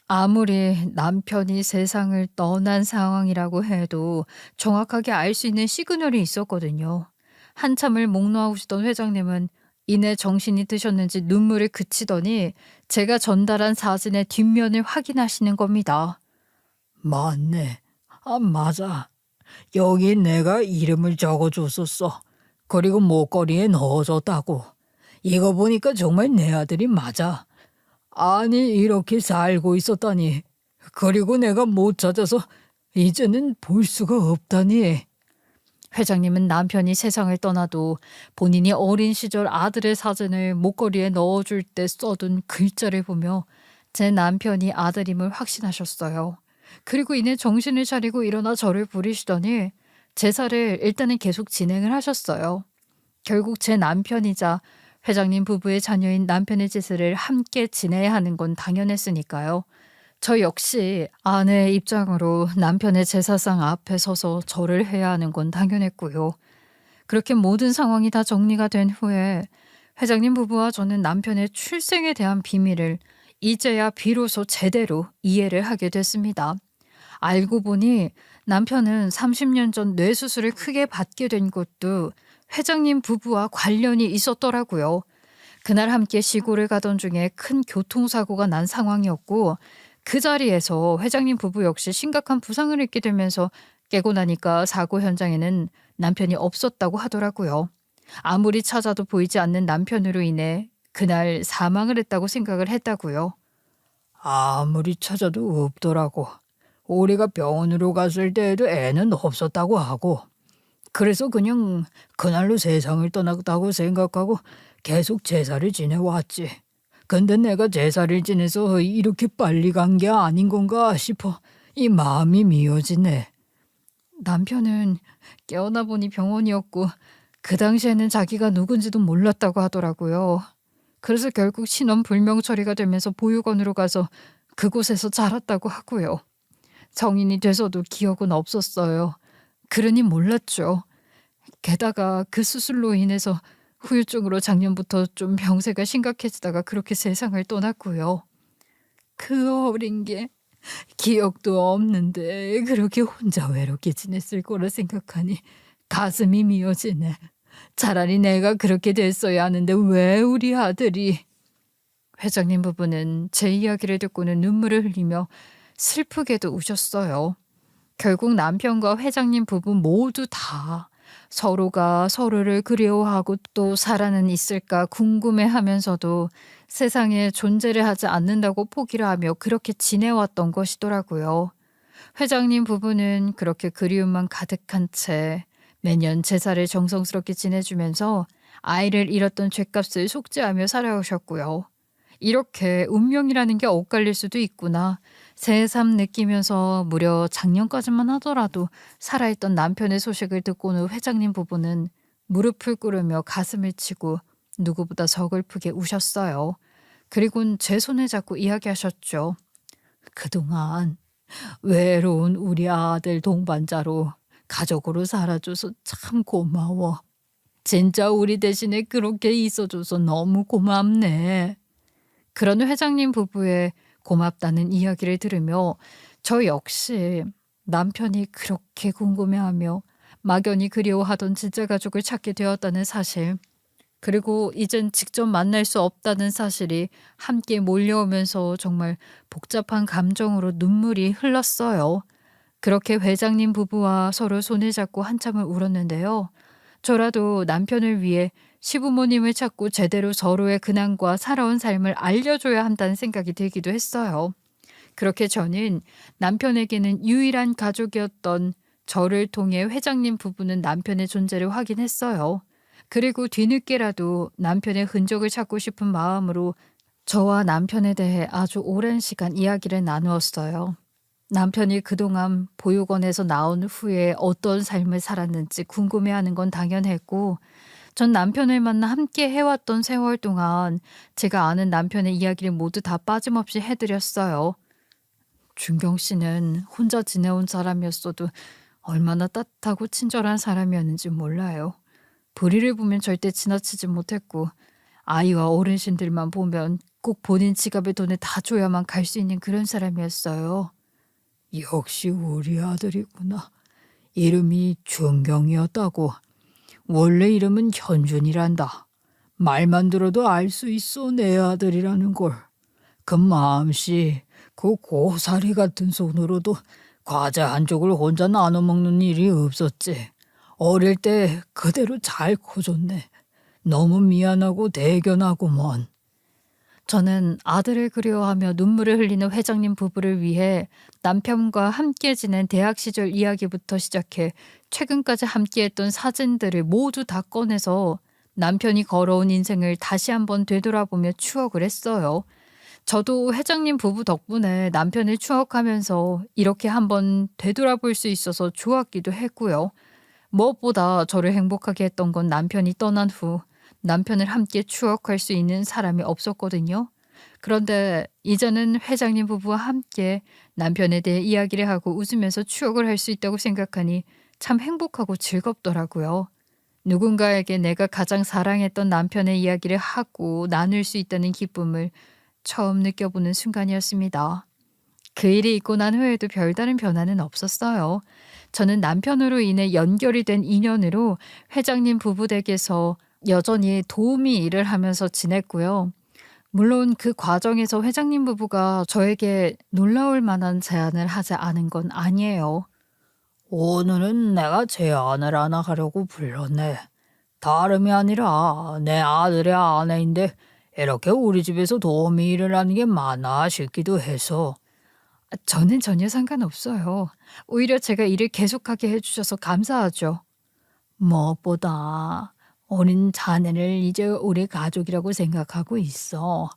Speaker 1: 아무리 남편이 세상을 떠난 상황이라고 해도 정확하게 알 수 있는 시그널이 있었거든요. 한참을 목 놓아오시던 회장님은 이내 정신이 드셨는지 눈물을 그치더니 제가 전달한 사진의 뒷면을 확인하시는 겁니다.
Speaker 2: 맞네. 맞아. 여기 내가 이름을 적어줬었어. 그리고 목걸이에 넣어줬다고. 이거 보니까 정말 내 아들이 맞아. 아니, 이렇게 살고 있었다니. 그리고 내가 못 찾아서 이제는 볼 수가 없다니.
Speaker 1: 회장님은 남편이 세상을 떠나도 본인이 어린 시절 아들의 사진을 목걸이에 넣어줄 때 써둔 글자를 보며 제 남편이 아들임을 확신하셨어요. 그리고 이내 정신을 차리고 일어나 저를 부르시더니 제사를 일단은 계속 진행을 하셨어요. 결국 제 남편이자 회장님 부부의 자녀인 남편의 제사를 함께 지내야 하는 건 당연했으니까요. 저 역시 아내의 입장으로 남편의 제사상 앞에 서서 절을 해야 하는 건 당연했고요. 그렇게 모든 상황이 다 정리가 된 후에 회장님 부부와 저는 남편의 출생에 대한 비밀을 이제야 비로소 제대로 이해를 하게 됐습니다. 알고 보니 남편은 30년 전 뇌수술을 크게 받게 된 것도 회장님 부부와 관련이 있었더라고요. 그날 함께 시골을 가던 중에 큰 교통사고가 난 상황이었고 그 자리에서 회장님 부부 역시 심각한 부상을 입게 되면서 깨고 나니까 사고 현장에는 남편이 없었다고 하더라고요. 아무리 찾아도 보이지 않는 남편으로 인해 그날 사망을 했다고 생각을 했다고요.
Speaker 2: 아무리 찾아도 없더라고. 우리가 병원으로 갔을 때에도 애는 없었다고 하고. 그래서 그냥 그날로 세상을 떠났다고 생각하고 계속 제사를 지내왔지. 근데 내가 제사를 지내서 이렇게 빨리 간 게 아닌 건가 싶어 이 마음이 미어지네.
Speaker 1: 남편은 깨어나 보니 병원이었고 그 당시에는 자기가 누군지도 몰랐다고 하더라고요. 그래서 결국 신원 불명 처리가 되면서 보육원으로 가서 그곳에서 자랐다고 하고요. 성인이 돼서도 기억은 없었어요. 그러니 몰랐죠. 게다가 그 수술로 인해서 후유증으로 작년부터 좀 병세가 심각해지다가 그렇게 세상을 떠났고요. 그 어린 게 기억도 없는데 그렇게 혼자 외롭게 지냈을 거라 생각하니 가슴이 미어지네. 차라리 내가 그렇게 됐어야 하는데 왜 우리 아들이. 회장님 부부는 제 이야기를 듣고는 눈물을 흘리며 슬프게도 우셨어요. 결국 남편과 회장님 부부 모두 다 서로가 서로를 그리워하고 또 살아는 있을까 궁금해하면서도 세상에 존재를 하지 않는다고 포기를 하며 그렇게 지내왔던 것이더라고요. 회장님 부부는 그렇게 그리움만 가득한 채 매년 제사를 정성스럽게 지내주면서 아이를 잃었던 죗값을 속죄하며 살아오셨고요. 이렇게 운명이라는 게 엇갈릴 수도 있구나. 새삼 느끼면서 무려 작년까지만 하더라도 살아있던 남편의 소식을 듣고는 회장님 부부는 무릎을 꿇으며 가슴을 치고 누구보다 서글프게 우셨어요. 그리고는 제 손을 잡고 이야기하셨죠. 그동안 외로운 우리 아들 동반자로 가족으로 살아줘서 참 고마워. 진짜 우리 대신에 그렇게 있어줘서 너무 고맙네. 그런 회장님 부부의 고맙다는 이야기를 들으며 저 역시 남편이 그렇게 궁금해하며 막연히 그리워하던 진짜 가족을 찾게 되었다는 사실, 그리고 이젠 직접 만날 수 없다는 사실이 함께 몰려오면서 정말 복잡한 감정으로 눈물이 흘렀어요. 그렇게 회장님 부부와 서로 손을 잡고 한참을 울었는데요. 저라도 남편을 위해 시부모님을 찾고 제대로 서로의 근황과 살아온 삶을 알려줘야 한다는 생각이 들기도 했어요. 그렇게 저는 남편에게는 유일한 가족이었던 저를 통해 회장님 부부는 남편의 존재를 확인했어요. 그리고 뒤늦게라도 남편의 흔적을 찾고 싶은 마음으로 저와 남편에 대해 아주 오랜 시간 이야기를 나누었어요. 남편이 그동안 보육원에서 나온 후에 어떤 삶을 살았는지 궁금해하는 건 당연했고, 전 남편을 만나 함께 해왔던 세월 동안 제가 아는 남편의 이야기를 모두 다 빠짐없이 해드렸어요. 준경 씨는 혼자 지내온 사람이었어도 얼마나 따뜻하고 친절한 사람이었는지 몰라요. 불의를 보면 절대 지나치지 못했고, 아이와 어르신들만 보면 꼭 본인 지갑의 돈을 다 줘야만 갈 수 있는 그런 사람이었어요.
Speaker 2: 역시 우리 아들이구나. 이름이 준경이었다고. 원래 이름은 현준이란다. 말만 들어도 알 수 있어 내 아들이라는 걸. 그 마음씨, 그 고사리 같은 손으로도 과자 한 쪽을 혼자 나눠 먹는 일이 없었지. 어릴 때 그대로 잘 커줬네. 너무 미안하고 대견하구먼.
Speaker 1: 저는 아들을 그리워하며 눈물을 흘리는 회장님 부부를 위해 남편과 함께 지낸 대학 시절 이야기부터 시작해 최근까지 함께했던 사진들을 모두 다 꺼내서 남편이 걸어온 인생을 다시 한번 되돌아보며 추억을 했어요. 저도 회장님 부부 덕분에 남편을 추억하면서 이렇게 한번 되돌아볼 수 있어서 좋았기도 했고요. 무엇보다 저를 행복하게 했던 건 남편이 떠난 후 남편을 함께 추억할 수 있는 사람이 없었거든요. 그런데 이제는 회장님 부부와 함께 남편에 대해 이야기를 하고 웃으면서 추억을 할 수 있다고 생각하니 참 행복하고 즐겁더라고요. 누군가에게 내가 가장 사랑했던 남편의 이야기를 하고 나눌 수 있다는 기쁨을 처음 느껴보는 순간이었습니다. 그 일이 있고 난 후에도 별다른 변화는 없었어요. 저는 남편으로 인해 연결이 된 인연으로 회장님 부부 댁에서 여전히 도우미 일을 하면서 지냈고요. 물론 그 과정에서 회장님 부부가 저에게 놀라울 만한 제안을 하지 않은 건 아니에요.
Speaker 2: 오늘은 내가 제안을 하나 하려고 불렀네. 다름이 아니라 내 아들의 아내인데 이렇게 우리 집에서 도우미 일을 하는 게 많아 싶기도 해서.
Speaker 1: 저는 전혀 상관없어요. 오히려 제가 일을 계속하게 해주셔서 감사하죠.
Speaker 3: 무엇보다 우린 자네를 이제 우리 가족이라고 생각하고 있어.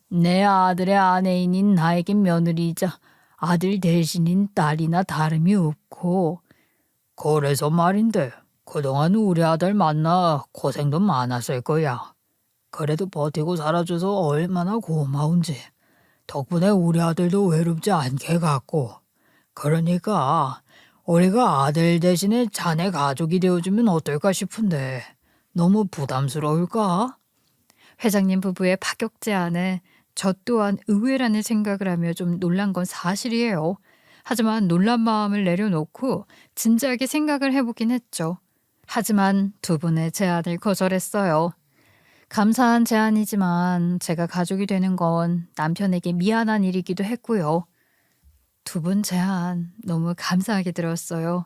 Speaker 3: 내 아들의 아내인인 나에겐 며느리이자 아들 대신인 딸이나 다름이 없고.
Speaker 2: 그래서 말인데 그동안 우리 아들 만나 고생도 많았을 거야. 그래도 버티고 살아줘서 얼마나 고마운지. 덕분에 우리 아들도 외롭지 않게 갔고. 그러니까 우리가 아들 대신에 자네 가족이 되어주면 어떨까 싶은데 너무 부담스러울까?
Speaker 1: 회장님 부부의 파격 제안에 저 또한 의외라는 생각을 하며 좀 놀란 건 사실이에요. 하지만 놀란 마음을 내려놓고 진지하게 생각을 해보긴 했죠. 하지만 두 분의 제안을 거절했어요. 감사한 제안이지만 제가 가족이 되는 건 남편에게 미안한 일이기도 했고요. 두 분 제안 너무 감사하게 들었어요.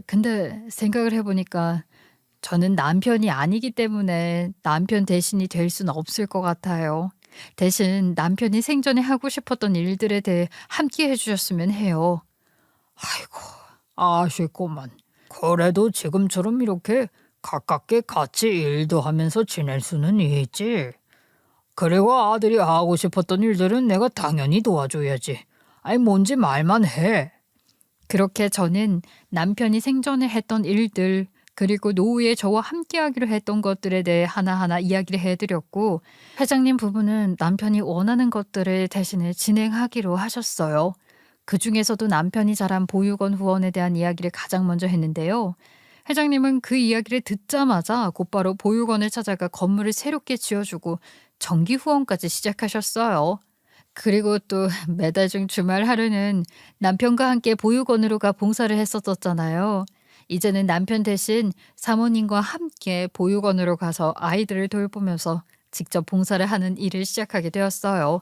Speaker 1: 근데 생각을 해보니까 저는 남편이 아니기 때문에 남편 대신이 될 수는 없을 것 같아요. 대신 남편이 생전에 하고 싶었던 일들에 대해 함께 해주셨으면 해요.
Speaker 2: 아이고, 아쉽구만. 그래도 지금처럼 이렇게 가깝게 같이 일도 하면서 지낼 수는 있지. 그리고 아들이 하고 싶었던 일들은 내가 당연히 도와줘야지. 아니 뭔지 말만 해.
Speaker 1: 그렇게 저는 남편이 생전에 했던 일들 그리고 노후에 저와 함께하기로 했던 것들에 대해 하나하나 이야기를 해드렸고 회장님 부부는 남편이 원하는 것들을 대신에 진행하기로 하셨어요. 그 중에서도 남편이 잘한 보육원 후원에 대한 이야기를 가장 먼저 했는데요. 회장님은 그 이야기를 듣자마자 곧바로 보육원을 찾아가 건물을 새롭게 지어주고 정기 후원까지 시작하셨어요. 그리고 또 매달 중 주말 하루는 남편과 함께 보육원으로 가 봉사를 했었잖아요. 이제는 남편 대신 사모님과 함께 보육원으로 가서 아이들을 돌보면서 직접 봉사를 하는 일을 시작하게 되었어요.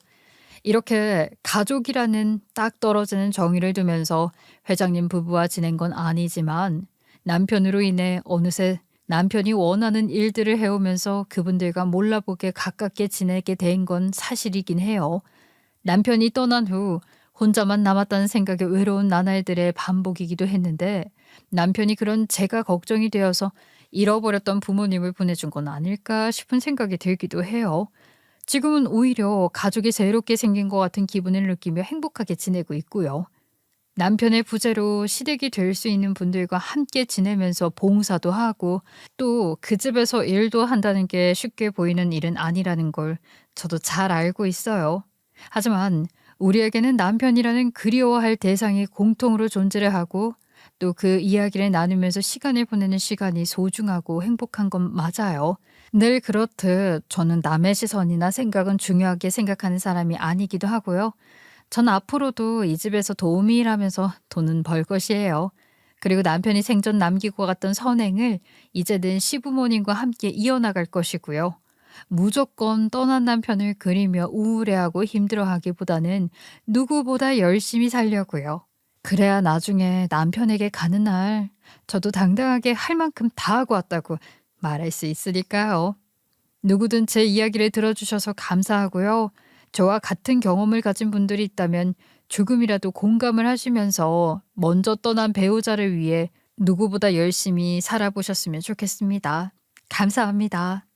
Speaker 1: 이렇게 가족이라는 딱 떨어지는 정의를 두면서 회장님 부부와 지낸 건 아니지만 남편으로 인해 어느새 남편이 원하는 일들을 해오면서 그분들과 몰라보게 가깝게 지내게 된 건 사실이긴 해요. 남편이 떠난 후 혼자만 남았다는 생각에 외로운 나날들의 반복이기도 했는데 남편이 그런 제가 걱정이 되어서 잃어버렸던 부모님을 보내준 건 아닐까 싶은 생각이 들기도 해요. 지금은 오히려 가족이 새롭게 생긴 것 같은 기분을 느끼며 행복하게 지내고 있고요. 남편의 부재로 시댁이 될 수 있는 분들과 함께 지내면서 봉사도 하고 또 그 집에서 일도 한다는 게 쉽게 보이는 일은 아니라는 걸 저도 잘 알고 있어요. 하지만 우리에게는 남편이라는 그리워할 대상이 공통으로 존재를 하고 또 그 이야기를 나누면서 시간을 보내는 시간이 소중하고 행복한 건 맞아요. 늘 그렇듯 저는 남의 시선이나 생각은 중요하게 생각하는 사람이 아니기도 하고요. 전 앞으로도 이 집에서 도우미 일하면서 돈은 벌 것이에요. 그리고 남편이 생전 남기고 갔던 선행을 이제는 시부모님과 함께 이어나갈 것이고요. 무조건 떠난 남편을 그리며 우울해하고 힘들어하기보다는 누구보다 열심히 살려고요. 그래야 나중에 남편에게 가는 날 저도 당당하게 할 만큼 다 하고 왔다고 말할 수 있으니까요. 누구든 제 이야기를 들어주셔서 감사하고요. 저와 같은 경험을 가진 분들이 있다면 조금이라도 공감을 하시면서 먼저 떠난 배우자를 위해 누구보다 열심히 살아보셨으면 좋겠습니다. 감사합니다.